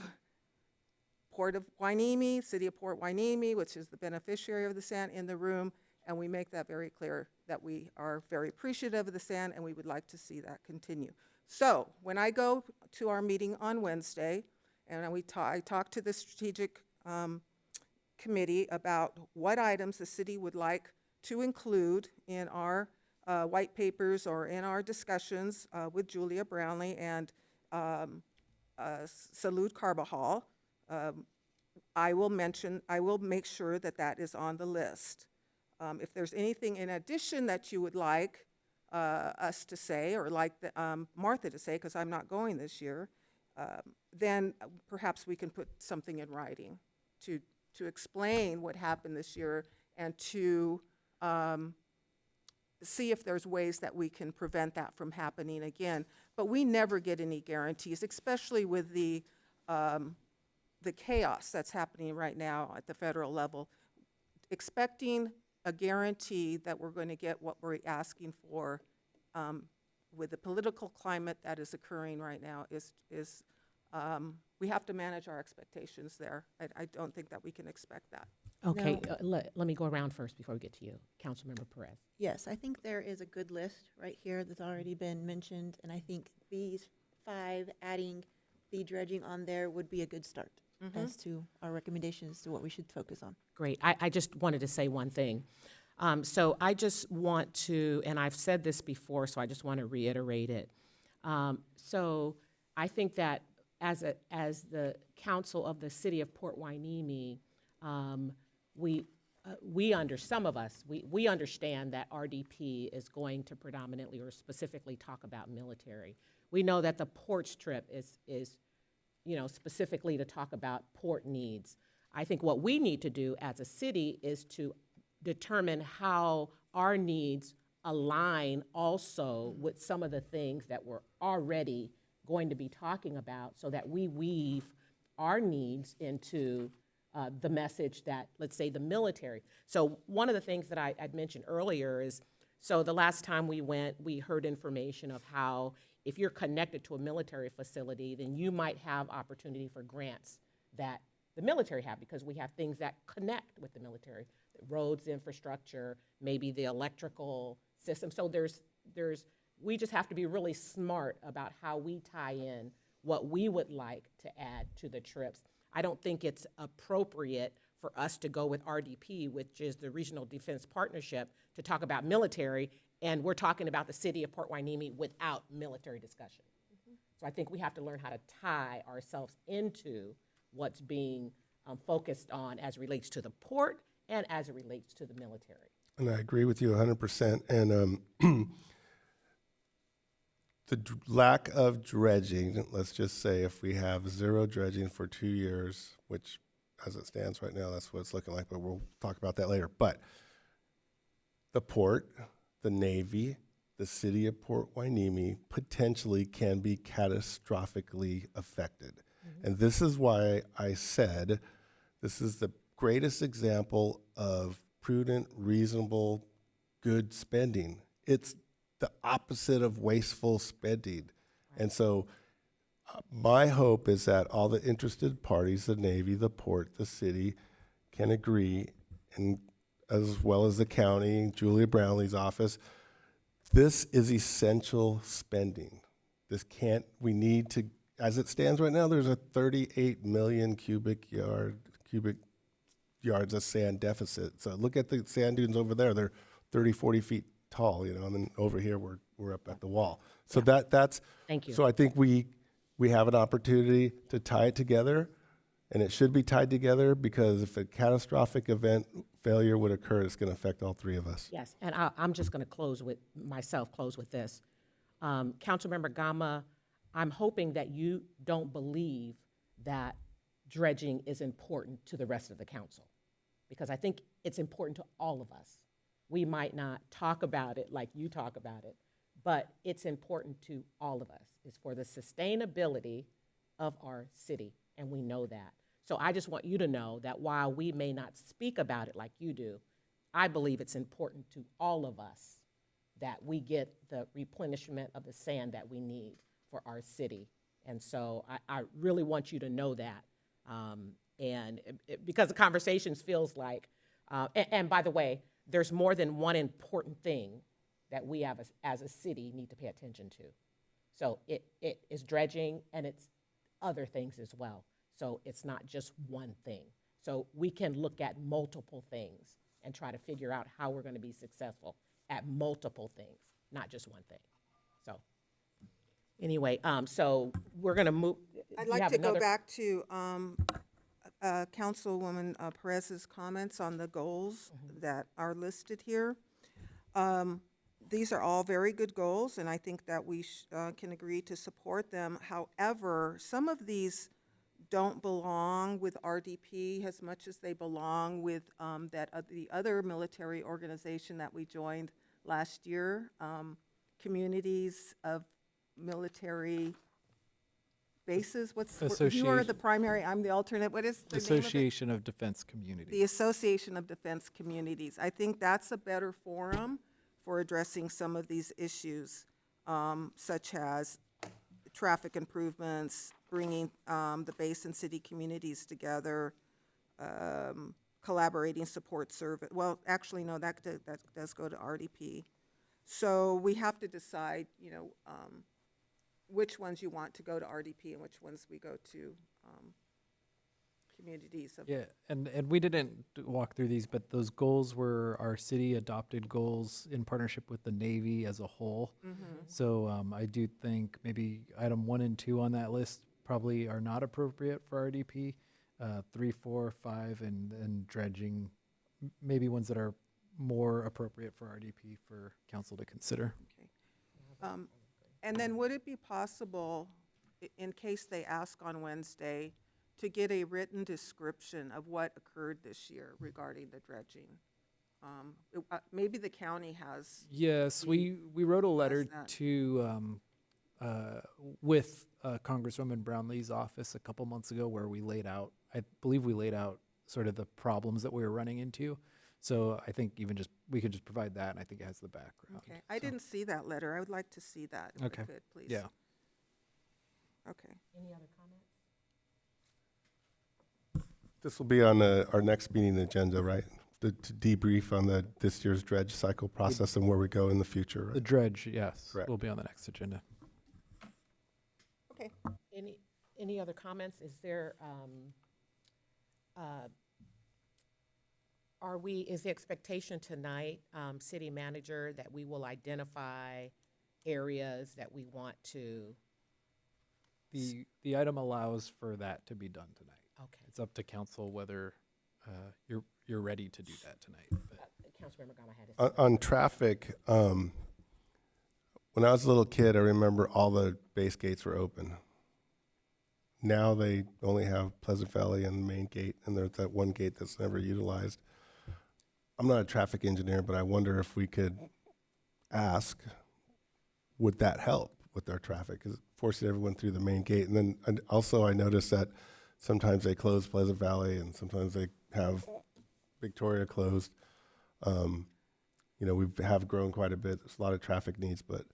Port of Hueneme, City of Port Hueneme, which is the beneficiary of the sand, in the room, and we make that very clear that we are very appreciative of the sand and we would like to see that continue. So when I go to our meeting on Wednesday, and I talk to the strategic committee about what items the city would like to include in our white papers or in our discussions with Julia Brownlee and Salud Carbajal, I will make sure that that is on the list. If there's anything in addition that you would like us to say, or like Martha to say, because I'm not going this year, then perhaps we can put something in writing to explain what happened this year and to see if there's ways that we can prevent that from happening again. But we never get any guarantees, especially with the chaos that's happening right now at the federal level. Expecting a guarantee that we're going to get what we're asking for with the political climate that is occurring right now is we have to manage our expectations there. I don't think that we can expect that. Okay, let me go around first before we get to you. Councilmember Perez. Yes, I think there is a good list right here that's already been mentioned, and I think these 5, adding the dredging on there would be a good start as to our recommendations to what we should focus on. Great. I just wanted to say one thing. So I just want to, and I've said this before, so I just want to reiterate it. So I think that as the council of the city of Port Hueneme, we understand that RDP is going to predominantly or specifically talk about military. We know that the ports trip is specifically to talk about port needs. I think what we need to do as a city is to determine how our needs align also with some of the things that we're already going to be talking about, so that we weave our needs into the message that, let's say, the military. So one of the things that I'd mentioned earlier is, so the last time we went, we heard information of how if you're connected to a military facility, then you might have opportunity for grants that the military have, because we have things that connect with the military, roads, infrastructure, maybe the electrical system. So we just have to be really smart about how we tie in what we would like to add to the trips. I don't think it's appropriate for us to go with RDP, which is the Regional Defense Partnership, to talk about military, and we're talking about the city of Port Hueneme without military discussion. So I think we have to learn how to tie ourselves into what's being focused on as it relates to the port and as it relates to the military. And I agree with you 100%. And the lack of dredging, let's just say if we have 0 dredging for 2 years, which as it stands right now, that's what it's looking like, but we'll talk about that later. But the port, the Navy, the city of Port Hueneme potentially can be catastrophically affected. And this is why I said this is the greatest example of prudent, reasonable, good spending. It's the opposite of wasteful spending. And so my hope is that all the interested parties, the Navy, the port, the city, can agree, and as well as the county, Julia Brownlee's office, this is essential spending. We need to, as it stands right now, there's a 38 million cubic yards of sand deficit. So look at the sand dunes over there. They're 30, 40 feet tall, and then over here we're up at the wall. So that's. Thank you. So I think we have an opportunity to tie it together, and it should be tied together, because if a catastrophic event failure would occur, it's going to affect all three of us. Yes, and I'm just going to close with this. Councilmember Gama, I'm hoping that you don't believe that dredging is important to the rest of the council, because I think it's important to all of us. We might not talk about it like you talk about it, but it's important to all of us. It's for the sustainability of our city, and we know that. So I just want you to know that while we may not speak about it like you do, I believe it's important to all of us that we get the replenishment of the sand that we need for our city. And so I really want you to know that. Because the conversations feels like, and by the way, there's more than one important thing that we have as a city need to pay attention to. So it is dredging, and it's other things as well. So it's not just one thing. So we can look at multiple things and try to figure out how we're going to be successful at multiple things, not just one thing. So anyway, so we're going to move. I'd like to go back to Councilwoman Perez's comments on the goals that are listed here. These are all very good goals, and I think that we can agree to support them. However, some of these don't belong with RDP as much as they belong with the other military organization that we joined last year, Communities of Military Bases. You are the primary, I'm the alternate. What is the name of it? Association of Defense Communities. The Association of Defense Communities. I think that's a better forum for addressing some of these issues, such as traffic improvements, bringing the base and city communities together, collaborating support service. Well, actually, no, that does go to RDP. So we have to decide, which ones you want to go to RDP and which ones we go to communities. Yeah, and we didn't walk through these, but those goals were our city adopted goals in partnership with the Navy as a whole. So I do think maybe item 1 and 2 on that list probably are not appropriate for RDP. 3, 4, 5, and dredging, maybe ones that are more appropriate for RDP for council to consider. Okay. And then would it be possible, in case they ask on Wednesday, to get a written description of what occurred this year regarding the dredging? Maybe the county has. Yes, we wrote a letter to with Congresswoman Brownlee's office a couple months ago, where I believe we laid out sort of the problems that we were running into. So I think we could just provide that, and I think it has the background. Okay, I didn't see that letter. I would like to see that, if we could, please. Yeah. Okay. Any other comments? This will be on our next meeting agenda, right? To debrief on this year's dredge cycle process and where we go in the future, right? The dredge, yes, Correct. will be on the next agenda. Okay. Any other comments? Is there, is the expectation tonight, city manager, that we will identify areas that we want to? The item allows for that to be done tonight. Okay. It's up to council whether you're ready to do that tonight. Councilmember Gama had his. On traffic, when I was a little kid, I remember all the base gates were open. Now they only have Pleasant Valley and the main gate, and there's that one gate that's never utilized. I'm not a traffic engineer, but I wonder if we could ask, would that help with our traffic? Because forcing everyone through the main gate. And then also I noticed that sometimes they close Pleasant Valley and sometimes they have Victoria closed. You know, we have grown quite a bit. There's a lot of traffic needs, but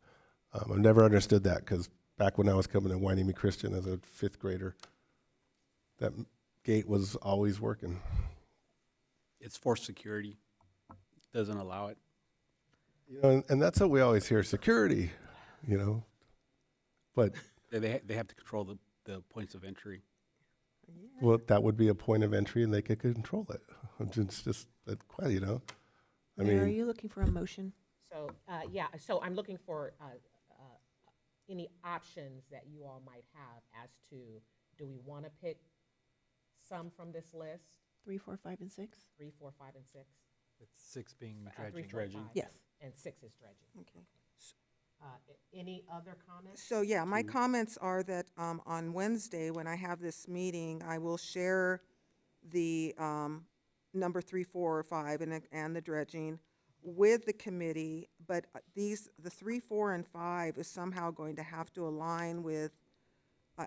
I've never understood that because back when I was coming to Hueneme Christian as a 5th grader, that gate was always working. It's for security. Doesn't allow it. You know, and that's what we always hear, security, you know. But They have to control the points of entry. well, that would be a point of entry, and they could control it. It's just that, quite, you know. I Mayor, are mean, you looking for a motion? So, yeah, so I'm looking for any options that you all might have as to, do we want to pick some from this list? 3, 4, 5, and 6? 3, 4, 5, and 6? With 6 being 3, 4, dredging. 5, Yes. And 6 is dredging. Okay. Any other comments? So, yeah, my comments are that on Wednesday, when I have this meeting, I will share the number 3, 4, or 5 and the dredging with the committee, but the 3, 4, and 5 is somehow going to have to align with,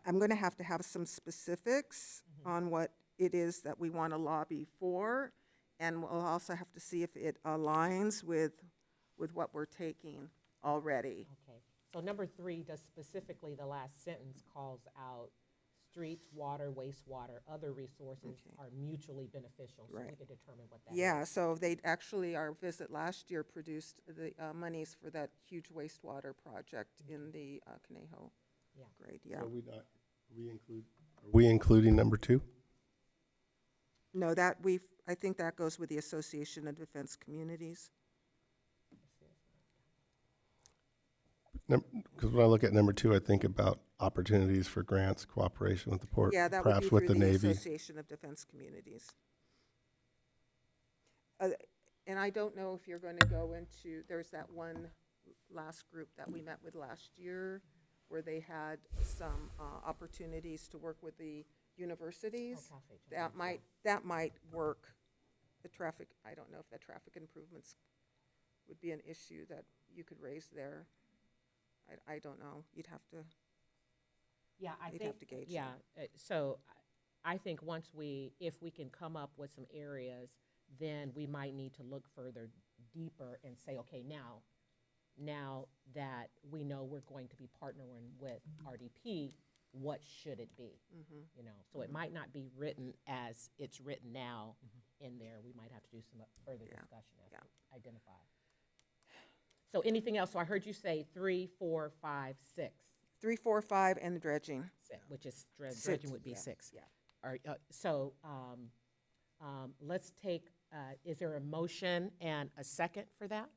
I'm going to have some specifics on what it is that we want to lobby for, and we'll also have to see if it aligns with what we're taking already. Okay, so number 3 does specifically, the last sentence calls out streets, water, wastewater, other resources are mutually beneficial, so we Right. can determine what that is. Yeah, so they actually, our visit last year produced the monies for that huge wastewater project in the Conejo Yeah. grade, yeah. are we including number 2? No, I think that goes with the Association of Defense Communities. Because when I look at number 2, I think about opportunities for grants, cooperation with the port, Yeah, that would be perhaps with through the the Navy. Association of Defense Communities. And I don't know if you're going to go into, there's that one last group that we met with last year where they had some opportunities to work with the universities. That might work. The traffic, I don't know if the traffic improvements would be an issue that you could raise there. I don't know. You'd have to. Yeah, I You'd think, have to gauge yeah, so I think if we can come up with some areas, then we might need to look further deeper and say, okay, now that we know we're going to be partnering with RDP, what should it be? You know, so it might not be written as it's written now in there. We might have to do some further discussion as to identify. So anything else? So I heard you say 3, 4, 5, 6. 3, 4, 5, and the dredging. Which is Six, dredging would be yeah, 6. yeah. All right, so let's take, is there a motion and a second for that?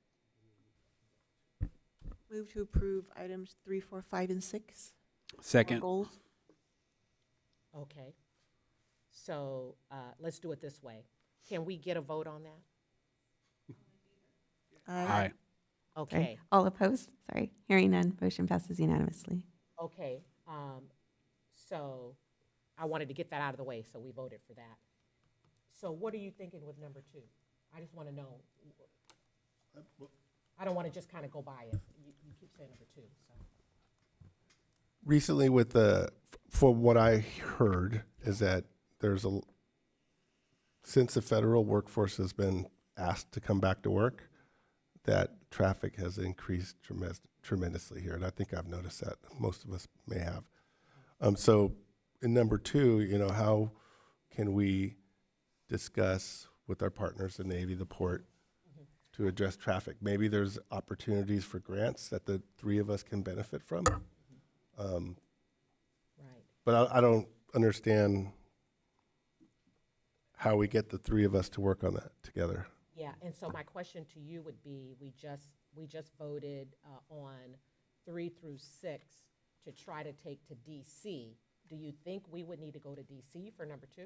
Move to approve items 3, 4, 5, and 6. Second. Goals. Okay. So let's do it this way. Can we get a vote on that? Aye. Okay. All opposed? Sorry. Hearing none, motion passes unanimously. Okay, so I wanted to get that out of the way, so we voted for that. So what are you thinking with number 2? I just want to know. I don't want to just kind of go by it. You keep saying number 2, so. Recently with from what I heard is that since the federal workforce has been asked to come back to work, that traffic has increased tremendously here, and I think I've noticed that. Most of us may have. So in number 2, you know, how can we discuss with our partners, the Navy, the port, to address traffic? Maybe there's opportunities for grants that the 3 of us can benefit from. Right. But I don't understand how we get the 3 of us to work on that together. Yeah, and so my question to you would be, we just voted on 3 through 6 to try to take to DC. Do you think we would need to go to DC for number 2?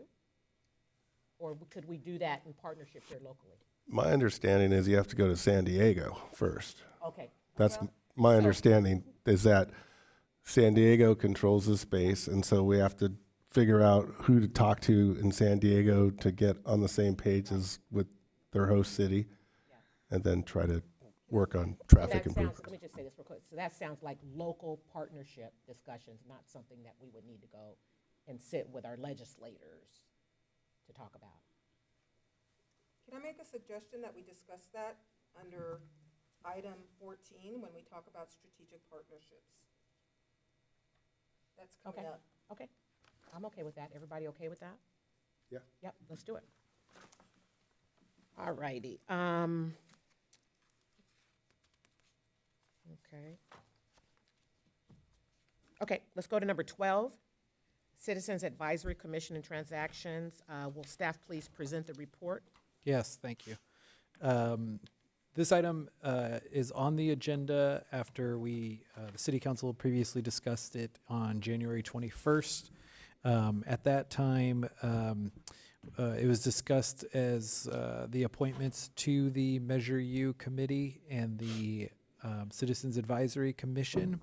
Or could we do that in partnership here locally? My understanding is you have to go to San Diego first. Okay. That's my understanding, is that San Diego controls the space, and so we have to figure out who to talk to in San Diego to get on the same page as with their host city, and then try to work on traffic improvements. Let me just say this real quick. So that sounds like local partnership discussions, not something that we would need to go and sit with our legislators to talk about. Can I make a suggestion that we discuss that under item 14 when we talk about strategic partnerships? That's coming Okay. up. Okay, I'm okay with that. Everybody okay with that? Yeah. Yep, let's do it. All righty. Okay. Okay, let's go to number 12, Citizens Advisory Commission and Transactions. Will staff please present the report? Yes, thank you. This item is on the agenda after the city council previously discussed it on January 21st. At that time, it was discussed as the appointments to the Measure U committee and the Citizens Advisory Commission.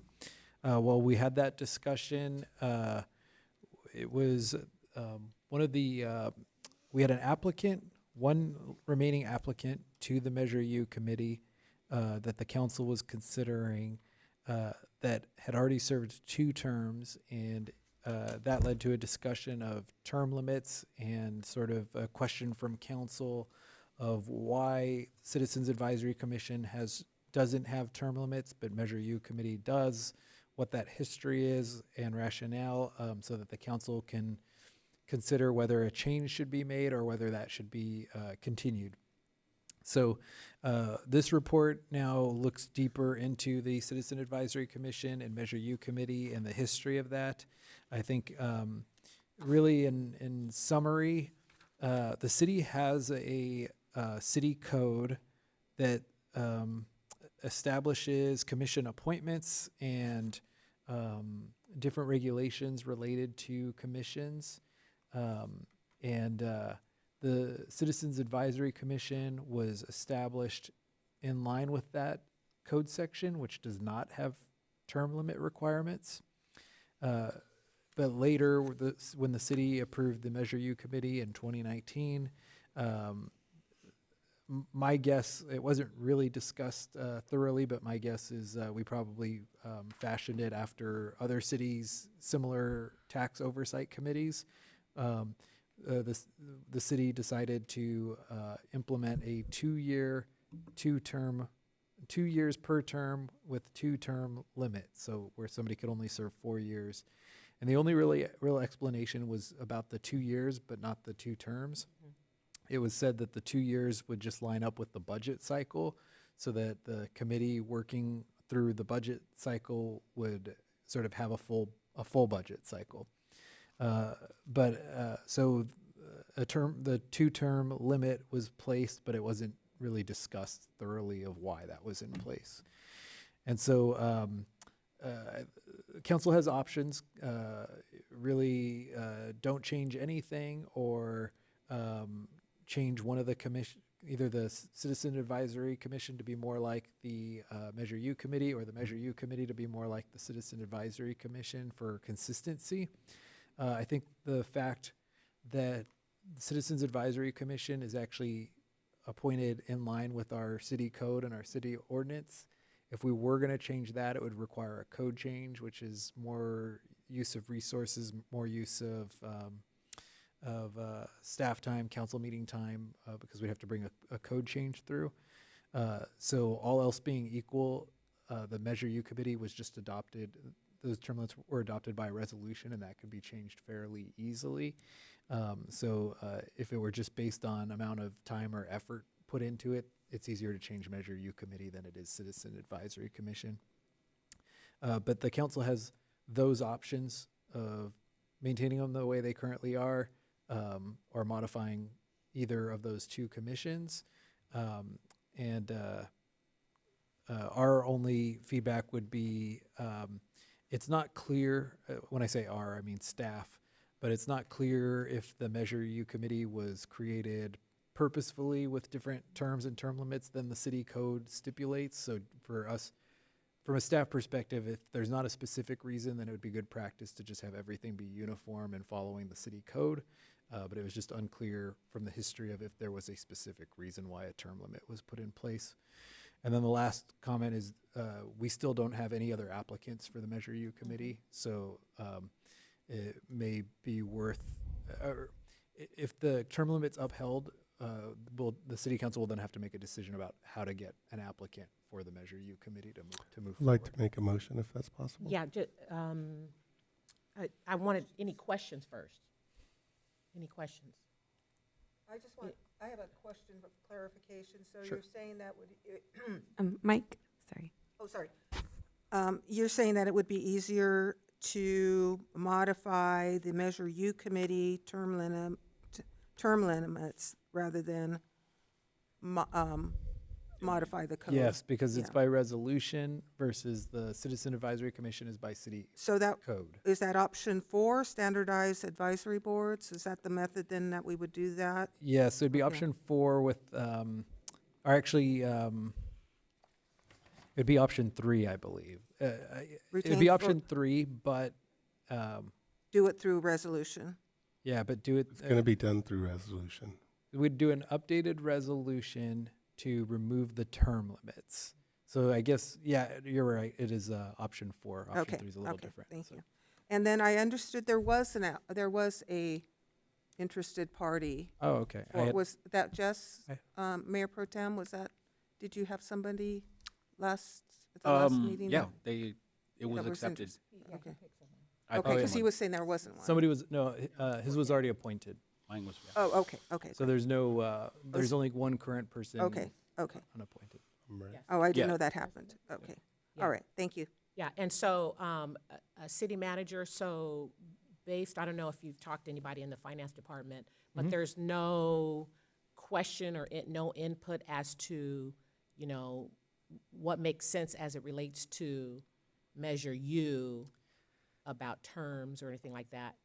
While we had that discussion, it was we had an applicant, one remaining applicant to the Measure U committee that the council was considering that had already served 2 terms, and that led to a discussion of term limits and sort of a question from council of why Citizens Advisory Commission doesn't have term limits, but Measure U committee does, what that history is and rationale, so that the council can consider whether a change should be made or whether that should be continued. So this report now looks deeper into the Citizen Advisory Commission and Measure U committee and the history of that. I think really in summary, the city has a city code that establishes commission appointments and different regulations related to commissions. The Citizens Advisory Commission was established in line with that code section, which does not have term limit requirements. But later, when the city approved the Measure U committee in 2019, my guess, it wasn't really discussed thoroughly, but my guess is we probably fashioned it after other cities' similar tax oversight committees. The city decided to implement a 2-year, 2 years per term with 2-term limit, so where somebody could only serve 4 years. And the only real explanation was about the 2 years, but not the 2 terms. It was said that the 2 years would just line up with the budget cycle, so that the committee working through the budget cycle would sort of have a full budget cycle. So the 2-term limit was placed, but it wasn't really discussed thoroughly of why that was in place. And so council has options, really don't change anything or change one of the commission, either the Citizen Advisory Commission to be more like the Measure U committee, or the Measure U committee to be more like the Citizen Advisory Commission for consistency. I think the fact that the Citizens Advisory Commission is actually appointed in line with our city code and our city ordinance. If we were going to change that, it would require a code change, which is more use of resources, more use of staff time, council meeting time, because we'd have to bring a code change through. So all else being equal, the Measure U committee was just adopted. Those term limits were adopted by resolution, and that could be changed fairly easily. So if it were just based on amount of time or effort put into it, it's easier to change Measure U committee than it is Citizen Advisory Commission. But the council has those options of maintaining them the way they currently are, or modifying either of those 2 commissions. Our only feedback would be, it's not clear, when I say our, I mean staff, but it's not clear if the Measure U committee was created purposefully with different terms and term limits than the city code stipulates. So for us, from a staff perspective, if there's not a specific reason, then it would be good practice to just have everything be uniform and following the city code. But it was just unclear from the history of if there was a specific reason why a term limit was put in place. And then the last comment is we still don't have any other applicants for the Measure U committee. So it may be worth, if the term limit's upheld the city council will then have to make a decision about how to get an applicant for the Measure U committee to move I'd like forward. to make a motion if that's possible. Yeah, I wanted, any questions first? Any questions? I just want, I have a question of clarification. So Sure. you're saying that would, Mike, sorry. oh, sorry. You're saying that it would be easier to modify the Measure U committee term limits rather than modify the code? Yes, because it's Yeah. by resolution versus the Citizen Advisory Commission is by city So that, code. is that option 4, standardized advisory boards? Is that the method then that we would do that? Yes, it'd be Okay. option 4 with, or actually, it'd be option 3, I believe. It'd Retain be full- option 3, but, Do it through resolution? yeah, but do it. It's going to be done through resolution. We'd do an updated resolution to remove the term limits. So I guess, yeah, you're right. It is option 4. Option Okay, 3 is a little okay, different. thank so. you. And then I understood there was a interested party. Oh, okay. Was that Jess, I- Mayor Pro Tem, was that, did you have somebody at the last meeting? Yeah, that- it that was was accepted. interest- Okay, I okay, picked because he one. was saying there wasn't one. Somebody was, no, his was already appointed. Mine was, yeah. Oh, okay, okay. So there's no, there's only one current person. Okay, okay. Unappointed. Right. Oh, I Yeah. didn't know that happened. Okay, Yeah. all right, thank you. Yeah, and so, a city manager, so based, I don't know if you've talked to anybody in the finance department, but there's no question or no input as to, you know, what makes sense as it relates to Measure U about terms or anything like that?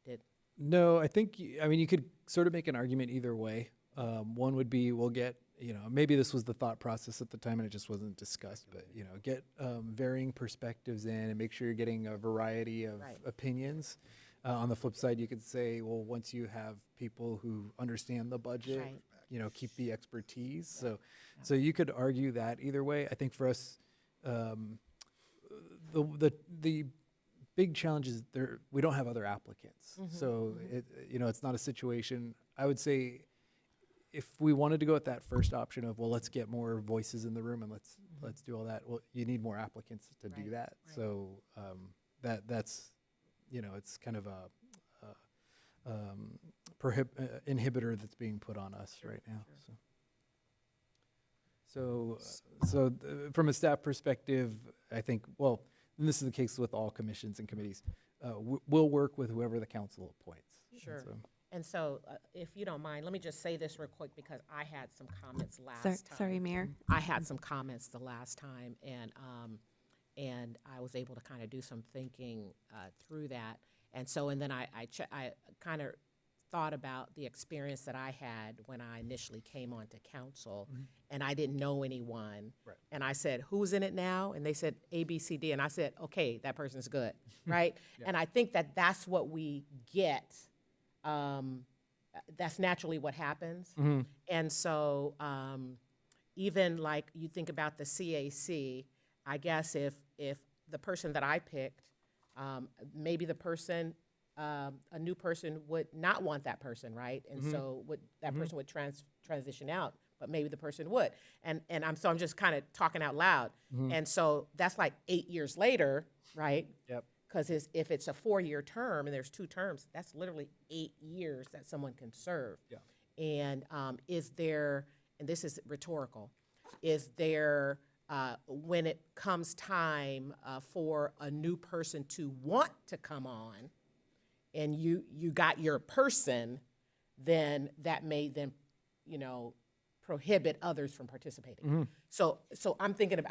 No, I think, I mean, you could sort of make an argument either way. One would be, we'll get, you know, maybe this was the thought process at the time and it just wasn't discussed, but, you know, get varying perspectives in and make sure you're getting a variety of Right. opinions. On the flip side, you could say, well, once you have people who understand the budget, Right. you know, keep the expertise. So you could argue that either way. I think for us, the big challenge is we don't have other applicants. So you know, it's not a situation. I would say if we wanted to go with that first option of, well, let's get more voices in the room and let's do all that. Well, you need more applicants to do Right, that. right. So that's, you know, it's kind of a inhibitor that's being put on us right now. So from a staff perspective, I think, well, and this is the case with all commissions and committees, we'll work with whoever the council appoints. And Sure. so- And so, if you don't mind, let me just say this real quick because I had some comments last time. Sorry, Mayor. I had some comments the last time, and I was able to kind of do some thinking through that. And so, and then I kind of thought about the experience that I had when I initially came onto council, and I didn't know anyone. Right. And I said, "Who's in it now?" And they said, A, B, C, D. And I said, "Okay, that person's good," right? Yeah. And I think that that's what we get. That's naturally what happens. And so, even like you think about the CAC, I guess if the person that I picked, maybe the person, a new person would not want that person, right? And so that person would transition out, but maybe the person would. And I'm just kind of talking out loud. And so that's like 8 years later, right? Yep. Because if it's a 4-year term and there's 2 terms, that's literally 8 years that someone can serve. Yeah. And is there, and this is rhetorical, is there, when it comes time for a new person to want to come on, and you got your person, then that may then, you know, prohibit others from participating. So I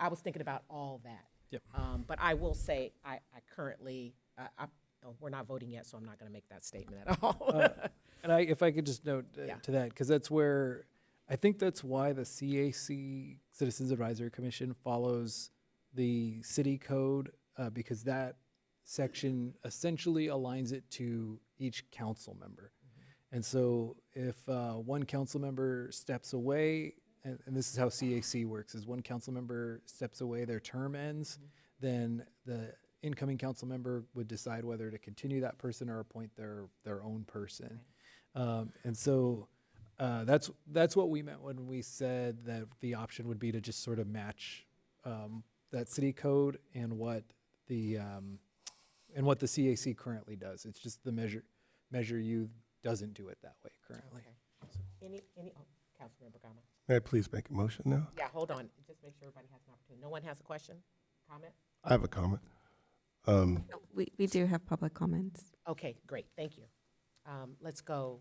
was thinking about all that. Yep. But I will say, I currently, we're not voting yet, so I'm not going to make that statement at all. And if I could just note Yeah. to that, because that's where, I think that's why the CAC, Citizens Advisory Commission, follows the city code, because that section essentially aligns it to each council member. And so if one council member steps away, and this is how CAC works, is one council member steps away, their term ends, then the incoming council member would decide whether to continue that person or appoint their own person. And so That's what we meant when we said that the option would be to just sort of match that city code and what the CAC currently does. It's just the Measure U doesn't do it that way currently. Okay. Councilmember Gama? May I please make a motion now? Yeah, hold on, just make sure everybody has an opportunity. No one has a question, comment? I have a comment. We do have public comments. Okay, great, thank you. Let's go.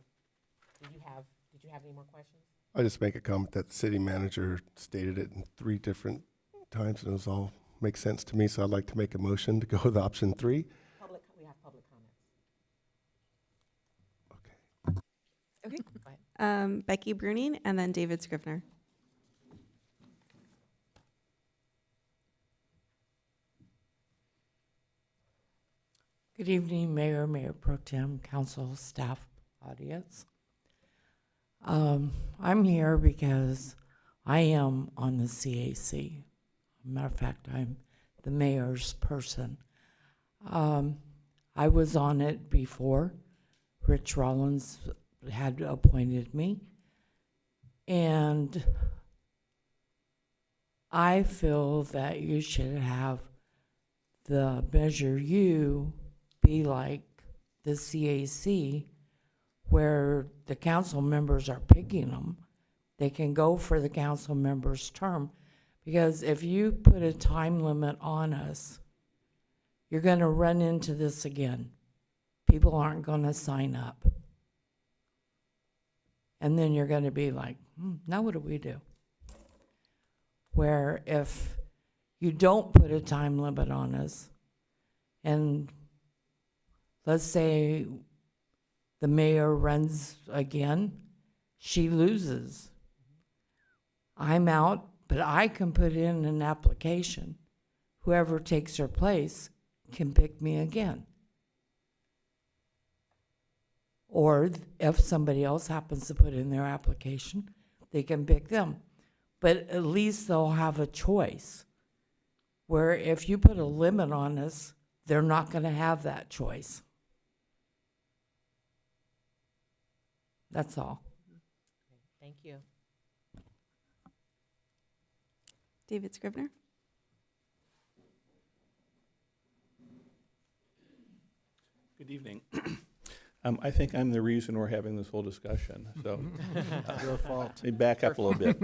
Did you have any more questions? I just make a comment that the city manager stated it in 3 different times, and it was all makes sense to me, so I'd like to make a motion to go with option 3. We have public comments. Okay. Go ahead. Becky Bruning and then David Scrivener. Good evening, Mayor, Mayor Pro Tem, council, staff, audience. I'm here because I am on the CAC. Matter of fact, I'm the mayor's person. I was on it before. Rich Rollins had appointed me. And I feel that you should have the Measure U be like the CAC, where the council members are picking them. They can go for the council member's term, because if you put a time limit on us, you're going to run into this again. People aren't going to sign up. And then you're going to be like, now what do we do? Where if you don't put a time limit on us, and let's say the mayor runs again, she loses. I'm out, but I can put in an application. Whoever takes her place can pick me again. Or if somebody else happens to put in their application, they can pick them. But at least they'll have a choice. Where if you put a limit on us, they're not going to have that choice. That's all. Thank you. David Scrivener. Good evening. I think I'm the reason we're having this whole discussion, so. Your fault. Let me back up a little bit.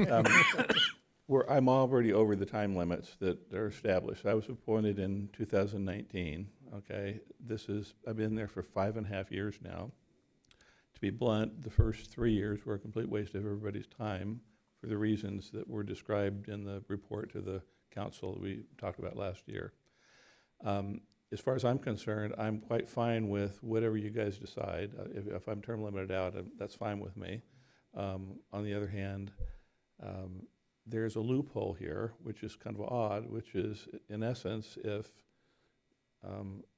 I'm already over the time limits that are established. I was appointed in 2019, okay? I've been there for 5.5 years now. To be blunt, the first 3 years were a complete waste of everybody's time for the reasons that were described in the report to the council that we talked about last year. As far as I'm concerned, I'm quite fine with whatever you guys decide. If I'm term limited out, that's fine with me. On the other hand, there's a loophole here, which is kind of odd, which is, in essence, if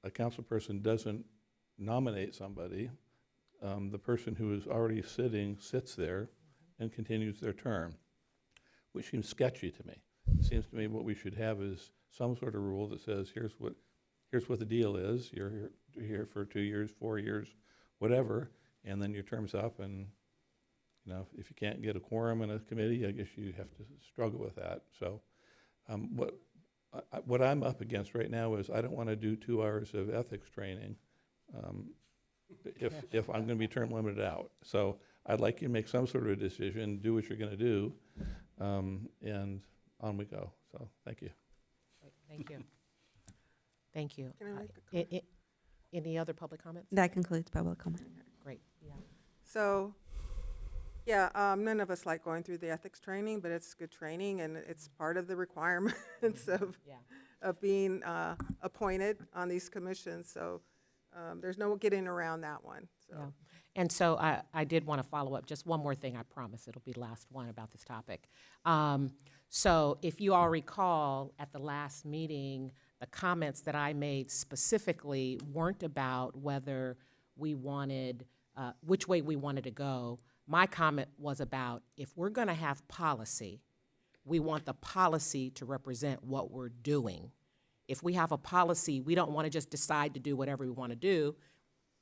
a council person doesn't nominate somebody, the person who is already sitting sits there and continues their term, which seems sketchy to me. It seems to me what we should have is some sort of rule that says, here's what the deal is. You're here for 2 years, 4 years, whatever, and then your term's up, and if you can't get a quorum in a committee, I guess you have to struggle with that. So what I'm up against right now is I don't want to do 2 hours of ethics training if I'm going to be term limited out. So I'd like you to make some sort of a decision, do what you're going to do, and on we go. So thank you. Thank you. Thank you. Can I make a comment? Any other public comments? That concludes public comment. Great. Yeah. So, yeah, none of us like going through the ethics training, but it's good training, and it's part of the requirements of being appointed on these commissions. So there's no getting around that one. So. Yeah. And so I did want to follow up, just one more thing, I promise it'll be the last one about this topic. So if you all recall, at the last meeting, the comments that I made specifically weren't about whether we wanted, which way we wanted to go. My comment was about, if we're going to have policy, we want the policy to represent what we're doing. If we have a policy, we don't want to just decide to do whatever we want to do,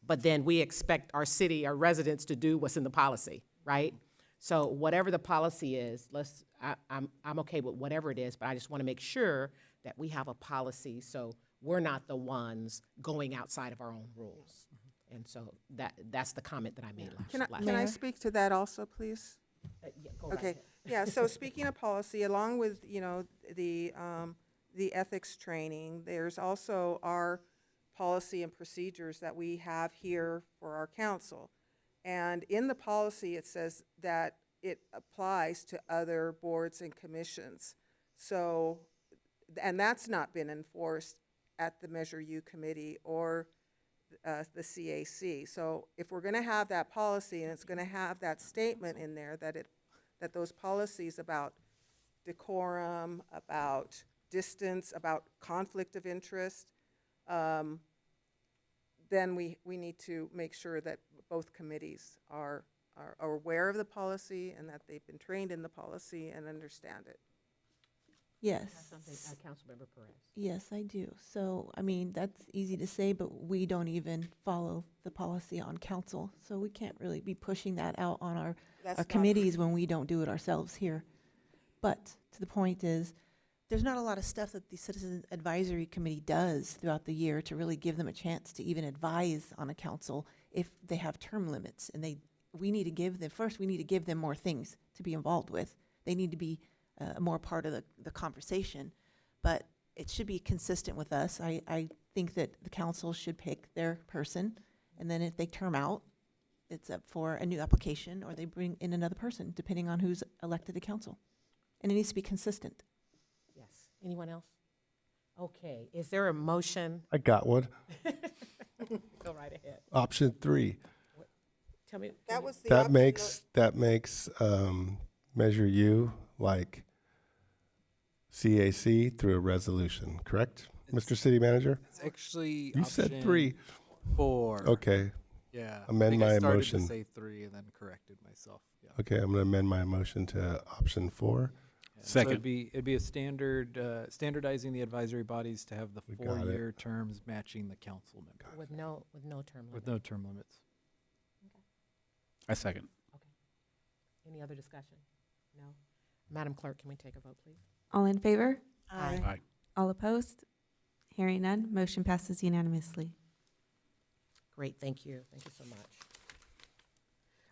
but then we expect our city, our residents, to do what's in the policy, right? So whatever the policy is, I'm okay with whatever it is, but I just want to make sure that we have a policy so we're not the ones going outside of our own rules. And so that's the comment that I made last. Can I speak to that also, please? Yeah, go right Okay, ahead. yeah, so speaking of policy, along with, you know, the ethics training, there's also our policy and procedures that we have here for our council. And in the policy, it says that it applies to other boards and commissions. So, and that's not been enforced at the Measure U committee or the CAC. So if we're gonna have that policy and it's gonna have that statement in there that those policies about decorum, about distance, about conflict of interest, then we need to make sure that both committees are aware of the policy and that they've been trained in the policy and understand it. Yes. Councilmember Perez. Yes, I do. So, I mean, that's easy to say, but we don't even follow the policy on council. So we can't really be pushing that out on our committees when we don't do it ourselves here. But to the point is, there's not a lot of stuff that the Citizen Advisory Committee does throughout the year to really give them a chance to even advise on a council if they have term limits. And we need to give them more things to be involved with. They need to be more part of the conversation, but it should be consistent with us. I think that the council should pick their person, and then if they term out, it's up for a new application, or they bring in another person, depending on who's elected to council. And it needs to be consistent. Yes. Anyone else? Okay. Is there a motion? I got one. Go right ahead. Option 3. Tell me. That was the That option makes Measure U like CAC through a resolution, correct, Mr. City Manager? It's actually You said option 3. 4. Okay. Yeah. Amend I think my I started motion. to say 3 and then corrected myself. Yeah. Okay, I'm going to amend my motion to option 4. Yeah. Second. So it'd be a standardizing the advisory bodies to have the We got it. 4-year terms matching the council members With no term limit. with no term limits. I second. Any other discussion? No? Madam Clerk, can we take a vote, please? All in favor? Aye. Aye. All opposed? Hearing none, motion passes unanimously. Great, thank you. Thank you so much.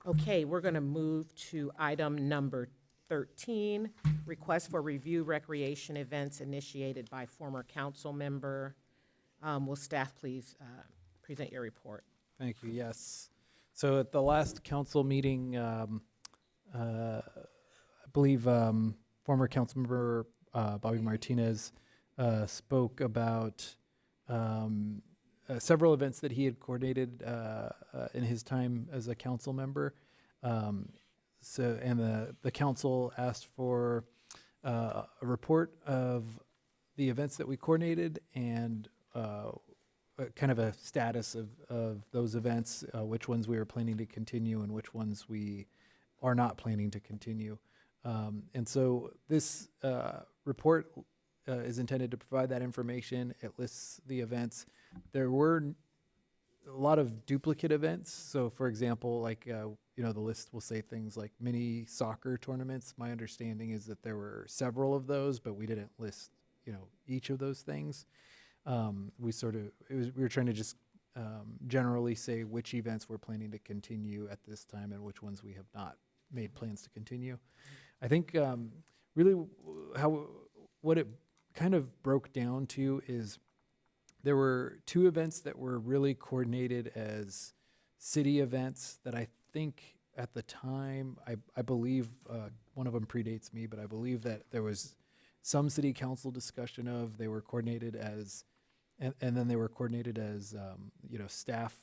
Okay, we're going to move to item number 13, request for review recreation events initiated by former council member. Will staff please present your report? Thank you, yes. So at the last council meeting, I believe former councilmember Bobby Martinez spoke about several events that he had coordinated in his time as a council member. And the council asked for a report of the events that we coordinated and kind of a status of those events, which ones we are planning to continue and which ones we are not planning to continue. And so this report is intended to provide that information. It lists the events. There were a lot of duplicate events. So for example, like, the list will say things like mini soccer tournaments. My understanding is that there were several of those, but we didn't list, each of those things. We were trying to just generally say which events we're planning to continue at this time and which ones we have not made plans to continue. I think really what it kind of broke down to is there were 2 events that were really coordinated as city events that I think at the time, I believe one of them predates me, but I believe that there was some city council discussion of they were coordinated as, and then they were coordinated as, staff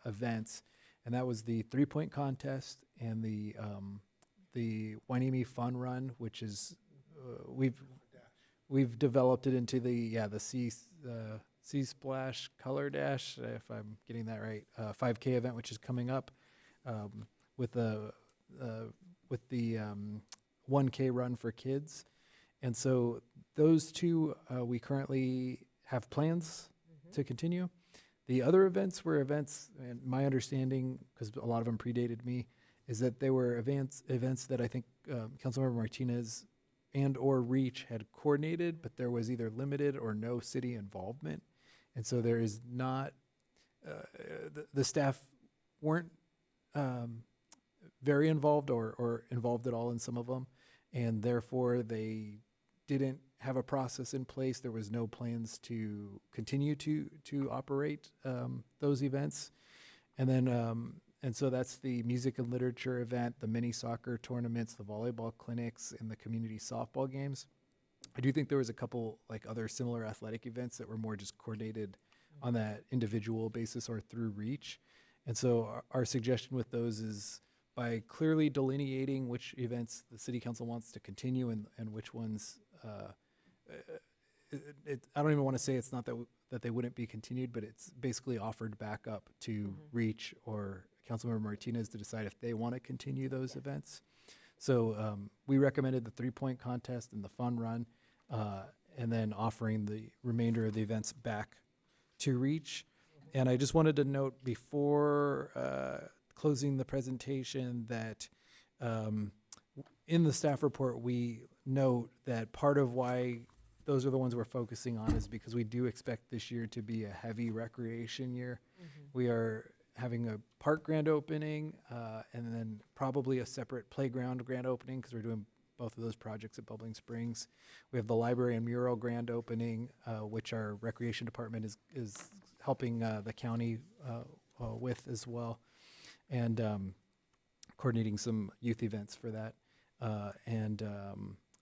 events. And that was the 3-point contest and the Hueneme Fun Run, which is, we've developed it into the Sea Splash Color Dash, if I'm getting that right, 5K event, which is coming up, with the 1K run for kids. And so those 2, we currently have plans to continue. The other events were events, and my understanding, because a lot of them predated me, is that there were events that I think Councilmember Martinez and or Reach had coordinated, but there was either limited or no city involvement. And so there is not, the staff weren't very involved or involved at all in some of them. And therefore they didn't have a process in place. There was no plans to continue to operate those events. And then, and so that's the music and literature event, the mini soccer tournaments, the volleyball clinics, and the community softball games. I do think there was a couple like other similar athletic events that were more just coordinated on that individual basis or through Reach. And so our suggestion with those is by clearly delineating which events the city council wants to continue and which ones, I don't even want to say it's not that they wouldn't be continued, but it's basically offered back up to Reach or Councilmember Martinez to decide if they want to continue those events. So we recommended the 3-point contest and the fun run, and then offering the remainder of the events back to Reach. And I just wanted to note before closing the presentation that in the staff report, we note that part of why those are the ones we're focusing on is because we do expect this year to be a heavy recreation year. We are having a park grand opening and then probably a separate playground grand opening because we're doing both of those projects at Bubbling Springs. We have the library and mural grand opening, which our recreation department is helping the county with as well, and coordinating some youth events for that. And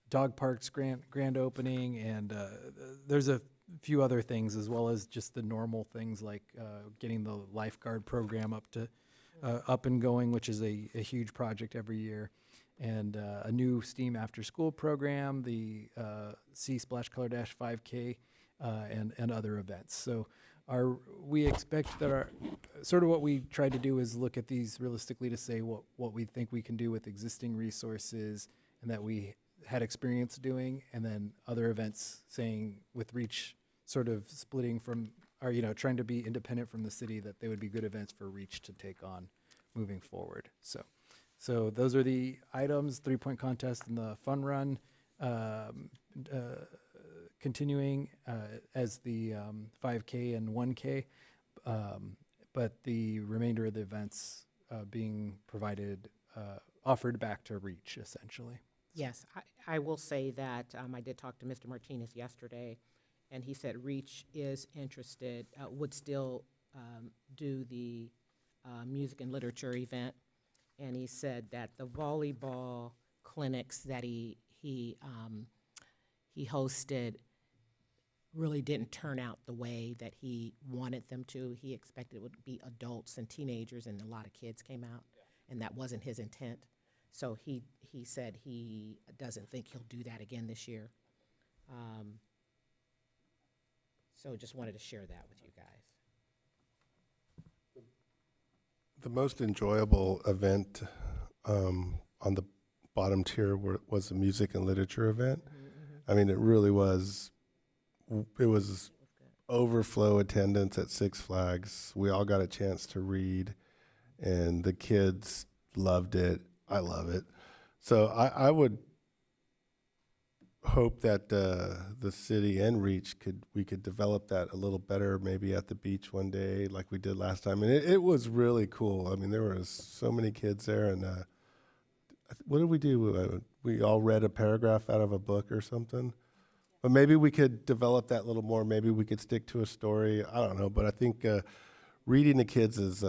dog parks grand opening, and there's a few other things as well as just the normal things like getting the lifeguard program up and going, which is a huge project every year, and a new STEAM after school program, the Sea Splash Color Dash 5K, and other events. So we expect that our sort of what we tried to do is look at these realistically to say what we think we can do with existing resources and that we had experience doing, and then other events saying with Reach sort of splitting from, or trying to be independent from the city, that they would be good events for Reach to take on moving forward. So those are the items: 3-point contest and the fun run, continuing as the 5K and 1K, but the remainder of the events being provided, offered back to Reach essentially. Yes, I will say that I did talk to Mr. Martinez yesterday, and he said Reach is interested, would still do the music and literature event, and he said that the volleyball clinics that he hosted really didn't turn out the way that he wanted them to. He expected it would be adults and teenagers, and a lot of kids came out, and that wasn't his intent. So he said he doesn't think he'll do that again this year. So just wanted to share that with you guys. The most enjoyable event on the bottom tier was the music and literature event. I mean, it really was. It was overflow attendance at Six Flags. We all got a chance to read, and the kids loved it. I love it. So I would hope that the city and Reach we could develop that a little better, maybe at the beach one day like we did last time. And it was really cool. I mean, there was so many kids there, and what did we do? We all read a paragraph out of a book or something. But maybe we could develop that a little more. Maybe we could stick to a story. I don't know. But I think reading to kids is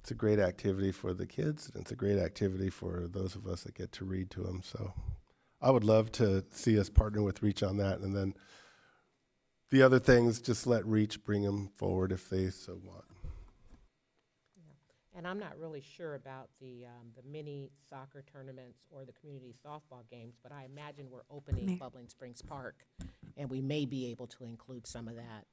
it's a great activity for the kids, and it's a great activity for those of us that get to read to them. So I would love to see us partner with Reach on that. And then the other things, just let Reach bring them forward if they so want. And I'm not really sure about the mini soccer tournaments or the community softball games, but I imagine we're opening Bubbling Springs Park, and we may be able to include some of that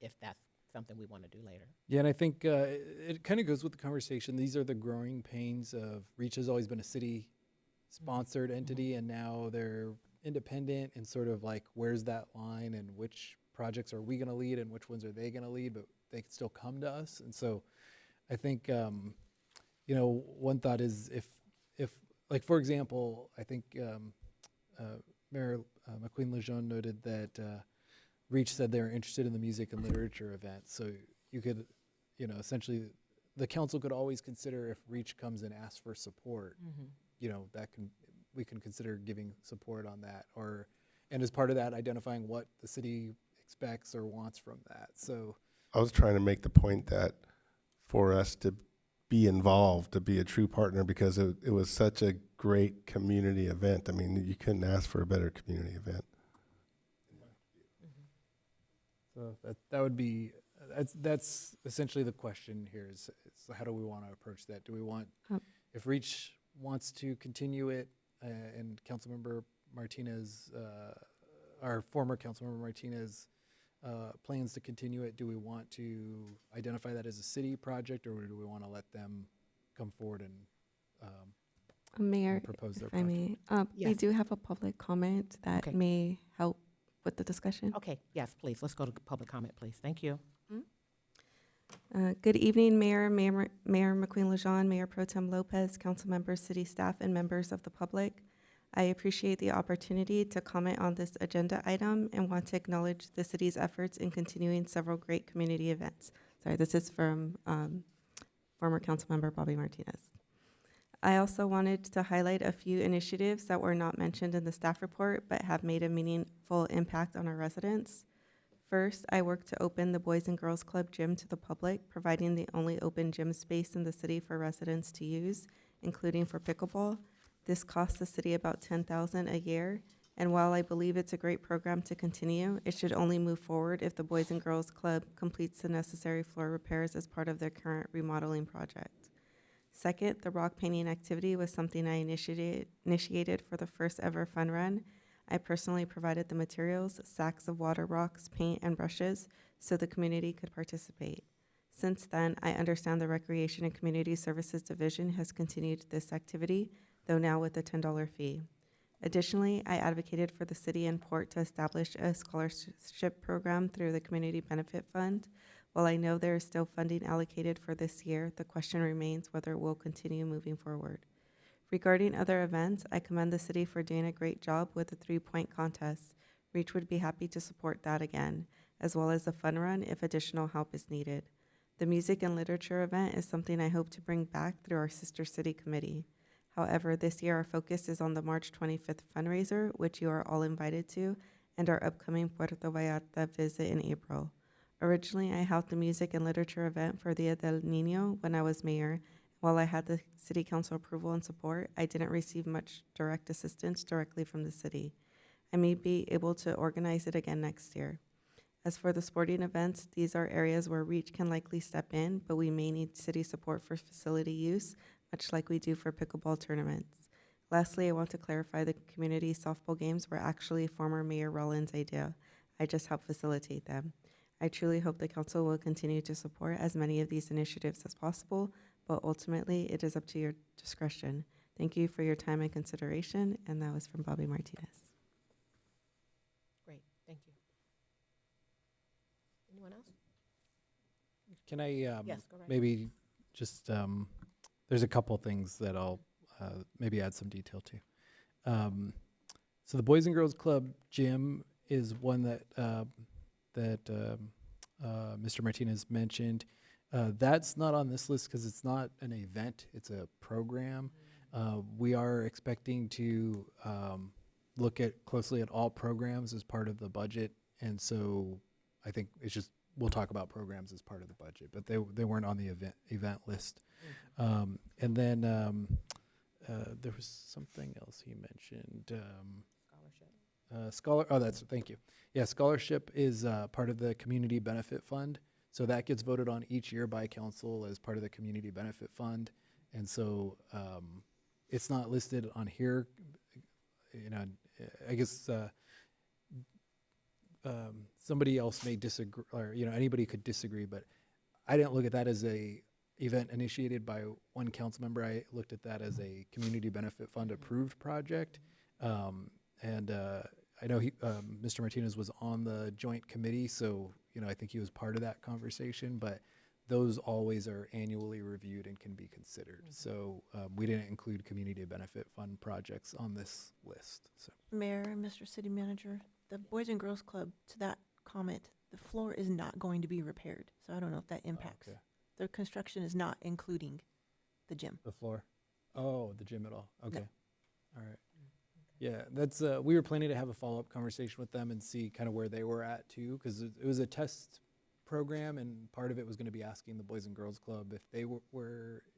if that's something we want to do later. Yeah, and I think it kind of goes with the conversation. These are the growing pains of Reach. Has always been a city-sponsored entity, and now they're independent, and sort of like, where's that line, and which projects are we going to lead, and which ones are they going to lead, but they can still come to us. And so I think, you know, one thought is if like, for example, I think Mayor McQueen Lejeune noted that Reach said they're interested in the music and literature event. So you could, you know, essentially the council could always consider if Reach comes and asks for support, you know, we can consider giving support on that, and as part of that, identifying what the city expects or wants from that. So I was trying to make the point that for us to be involved, to be a true partner, because it was such a great community event. I mean, you couldn't ask for a better community event. So that would be, that's essentially the question here is how do we want to approach that? Do we want, if Reach wants to continue it and Councilmember Martinez, our former Councilmember Martinez plans to continue it, do we want to identify that as a city project, or do we want to let them come forward and Mayor, propose their if I may, we Yes. do have a public comment that Okay. may help with the discussion. Okay, yes, please, let's go to public comment, please. Thank you. Good evening, Mayor McQueen Lejeune, Mayor Pro Tem Lopez, council members, city staff, and members of the public. I appreciate the opportunity to comment on this agenda item and want to acknowledge the city's efforts in continuing several great community events. Sorry, this is from former councilmember Bobby Martinez. I also wanted to highlight a few initiatives that were not mentioned in the staff report but have made a meaningful impact on our residents. First, I worked to open the Boys and Girls Club gym to the public, providing the only open gym space in the city for residents to use, including for pickleball. This costs the city about $10,000 a year, and while I believe it's a great program to continue, it should only move forward if the Boys and Girls Club completes the necessary floor repairs as part of their current remodeling project. Second, the rock painting activity was something I initiated for the first ever fun run. I personally provided the materials, sacks of water rocks, paint, and brushes so the community could participate. Since then, I understand the Recreation and Community Services Division has continued this activity, though now with a $10 fee. Additionally, I advocated for the city and port to establish a scholarship program through the Community Benefit Fund. While I know there is still funding allocated for this year, the question remains whether it will continue moving forward. Regarding other events, I commend the city for doing a great job with the 3-point contest. Reach would be happy to support that again, as well as the fun run if additional help is needed. The music and literature event is something I hope to bring back through our sister city committee. However, this year our focus is on the March 25th fundraiser, which you are all invited to, and our upcoming Puerto Vallarta visit in April. Originally, I held the music and literature event for Dia del Niño when I was mayor. While I had the city council approval and support, I didn't receive much direct assistance directly from the city. I may be able to organize it again next year. As for the sporting events, these are areas where Reach can likely step in, but we may need city support for facility use, much like we do for pickleball tournaments. Lastly, I want to clarify the community softball games were actually former Mayor Rollins' idea. I just helped facilitate them. I truly hope the council will continue to support as many of these initiatives as possible, but ultimately it is up to your discretion. Thank you for your time and consideration, and that was from Bobby Martinez. Great, thank you. Anyone else? can I Yes, go right maybe just, there's a couple things that I'll maybe add some detail to. So the Boys and Girls Club gym is one that Mr. Martinez mentioned. That's not on this list because it's not an event, it's a program. We are expecting to look closely at all programs as part of the budget, and so I think it's just, we'll talk about programs as part of the budget, but they weren't on the event list. And then there was something else he mentioned. Scholarship. Thank you. Yeah, scholarship is part of the Community Benefit Fund. So that gets voted on each year by council as part of the Community Benefit Fund. And so it's not listed on here. You know, I guess somebody else may disagree, or, you know, anybody could disagree, but I didn't look at that as a event initiated by one council member. I looked at that as a Community Benefit Fund approved project. I know Mr. Martinez was on the joint committee, so, you know, I think he was part of that conversation, but those always are annually reviewed and can be considered. So we didn't include community benefit fund projects on this list. So Mayor and Mr. City Manager, the Boys and Girls Club, to that comment, the floor is not going to be repaired. So I don't know if that impacts. okay. Their construction is not including the gym. the floor. Oh, the gym at all. Okay. No. All right. Yeah, that's, we were planning to have a follow-up conversation with them and see kind of where they were at too, because it was a test program, and part of it was going to be asking the Boys and Girls Club if they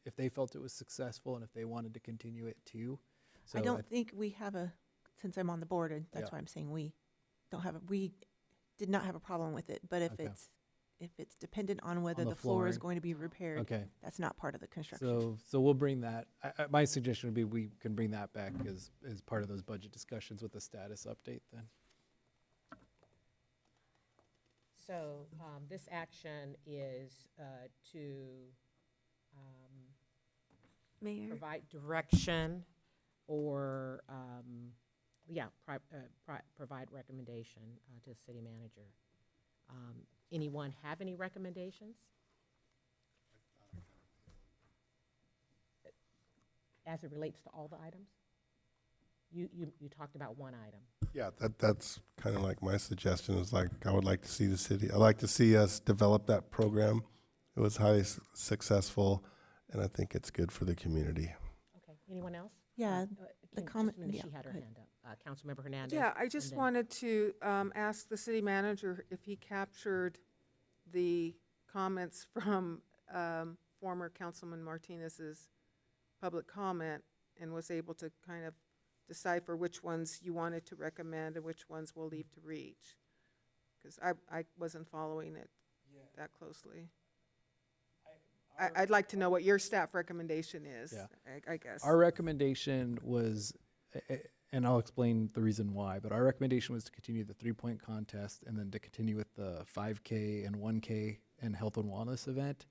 if they felt it was successful and if they wanted to continue it too. So I don't think we have since I'm on the board, and that's Yeah. why I'm saying we we did not have a problem with it. But if Okay. it's dependent on whether the the floor is flooring. going to be repaired, Okay. that's not part of the construction. So we'll bring that. My suggestion would be we can bring that back as part of those budget discussions with the status update then. So this action is to Mayor? provide direction or, provide recommendation to the city manager. Anyone have any recommendations? As it relates to all the items? You talked about one item. Yeah, that's kind of like my suggestion is like, I would like to see I'd like to see us develop that program. It was highly successful, and I think it's good for the community. Okay, anyone else? Yeah, the comment- She yeah, had her go ahead. hand up. Councilmember Hernandez. Yeah, I just and then- wanted to ask the city manager if he captured the comments from former Councilman Martinez's public comment and was able to kind of decipher which ones you wanted to recommend and which ones we'll leave to reach. Because I wasn't following it that closely. I'd like to know what your staff recommendation is, Yeah. I guess. Our recommendation was, and I'll explain the reason why, but our recommendation was to continue the 3-point contest and then to continue with the 5K and 1K and health and wellness event.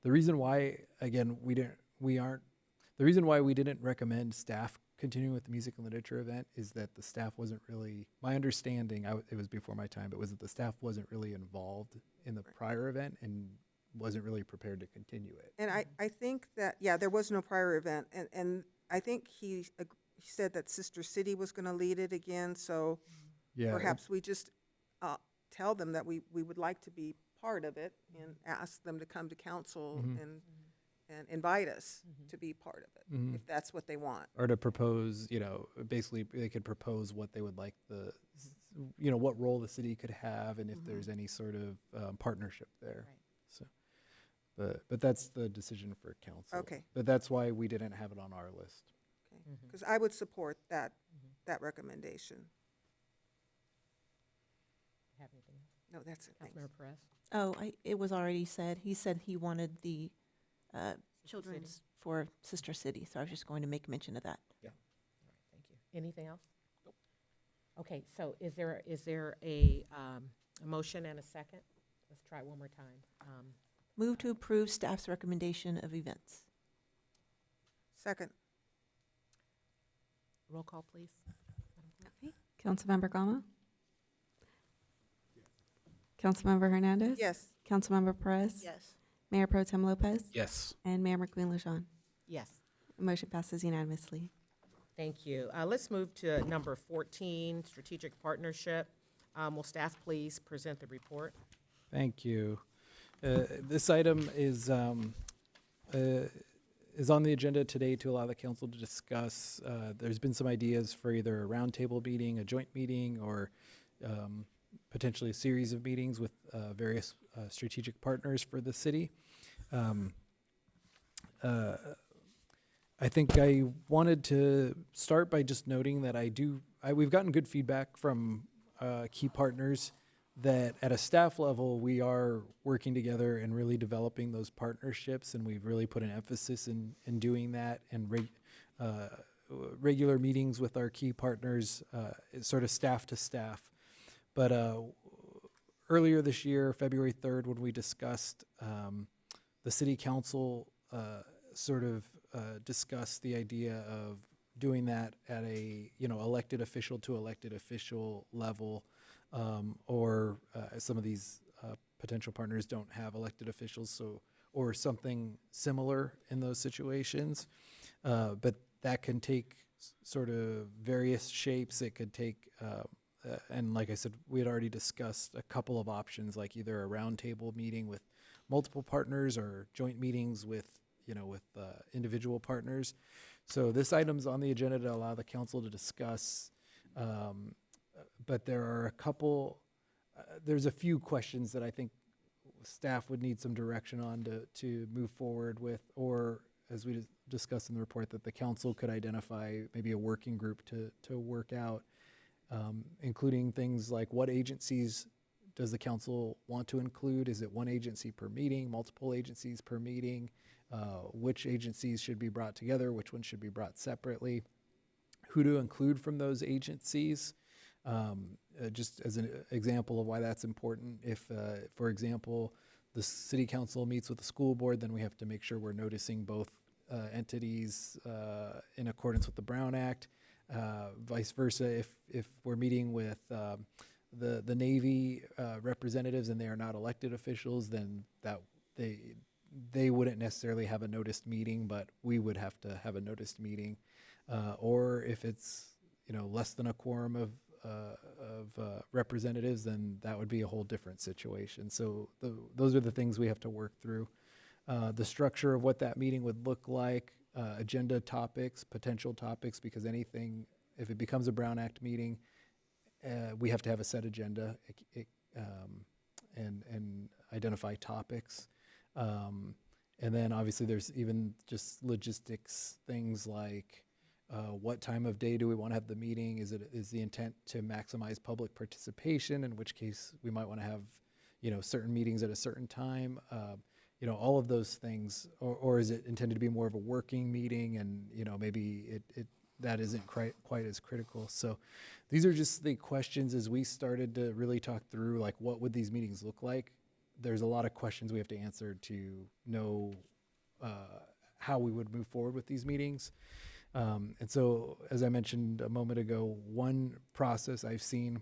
The reason why, again, the reason why we didn't recommend staff continuing with the music and literature event is that the staff wasn't really, my understanding, it was before my time, but was that the staff wasn't really involved in the prior event and wasn't really prepared to continue it. And I think that, there was no prior event, and I think he said that Sister City was gonna lead it again, so Yeah. perhaps we just tell them that we would like to be part of it and ask them to come to council and invite us to be part of it, if that's what they want. Or to propose, basically they could propose what they would like what role the city could have and if there's any sort of partnership there. Right. So, but that's the decision for council. Okay. But that's why we didn't have it on our list. Because I would support that recommendation. Have anything else? No, that's it, thanks. Councilmember Perez? Oh, it was already said. He said he wanted the children's for Sister City, so I was just going to make mention of that. All right, thank you. Anything else? Nope. Okay, so is there a motion and a second? Let's try it one more time. Move to approve staff's recommendation of events. Second. Roll call, please. Councilmember Gama? Councilmember Hernandez? Yes. Councilmember Perez? Yes. Mayor Pro Tem Lopez? Yes. And Mayor McQueen-Lejeune? Yes. Motion passes unanimously. Thank you. Let's move to number 14, strategic partnership. Will staff please present the report? Thank you. This item is on the agenda today to allow the council to discuss. There's been some ideas for either a roundtable meeting, a joint meeting, or potentially a series of meetings with various strategic partners for the city. I think I wanted to start by just noting that we've gotten good feedback from key partners that at a staff level, we are working together and really developing those partnerships, and we've really put an emphasis in doing that, and regular meetings with our key partners, sort of staff to staff. But earlier this year, February 3rd, when we discussed, the city council discussed the idea of doing that at a elected official to elected official level, or some of these potential partners don't have elected officials, so or something similar in those situations. But that can take sort of various shapes. It could take, and like I said, we had already discussed a couple of options, like either a roundtable meeting with multiple partners or joint meetings with, individual partners. So this item's on the agenda to allow the council to discuss, but there are there's a few questions that I think staff would need some direction on to move forward with, or as we discussed in the report, that the council could identify maybe a working group to work out, including things like what agencies does the council want to include? Is it one agency per meeting, multiple agencies per meeting? Which agencies should be brought together? Which ones should be brought separately? Who to include from those agencies? Just as an example of why that's important, if, for example, the city council meets with the school board, then we have to make sure we're noticing both entities in accordance with the Brown Act. Vice versa, if we're meeting with the Navy representatives and they are not elected officials, then that they wouldn't necessarily have a noticed meeting, but we would have to have a noticed meeting. Or if it's less than a quorum of representatives, then that would be a whole different situation. So those are the things we have to work through. The structure of what that meeting would look like, agenda topics, potential topics, because if it becomes a Brown Act meeting, we have to have a set agenda and identify topics. And then obviously there's even just logistics, things like what time of day do we want to have the meeting? Is the intent to maximize public participation, in which case we might want to have certain meetings at a certain time, all of those things, or is it intended to be more of a working meeting, and maybe that isn't quite as critical. So these are just the questions as we started to really talk through, like, what would these meetings look like? There's a lot of questions we have to answer to know how we would move forward with these meetings. And so, as I mentioned a moment ago, one process I've seen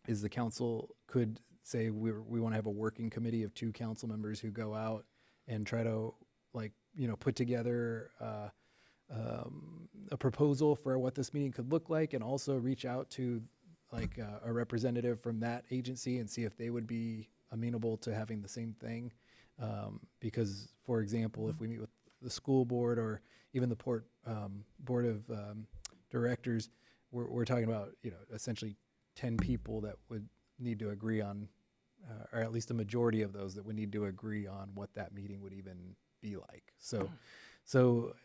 is the council could say we want to have a working committee of 2 council members who go out and try to put together a proposal for what this meeting could look like, and also reach out to a representative from that agency and see if they would be amenable to having the same thing. Because, for example, if we meet with the school board or even the board of directors, we're talking about essentially 10 people that would need to agree on, or at least a majority of those that would need to agree on what that meeting would even be like. So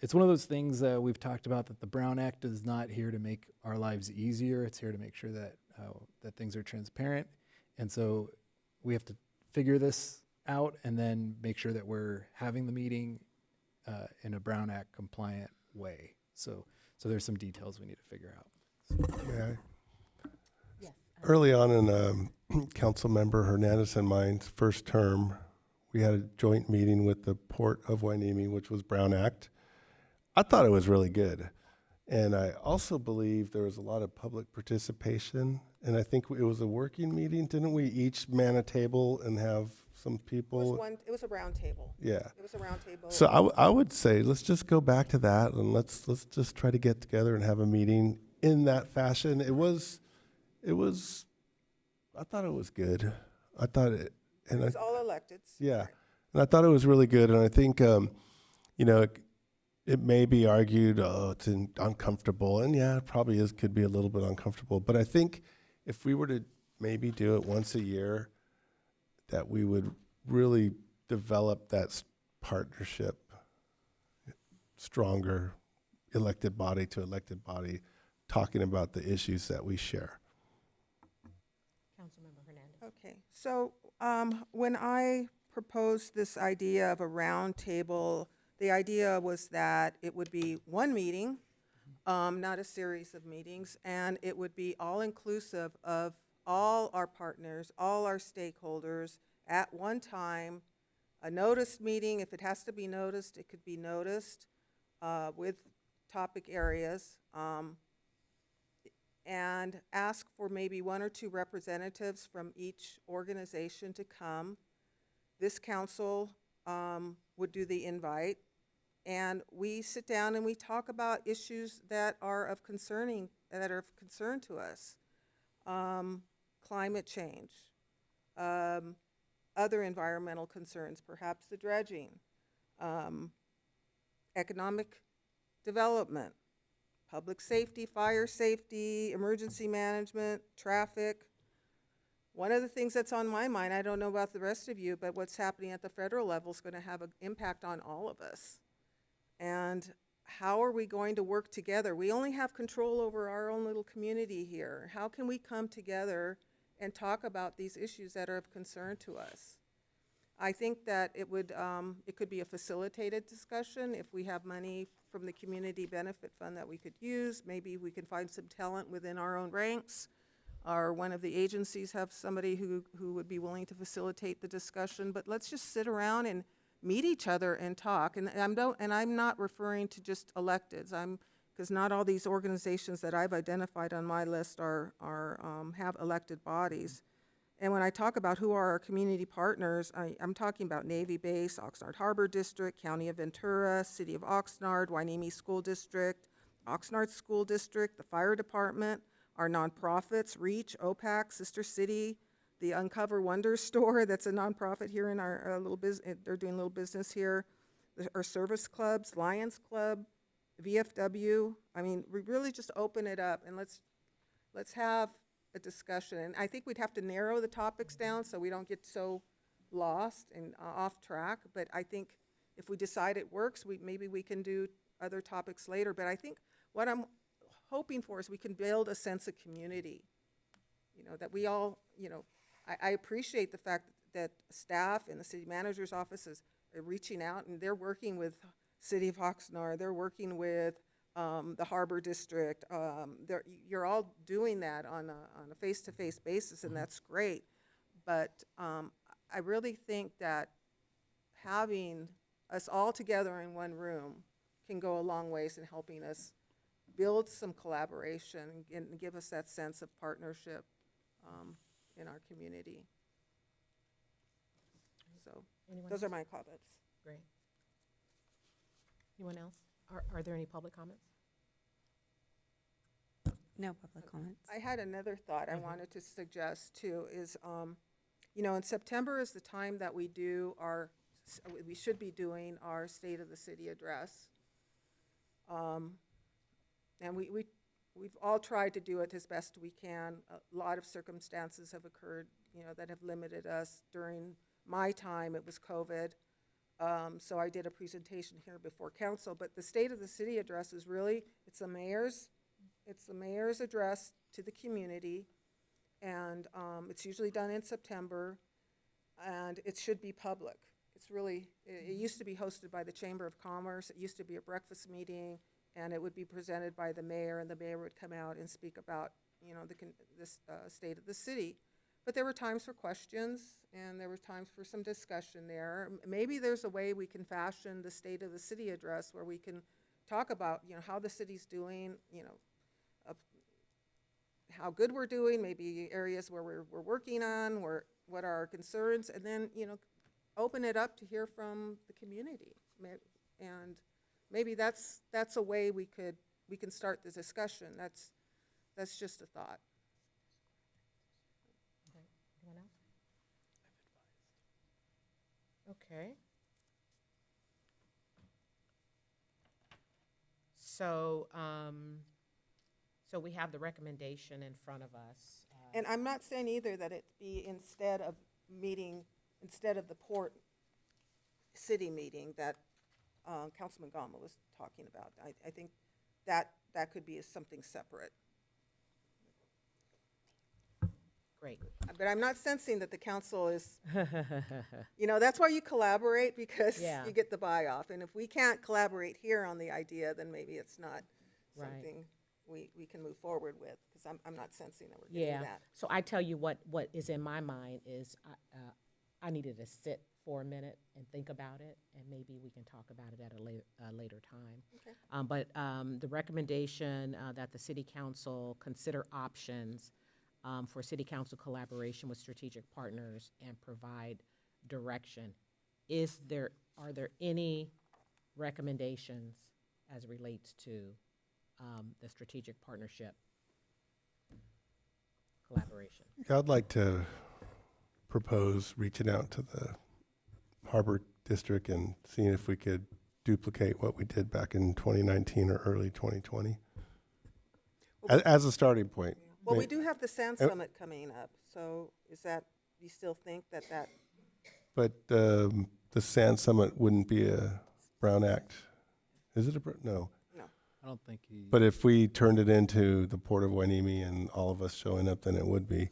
it's one of those things that we've talked about, that the Brown Act is not here to make our lives easier. It's here to make sure that things are transparent. And so we have to figure this out and then make sure that we're having the meeting in a Brown Act compliant way. So there's some details we need to figure out. May I? Yes. Early on in Council Member Hernandez and mine's first term, we had a joint meeting with the Port of Hueneme, which was Brown Act. I thought it was really good. And I also believe there was a lot of public participation. And I think it was a working meeting. Didn't we each man a table and have some people? It was a round table. Yeah. It was a round table. So I would say let's just go back to that, and let's just try to get together and have a meeting in that fashion. It was I thought it was good. I thought it, and It was all electeds. yeah, and I thought it was really good. And I think it may be argued, it's uncomfortable, and yeah, it probably could be a little bit uncomfortable. But I think if we were to maybe do it once a year, that we would really develop that partnership, stronger, elected body to elected body, talking about the issues that we share. Councilmember Hernandez. Okay, so when I proposed this idea of a round table, the idea was that it would be one meeting, not a series of meetings, and it would be all-inclusive of all our partners, all our stakeholders at one time, a noticed meeting. If it has to be noticed, it could be noticed with topic areas, and ask for maybe 1 or 2 representatives from each organization to come. This council would do the invite, and we sit down and we talk about issues that are of concern to us. Climate change, other environmental concerns, perhaps the dredging, economic development, public safety, fire safety, emergency management, traffic. One of the things that's on my mind, I don't know about the rest of you, but what's happening at the federal level is going to have an impact on all of us. And how are we going to work together? We only have control over our own little community here. How can we come together and talk about these issues that are of concern to us? I think that it could be a facilitated discussion if we have money from the Community Benefit Fund that we could use. Maybe we can find some talent within our own ranks, or one of the agencies have somebody who would be willing to facilitate the discussion. But let's just sit around and meet each other and talk. And I'm not referring to just electeds. Because not all these organizations that I've identified on my list have elected bodies. And when I talk about who are our community partners, I'm talking about Navy Base, Oxnard Harbor District, County of Ventura, City of Oxnard, Hueneme School District, Oxnard School District, the Fire Department, our nonprofits, REACH, OPAC, Sister City, the Uncover Wonders store, that's a nonprofit here in our little business, they're doing a little business here, our service clubs, Lions Club, VFW. I mean, we really just open it up and let's have a discussion. And I think we'd have to narrow the topics down so we don't get so lost and off track. But I think if we decide it works, maybe we can do other topics later. But I think what I'm hoping for is we can build a sense of community. That we all, I appreciate the fact that staff in the city manager's offices are reaching out and they're working with City of Oxnard, they're working with the Harbor District. You're all doing that on a face-to-face basis, and that's great. But I really think that having us all together in one room can go a long ways in helping us build some collaboration and give us that sense of partnership in our community. So those are my comments. Great. Anyone else? Are there any public comments? No public comments. I had another thought I wanted to suggest too is, in September is the time that we should be doing our State of the City address. And we've all tried to do it as best we can. A lot of circumstances have occurred, that have limited us. During my time, it was COVID. So I did a presentation here before council, but the State of the City address is really, it's the mayor's address to the community, and it's usually done in September, and it should be public. It's really, it used to be hosted by the Chamber of Commerce. It used to be a breakfast meeting, and it would be presented by the mayor, and the mayor would come out and speak about, this state of the city. But there were times for questions, and there were times for some discussion there. Maybe there's a way we can fashion the State of the City address where we can talk about, how the city's doing, how good we're doing, maybe areas where we're working on, what are our concerns, and then, open it up to hear from the community. And maybe that's a way we can start the discussion. That's just a thought. Anyone else? Okay. So, so we have the recommendation in front of us. And I'm not saying either that it be instead of the Port City meeting that Councilman Gama was talking about. I think that could be something separate. Great. But I'm not sensing that the council is, that's why you collaborate, because you get the buy-off. And if we can't collaborate here on the idea, then maybe it's not something we can move forward with, because I'm not sensing that we're getting that. So I tell you what is in my mind is I needed to sit for a minute and think about it, and maybe we can talk about it at a later time. Okay. But the recommendation that the city council consider options for city council collaboration with strategic partners and provide direction are there any recommendations as it relates to the strategic partnership collaboration? Yeah, I'd like to propose reaching out to the Harbor District and seeing if we could duplicate what we did back in 2019 or early 2020 as a starting point. Well, we do have the Sand Uh, Summit coming up, so is that, you still think that But the Sand Summit wouldn't be a Brown Act. Is it no. no. I don't think he. But if we turned it into the Port of Hueneme and all of us showing up, then it would be.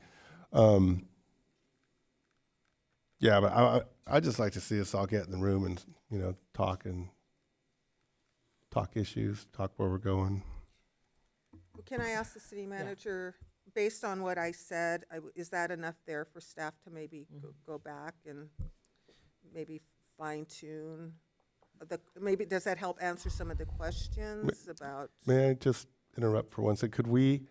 Yeah, but I just like to see us all get in the room and, you know, talk issues, talk where we're going. Can I ask the city manager, based on what I said, is that enough there for staff to maybe go back and maybe fine tune? Maybe, does that help answer some of the questions about? May I just interrupt for one second? Could we,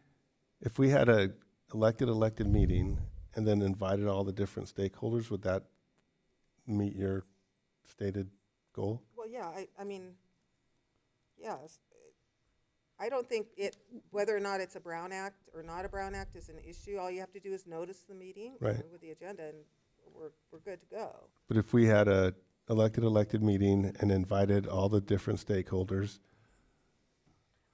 if we had a elected meeting and then invited all the different stakeholders, would that meet your stated goal? Well, yeah, I mean, yes. I don't think whether or not it's a Brown Act or not a Brown Act is an issue. All you have to do is notice the meeting Right. with the agenda, and we're good to go. But if we had a elected meeting and invited all the different stakeholders,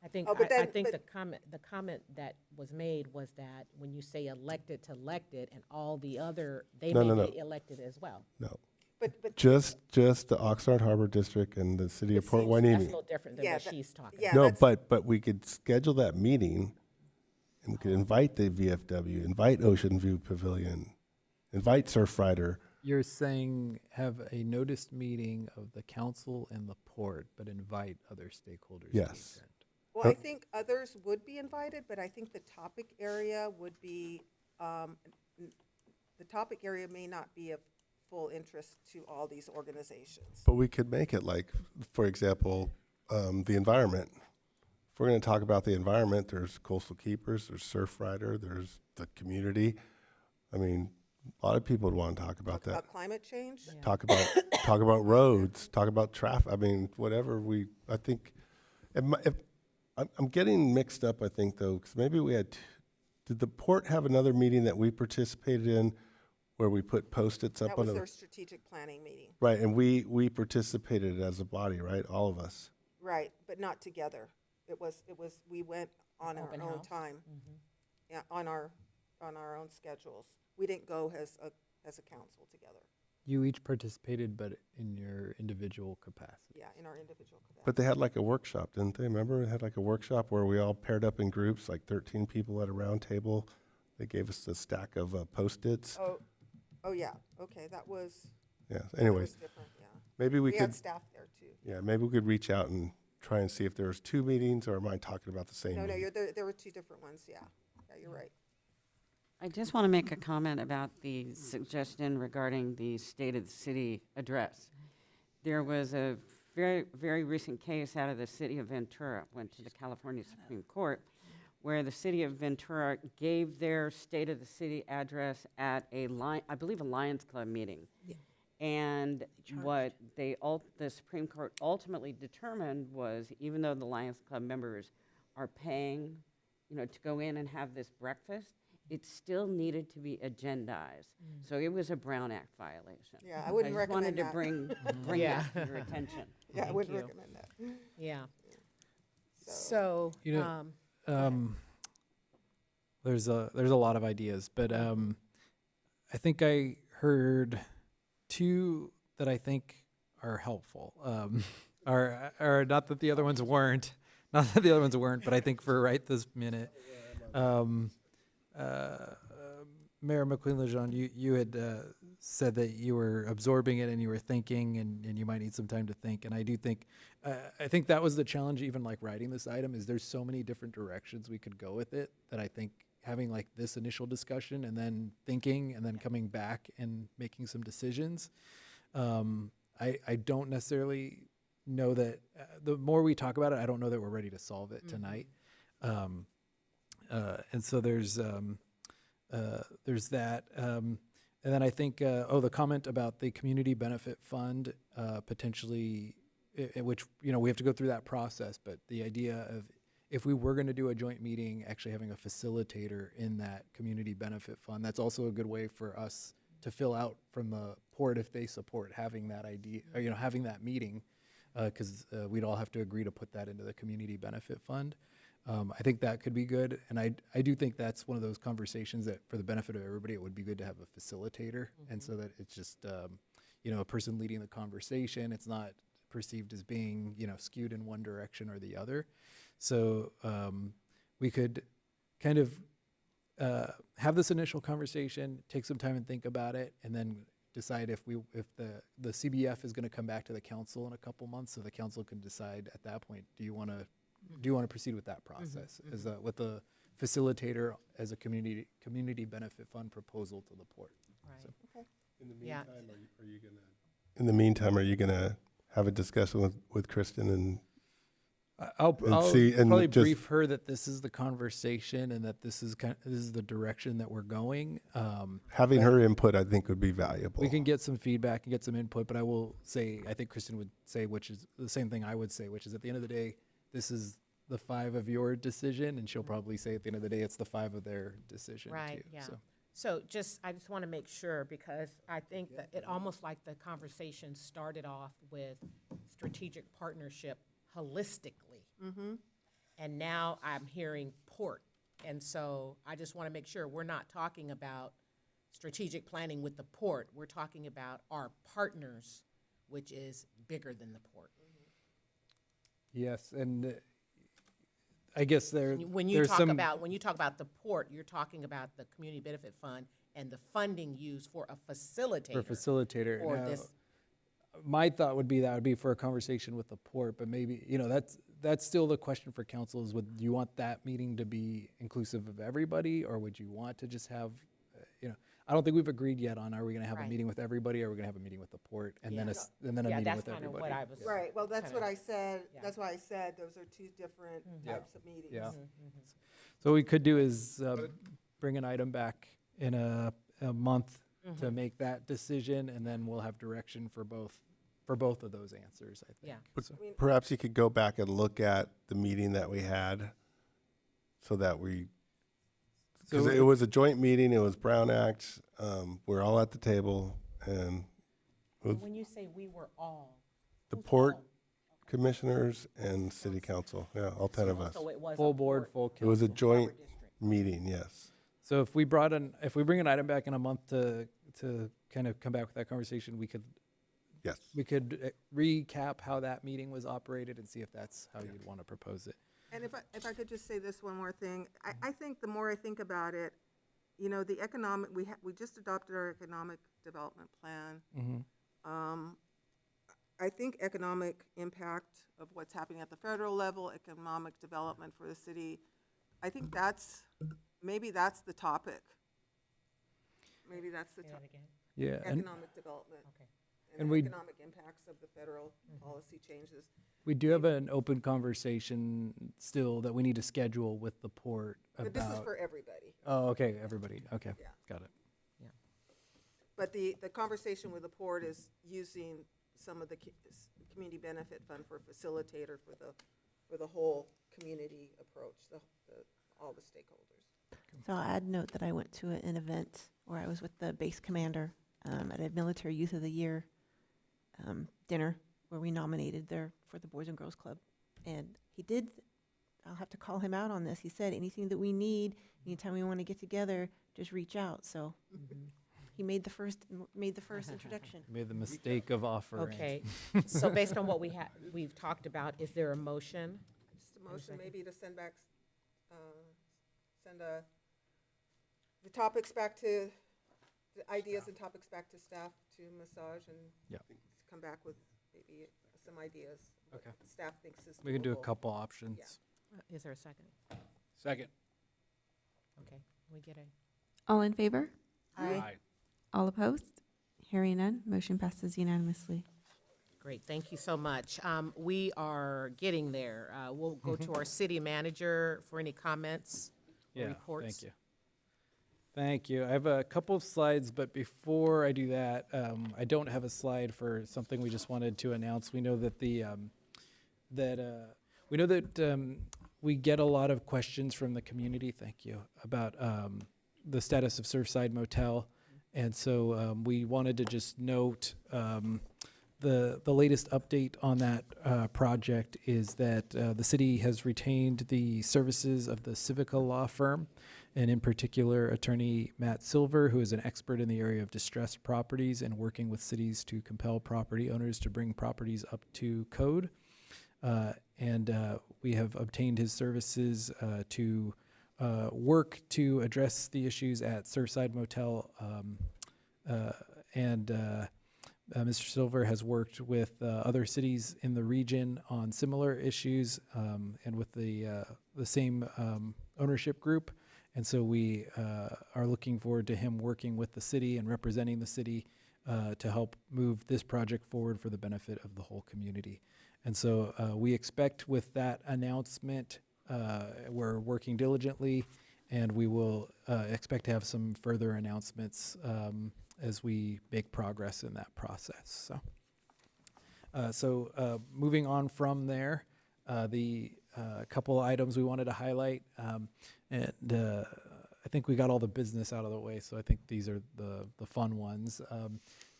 I think, Oh, but I then- think but- the comment that was made was that when you say elected to elected and all the other, they No, may no, be no. elected as well. no. But Just the Oxnard Harbor District and the city of Port That's a Hueneme. little different than Yeah, what that- she's talking yeah, about. No, but we could schedule that meeting and we could invite the VFW, invite Ocean View Pavilion, invite Surfrider. You're saying have a noticed meeting of the council and the port, but invite other stakeholders. Yes. To attend. Well, I think others would be invited, but I think the topic area would be, the topic area may not be of full interest to all these organizations. But we could make it like, for example, the environment. If we're going to talk about the environment, there's Coastal Keepers, there's Surfrider, there's the community. I mean, a lot of people would want to talk about that. About climate change? Yeah. Talk about roads, talk about traffic. I mean, whatever I think, I'm getting mixed up, I think, though, because maybe we had, did the port have another meeting that we participated in where we put Post-its up That on was the, their strategic planning meeting. right, and we participated as a body, right, all of us. Right, but not together. We went on our Open own house? time, yeah, on our own schedules. We didn't go as a council together, You each participated, but in your individual capacity. yeah, in our individual capacity. But they had like a workshop, didn't they? Remember, they had like a workshop where we all paired up in groups, like 13 people at a round table. They gave us a stack of Post-its. Oh, yeah, okay, that was. Yeah, that was anyways, different, yeah. maybe we We could, had staff there too. yeah, maybe we could reach out and try and see if there's two meetings, or am I talking about the same No, meeting? there were two different ones, yeah. Yeah, you're right. I just want to make a comment about the suggestion regarding the State of the City address. There was a very, very recent case out of the city of Ventura, went to the California Supreme Court, where the city of Ventura gave their State of the City address at I believe a Lions Club meeting. Yeah. And what the Supreme Court ultimately determined was, even though the Lions Club members are paying, to go in and have this breakfast, it still needed to be agendized. So it was a Brown Act violation. Yeah, I wouldn't recommend that. I just wanted to bring Yeah. that to your attention. Yeah, I Thank wouldn't you. recommend that. Yeah. So, There's a lot of ideas, but I think I heard two that I think are helpful. Or not that the other ones weren't, but I think for right this minute, Mayor McQueen-Lejeune, you had said that you were absorbing it and you were thinking and you might need some time to think. And I do think, I think that was the challenge, even like writing this item, is there's so many different directions we could go with it that I think having like this initial discussion and then thinking and then coming back and making some decisions, I don't necessarily know that the more we talk about it, I don't know that we're ready to solve it tonight. And so there's that. And then I think, the comment about the community benefit fund, potentially, which, we have to go through that process, but the idea of if we were going to do a joint meeting, actually having a facilitator in that community benefit fund, that's also a good way for us to fill out from the port if they support having that idea, or, having that meeting, because we'd all have to agree to put that into the community benefit fund. I think that could be good, and I do think that's one of those conversations that, for the benefit of everybody, it would be good to have a facilitator, and so that it's just, a person leading the conversation. It's not perceived as being, skewed in one direction or the other. So we could kind of have this initial conversation, take some time and think about it, and then decide if the CBF is going to come back to the council in a couple months, so the council can decide at that point, do you want to proceed with that process as with the facilitator as a community benefit fund proposal to the port? Right. So. Okay. In the meantime, are you gonna have a discussion with Kristen and? I'll see, and probably just- brief her that this is the conversation and that this is the direction that we're going. Having her input, I think, would be valuable. We can get some feedback and get some input, but I will say, I think Kristen would say, which is the same thing I would say, which is at the end of the day, this is the 5 of your decision, and she'll probably say at the end of the day, it's the 5 of their decision Right, too. yeah. So. So I just want to make sure, because I think that it almost like the conversation started off with strategic partnership holistically. Mm-hmm. And now I'm hearing port. And so I just want to make sure we're not talking about strategic planning with the port. We're talking about our partners, which is bigger than the port. Yes, and I guess When you talk about the port, you're talking about the community benefit fund and the funding used for a facilitator. For facilitator. For Now, this. my thought would be that would be for a conversation with the port, but maybe, that's still the question for council is, do you want that meeting to be inclusive of everybody, or would you want to just have, I don't think we've agreed yet on, are we going to have a Right. meeting with everybody, or are we going to have a meeting with the port, and then Yeah. a meeting that's with kind of everybody? what I was. Right, well, that's what kinda- I said, yeah. that's why I said those are 2 different Yeah. types of meetings. Yeah. So what we could do is bring an item back in a month to make that decision, and then we'll have direction for both of those answers, I think. Yeah. So- I mean, Perhaps you could go back and look at the meeting that we had, so that because it was a joint meeting, it was Brown Act, we're all at the table, and it was When you say we were all. the who's port all? commissioners and city council, yeah, all 10 of us. So it was. Full a board, port. full It was a council. joint meeting, yes. So if we bring an item back in a month to kind of come back with that conversation, we could Yes. recap how that meeting was operated and see if that's how you'd want to propose it. And if I could just say this one more thing, I think the more I think about it, the economic, we just adopted our economic development plan. I think economic impact of what's happening at the federal level, economic development for the city, I think maybe that's the topic. Maybe that's the Say that topic. again. Yeah, and Economic development. Okay. And And the we- economic impacts of the federal policy changes. we do have an open conversation still that we need to schedule with the port But this is about. for everybody. Oh, okay, everybody, okay, Yeah. got it. But the conversation with the port is using some of the community benefit fund for a facilitator for the whole community approach, all the stakeholders. So I'll add note that I went to an event where I was with the base commander at a Military Youth of the Year dinner where we nominated for the Boys and Girls Club. And he did, I'll have to call him out on this, he said, anything that we need, anytime we want to get together, just reach out. So he made the first introduction. Made the mistake of offering. Okay, so based on what we've talked about, is there a motion? Just a motion maybe to send the topics back to, the ideas and topics back to staff to massage and Yeah. come back with maybe some ideas. what Okay. Staff thinks is We can do a doable. couple options. Is there a second? Second. Okay, we get a. All in favor? Aye. All opposed? Hearing none, motion passes unanimously. Great, thank you so much. We are getting there. We'll go to our city manager for any comments or Yeah, reports. thank you. Thank you. I have a couple of slides, but before I do that, I don't have a slide for something we just wanted to announce. We know that we get a lot of questions from the community. Thank you, about the status of Surfside Motel, and so we wanted to just note the latest update on that project is that the city has retained the services of the Civica law firm, and in particular, attorney Matt Silver, who is an expert in the area of distressed properties and working with cities to compel property owners to bring properties up to code. And we have obtained his services to work to address the issues at Surfside Motel. Mr. Silver has worked with other cities in the region on similar issues and with the same ownership group. And so we are looking forward to him working with the city and representing the city to help move this project forward for the benefit of the whole community. And so we expect with that announcement, we're working diligently, and we will expect to have some further announcements as we make progress in that process. So moving on from there, the couple items we wanted to highlight, and I think we got all the business out of the way, so I think these are the fun ones.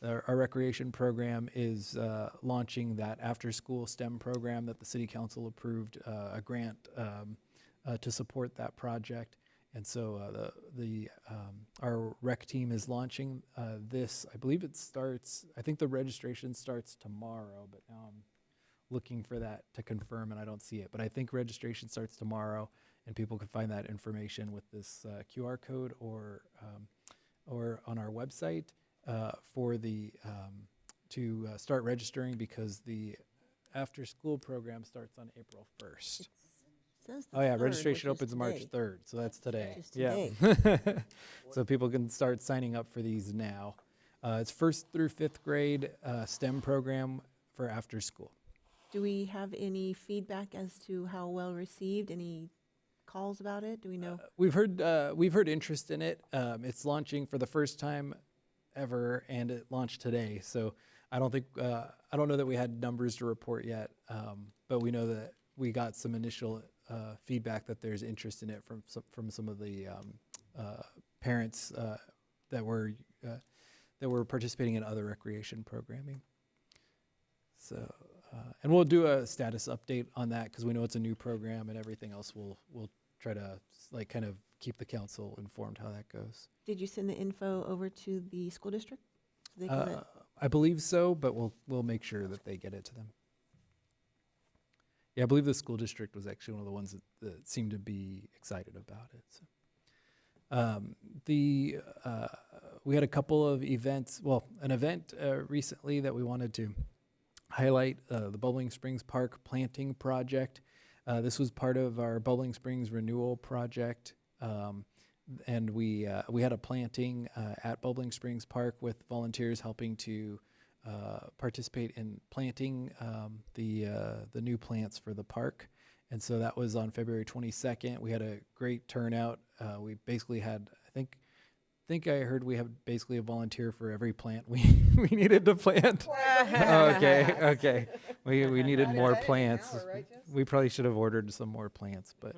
Our recreation program is launching that after-school STEM program that the City Council approved a grant to support that project. And so our rec team is launching this. I believe it starts, I think the registration starts tomorrow, but now I'm looking for that to confirm and I don't see it. But I think registration starts tomorrow, and people can find that information with this QR code or on our website for the to start registering, because the after-school program starts on April 1st. Oh yeah, registration opens March 3rd, so that's today. Yeah. So people can start signing up for these now. It's 1st through 5th grade STEM program for after school. Do we have any feedback as to how well received? Any calls about it? Do we know? We've heard interest in it. It's launching for the first time ever, and it launched today. So I don't know that we had numbers to report yet, but we know that we got some initial feedback that there's interest in it from some of the parents that were participating in other recreation programming. So, and we'll do a status update on that because we know it's a new program, and everything else we'll try to kind of keep the council informed how that goes. Did you send the info over to the school district? So they can I believe so, but we'll make sure that they get it to them. Yeah, I believe the school district was actually one of the ones that seemed to be excited about it. So. We had a couple of events, an event recently that we wanted to highlight, the Bubbling Springs Park planting project. This was part of our Bubbling Springs renewal project, and we had a planting at Bubbling Springs Park with volunteers helping to participate in planting the new plants for the park. And so that was on February 22nd. We had a great turnout. We basically had, I think I heard we have basically a volunteer for every plant we needed to plant. Okay. We needed more plants. We probably should have ordered some more plants, but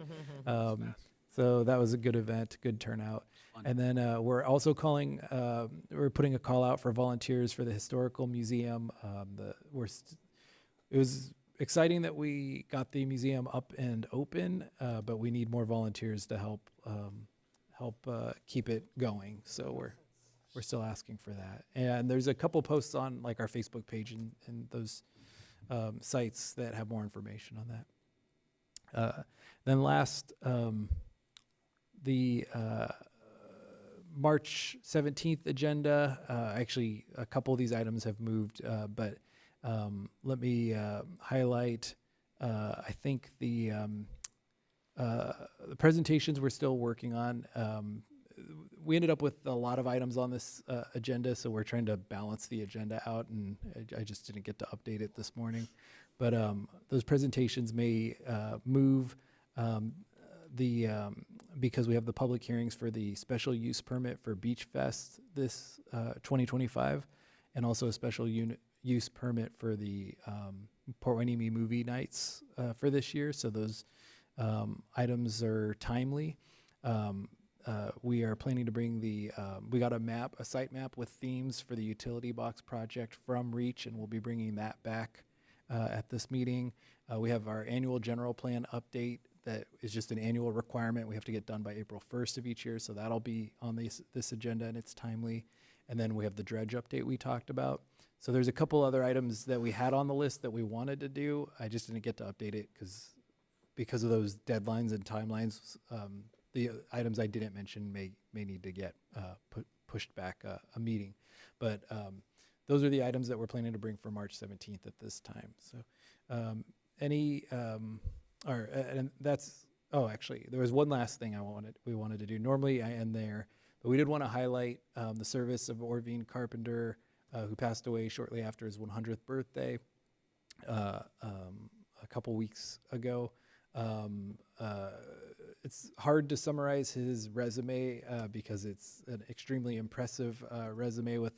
so that was a good event, good turnout. And then we're also we're putting a call out for volunteers for the Historical Museum. It was exciting that we got the museum up and open, but we need more volunteers to help keep it going. So we're still asking for that. And there's a couple posts on our Facebook page and those sites that have more information on that. Then last, the March 17th agenda, actually a couple of these items have moved, but let me highlight, I think the presentations we're still working on. We ended up with a lot of items on this agenda, so we're trying to balance the agenda out, and I just didn't get to update it this morning. But those presentations may move. The because we have the public hearings for the special use permit for Beach Fest this 2025, and also a special use permit for the Port Hueneme movie nights for this year. So those items are timely. We are planning to bring we got a site map with themes for the utility box project from REACH, and we'll be bringing that back at this meeting. We have our annual general plan update that is just an annual requirement. We have to get done by April 1st of each year, so that'll be on this agenda, and it's timely. And then we have the dredge update we talked about. So there's a couple other items that we had on the list that we wanted to do. I just didn't get to update it because of those deadlines and timelines. The items I didn't mention may need to get pushed back a meeting. But those are the items that we're planning to bring for March 17th at this time. So actually, there was one last thing we wanted to do. Normally I end there, but we did want to highlight the service of Orvine Carpenter, who passed away shortly after his 100th birthday a couple weeks ago. It's hard to summarize his resume because it's an extremely impressive resume with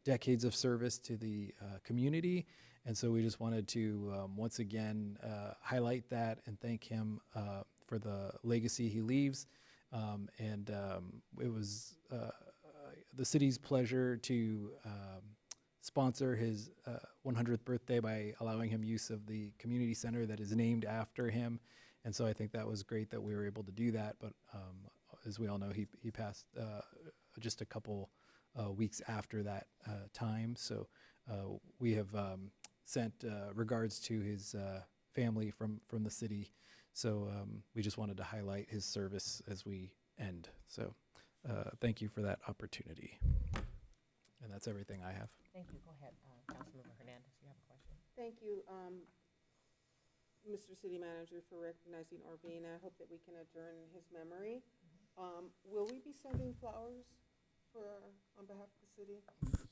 decades of service to the community. And so we just wanted to once again highlight that and thank him for the legacy he leaves. It was the city's pleasure to sponsor his 100th birthday by allowing him use of the community center that is named after him. And so I think that was great that we were able to do that. But as we all know, he passed just a couple weeks after that time. So we have sent regards to his family from the city. So we just wanted to highlight his service as we end. So thank you for that opportunity. And that's everything I have. Thank you. Go ahead, Councilmember Hernandez, you have a question. Thank you, Mr. City Manager, for recognizing Orvine. I hope that we can adjourn his memory. Will we be sending flowers on behalf of the city?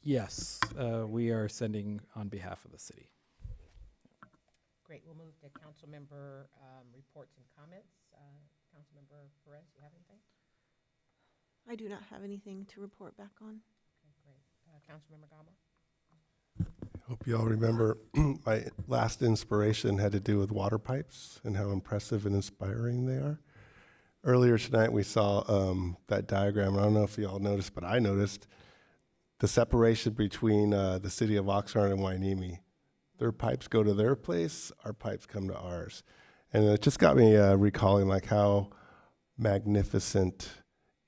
Yes, we are sending on behalf of the city. Great. We'll move to council member reports and comments. Councilmember Perez, you have anything? I do not have anything to report back on. Okay, great. Councilmember Gama? Hope you all remember my last inspiration had to do with water pipes and how impressive and inspiring they are. Earlier tonight we saw that diagram. I don't know if you all noticed, but I noticed the separation between the city of Oxnard and Hueneme. Their pipes go to their place, our pipes come to ours. And it just got me recalling like how magnificent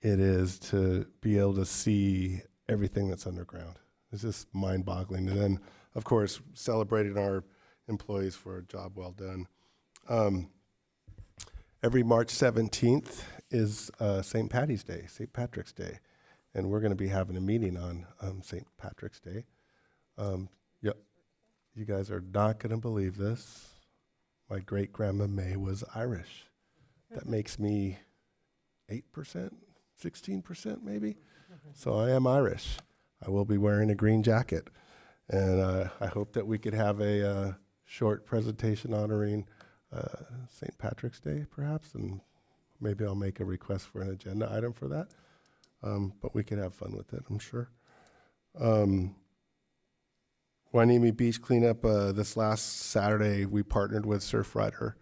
it is to be able to see everything that's underground. It's just mind-boggling. And then, of course, celebrating our employees for a job well done. Every March 17th is St. Patty's Day, St. Patrick's Day. And we're going to be having a meeting on St. Patrick's Day. You guys are not going to believe this. My great-grandma May was Irish. That makes me 8%, 16% maybe. So I am Irish. I will be wearing a green jacket. And I hope that we could have a short presentation honoring St. Patrick's Day, perhaps, and maybe I'll make a request for an agenda item for that. But we could have fun with it, I'm sure. Hueneme Beach cleanup, this last Saturday, we partnered with Surfrider.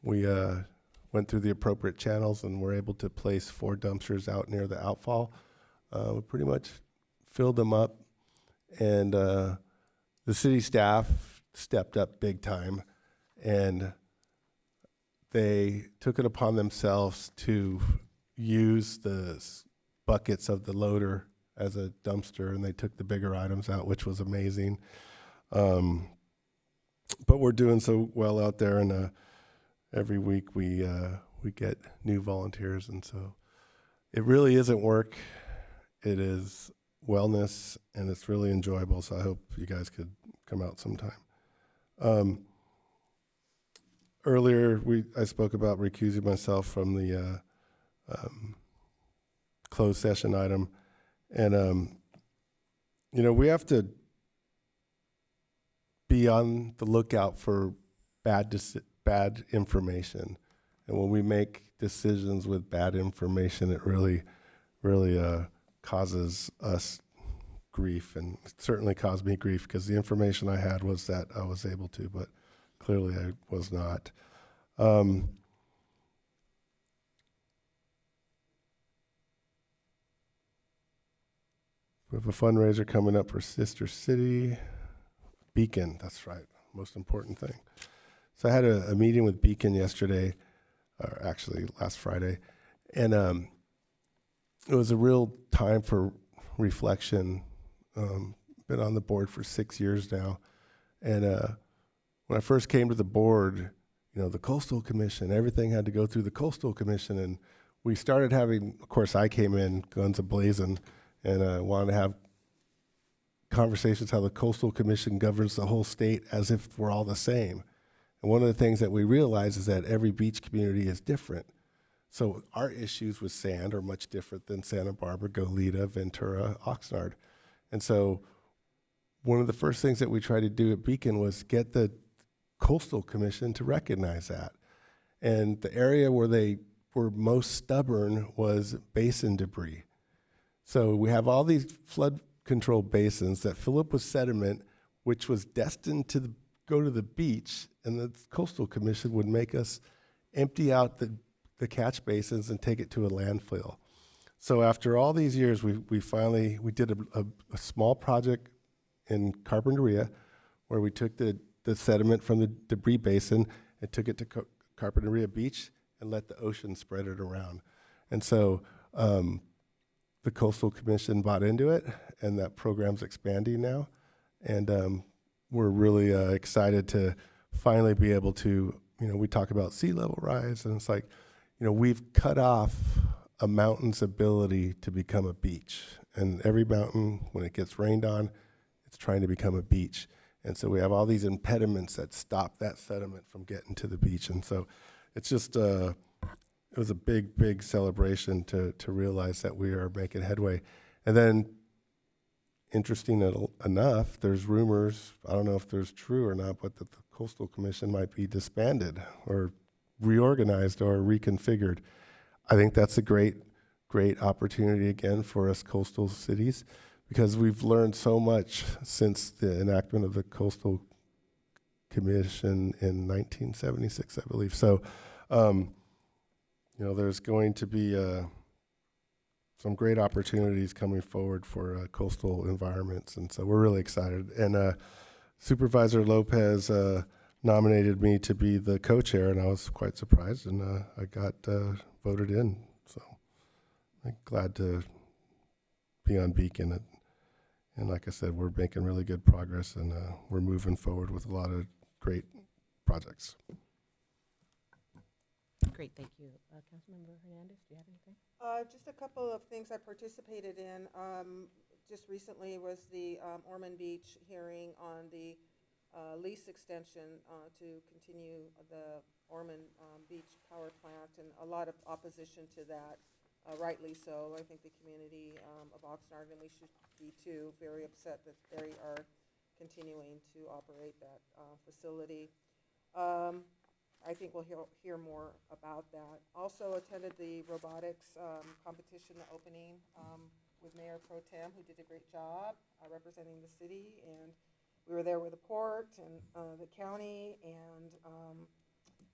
We went through the appropriate channels and were able to place 4 dumpsters out near the outfall. We pretty much filled them up, and the city staff stepped up big time, and they took it upon themselves to use the buckets of the loader as a dumpster, and they took the bigger items out, which was amazing. But we're doing so well out there, and every week we get new volunteers, and so it really isn't work. It is wellness, and it's really enjoyable, so I hope you guys could come out sometime. Earlier, I spoke about recusing myself from the closed session item, and we have to be on the lookout for bad information. And when we make decisions with bad information, it really causes us grief, and it certainly caused me grief because the information I had was that I was able to, but clearly I was not. We have a fundraiser coming up for Sister City. Beacon, that's right, most important thing. So I had a meeting with Beacon yesterday, or actually last Friday, and it was a real time for reflection. Been on the board for 6 years now, and when I first came to the board, the Coastal Commission, everything had to go through the Coastal Commission, and we started having, of course, I came in guns a-blazing, and wanted to have conversations how the Coastal Commission governs the whole state as if we're all the same. And one of the things that we realize is that every beach community is different. So our issues with sand are much different than Santa Barbara, Goleta, Ventura, Oxnard. And so one of the first things that we tried to do at Beacon was get the Coastal Commission to recognize that. And the area where they were most stubborn was basin debris. So we have all these flood control basins that fill up with sediment, which was destined to go to the beach, and the Coastal Commission would make us empty out the catch basins and take it to a landfill. So after all these years, we finally did a small project in Carpinteria where we took the sediment from the debris basin and took it to Carpinteria Beach and let the ocean spread it around. And so the Coastal Commission bought into it, and that program's expanding now. And we're really excited to finally be able to, we talk about sea level rise, and it's like, we've cut off a mountain's ability to become a beach. And every mountain, when it gets rained on, it's trying to become a beach. And so we have all these impediments that stop that sediment from getting to the beach. And so it's just, it was a big, big celebration to realize that we are making headway. And then, interesting enough, there's rumors, I don't know if there's true or not, but that the Coastal Commission might be disbanded or reorganized or reconfigured. I think that's a great, great opportunity again for us coastal cities, because we've learned so much since the enactment of the Coastal Commission in 1976, I believe. So, there's going to be some great opportunities coming forward for coastal environments, and so we're really excited. And Supervisor Lopez nominated me to be the co-chair, and I was quite surprised, and I got voted in. So I'm glad to be on Beacon. And like I said, we're making really good progress, and we're moving forward with a lot of great projects. Great, thank you. Councilmember Hernandez, do you have anything? Just a couple of things I participated in. Just recently was the Ormond Beach hearing on the lease extension to continue the Ormond Beach power plant, and a lot of opposition to that, rightly so. I think the community of Oxnard, and we should be too, very upset that they are continuing to operate that facility. I think we'll hear more about that. Also attended the robotics competition opening with Mayor Pro Tem, who did a great job representing the city, and we were there with the port and the county, and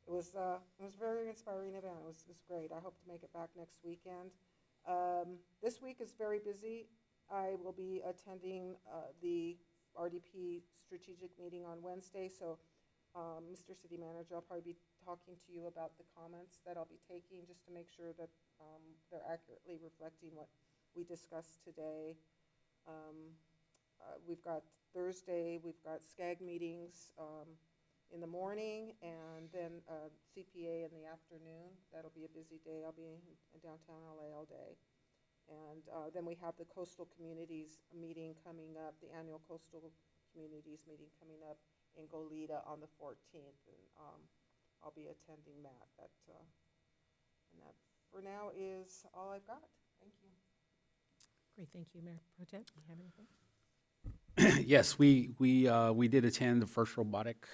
it was a very inspiring event. It was great. I hope to make it back next weekend. This week is very busy. I will be attending the RDP strategic meeting on Wednesday, so Mr. City Manager, I'll probably be talking to you about the comments that I'll be taking, just to make sure that they're accurately reflecting what we discussed today. We've got Thursday, we've got SCAG meetings in the morning, and then CPA in the afternoon. That'll be a busy day. I'll be in downtown LA all day. And then we have the Coastal Communities meeting coming up, the annual Coastal Communities meeting coming up in Goleta on the 14th, and I'll be attending that. And that for now is all I've got. Thank you. Great, thank you, Mayor Pro Tem. Do you have anything? Yes, we did attend the first robotic.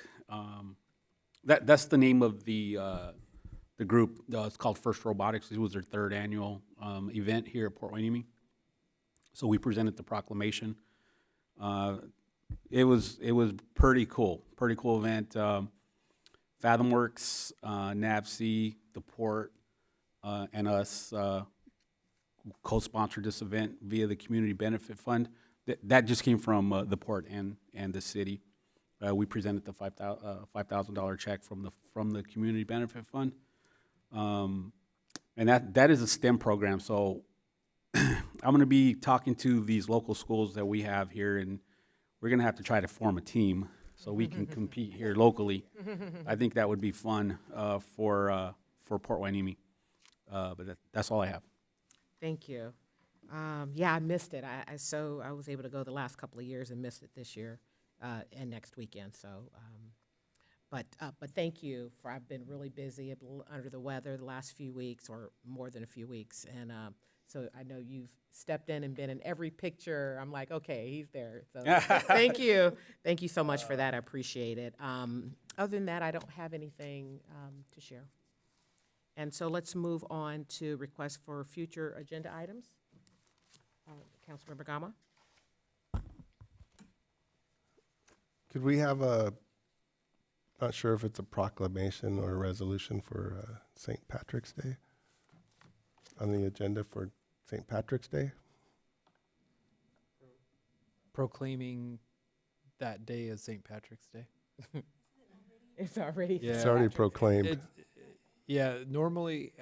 That's the name of the the group. It's called First Robotics. It was their third annual event here at Port Hueneme. So we presented the proclamation. It was pretty cool event. FathomWorks, NAVC, the Port, and us co-sponsored this event via the Community Benefit Fund. That just came from the Port and the city. We presented the $5,000 check from the Community Benefit Fund, and that is a STEM program. So I'm going to be talking to these local schools that we have here, and we're going to have to try to form a team so we can compete here locally. I think that would be fun for Port Hueneme. But that's all I have. Thank you. Yeah, I missed it. I was able to go the last couple of years and missed it this year and next weekend. So, but thank you for. I've been really busy, a little under the weather the last few weeks, or more than a few weeks, and so I know you've stepped in and been in every picture. I'm like, okay, he's there. So thank you so much for that. I appreciate it. Other than that, I don't have anything to share. And so let's move on to requests for future agenda items. Councilmember Gama. Could we have not sure if it's a proclamation or a resolution for St. Patrick's Day on the agenda for St. Patrick's Day? Proclaiming that day as St. Patrick's Day. It's already. Yeah. It's already proclaimed. Yeah, normally,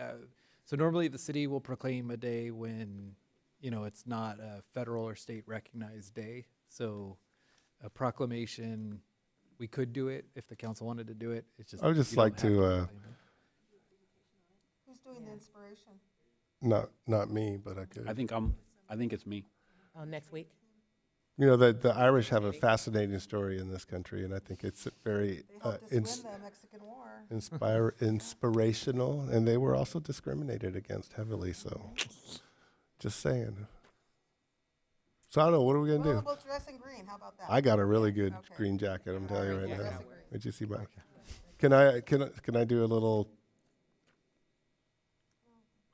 normally the city will proclaim a day when, it's not a federal or state recognized day. So a proclamation, we could do it if the council wanted to do it. It's just. I would just you don't like have to, proclaim it. Who's doing the inspiration? not me, but I could. I think it's me. Oh, next week. The Irish have a fascinating story in this country, and I think it's very They helped us win the Mexican War. inspirational, and they were also discriminated against heavily. So, just saying. So I don't know. What are we gonna do? We'll dress in green. How about that? I got a really good Okay. green jacket. I'm telling you right yeah, now. dress in green. Did you see my? Can I do a little?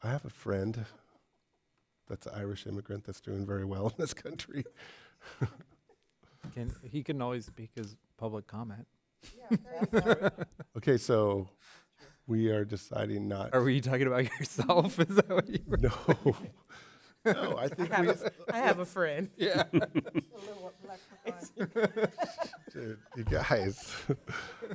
I have a friend that's an Irish immigrant that's doing very well in this country. He can always speak as public comment. Yeah, there you go. Okay, so we are deciding not. Are we talking about yourself? Is that what you were? No. No, I think I have a friend. Yeah. Dude, you guys,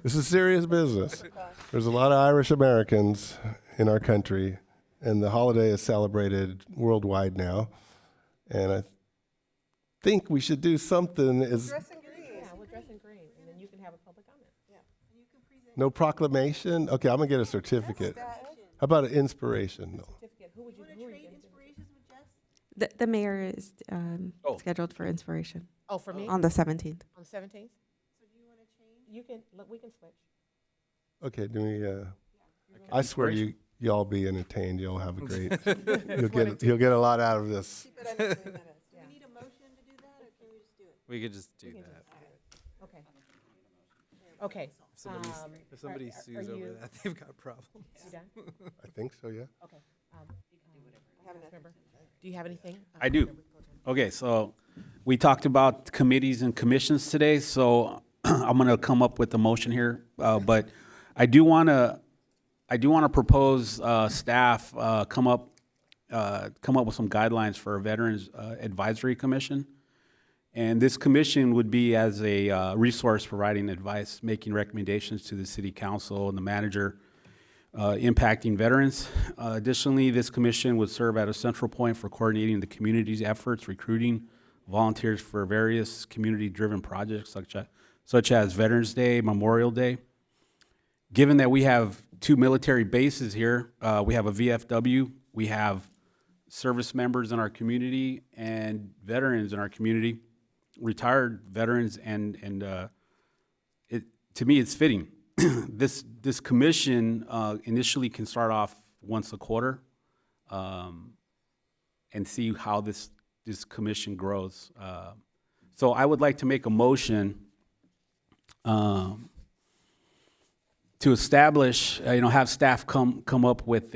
this is serious business. There's a lot of Irish Americans in our country, and the holiday is celebrated worldwide now. And I think we should do something. Dress in green. Yeah, we'll dress in green, and then you can have a public comment. Yeah. And you can present. No proclamation? Okay, I'm gonna get a certificate. How about an inspiration? No. Certificate. Who would you Trade inspirations with Jess? The mayor is Oh. scheduled for inspiration Oh, for me? on the 17th. On the 17th? So do you want to change? You can, look, we can switch. Okay, do we? I swear y'all be entertained. You'll have a great. You'll get a lot out of this. Keep it under 3 minutes. Do we need a motion to do that, or can we just do it? We could just do We can that. just do it. Okay. Okay. If somebody are sues over you- that, they've got problems. You done? I think so. Yeah. Okay. Do you have anything? I do. Okay, so we talked about committees and commissions today, so I'm going to come up with a motion here, but I do want to propose staff come up with some guidelines for a Veterans Advisory Commission. And this commission would be as a resource providing advice, making recommendations to the city council and the manager impacting veterans. Additionally, this commission would serve as a central point for coordinating the community's efforts, recruiting volunteers for various community-driven projects such as Veterans Day, Memorial Day. Given that we have 2 military bases here, we have a VFW, we have service members in our community and veterans in our community, retired veterans, and to me, it's fitting. This commission initially can start off once a quarter, and see how this commission grows. So I would like to make a motion to to establish, have staff come up with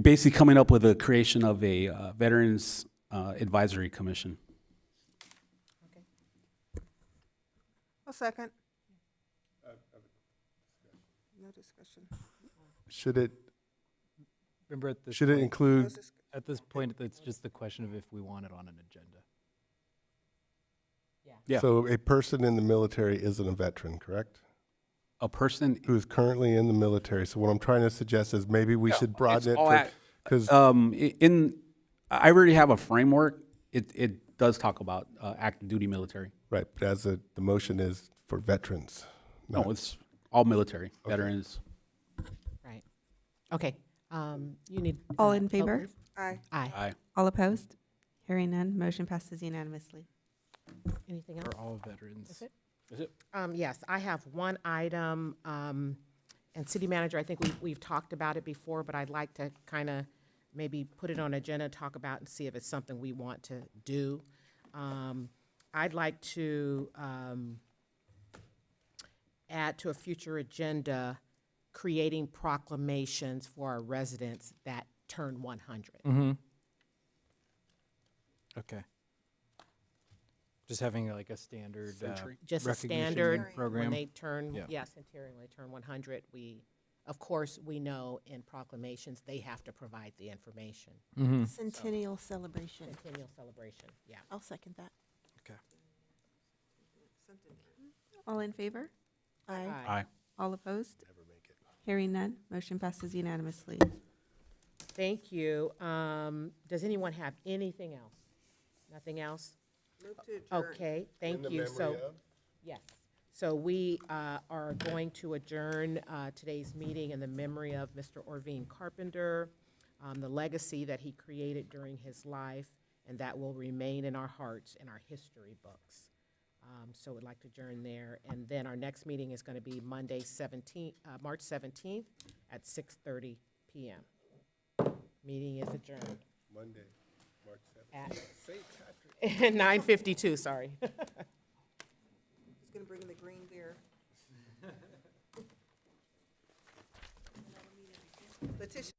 basically coming up with a creation of a Veterans Advisory Commission. A second. No discussion. Should it, Remember, at this should it point- include, At this point, it's just the question of if we want it on an agenda. Yeah. so a person in the military isn't a veteran, correct? A person Who's currently in the military. So what I'm trying to suggest is maybe we should broaden it all to, at- because I already have a framework. It does talk about active duty military. right, but the motion is for veterans. No, not- it's all military veterans. Right. Okay. You need. All uh, in vote, favor? please. Aye. Aye. Aye. All opposed? Hearing none, motion passes unanimously. Anything else? For all veterans. That's it? Is it? Yes, I have one item, and city manager, I think we've talked about it before, but I'd like to kind of maybe put it on agenda, talk about and see if it's something we want to do. I'd like to add to a future agenda, creating proclamations for our residents that turn 100. Mm-hmm. Okay. Just having like a standard Century. Just a recognition standard, program. when they turn, Yeah. yes, centenarian, when they turn 100, of course, we know in proclamations, they have to provide the information. Mm-hmm. Centennial celebration. Centennial celebration, yeah. I'll second that. Okay. All in favor? Aye. Aye. All opposed? Hearing none, motion passes unanimously. Thank you. Does anyone have anything else? Nothing else? Move to adjourn. Okay, thank you. So, yes. So we are going to adjourn today's meeting in the memory of Mr. Orvine Carpenter, the legacy that he created during his life, and that will remain in our hearts in our history books. So we'd like to adjourn there. And then our next meeting is going to be Monday, March 17th at 6:30 p.m. Meeting is adjourned. Monday, March 7th. At St. Patrick's. 9:52, sorry. Who's gonna bring the green beer? Letitia.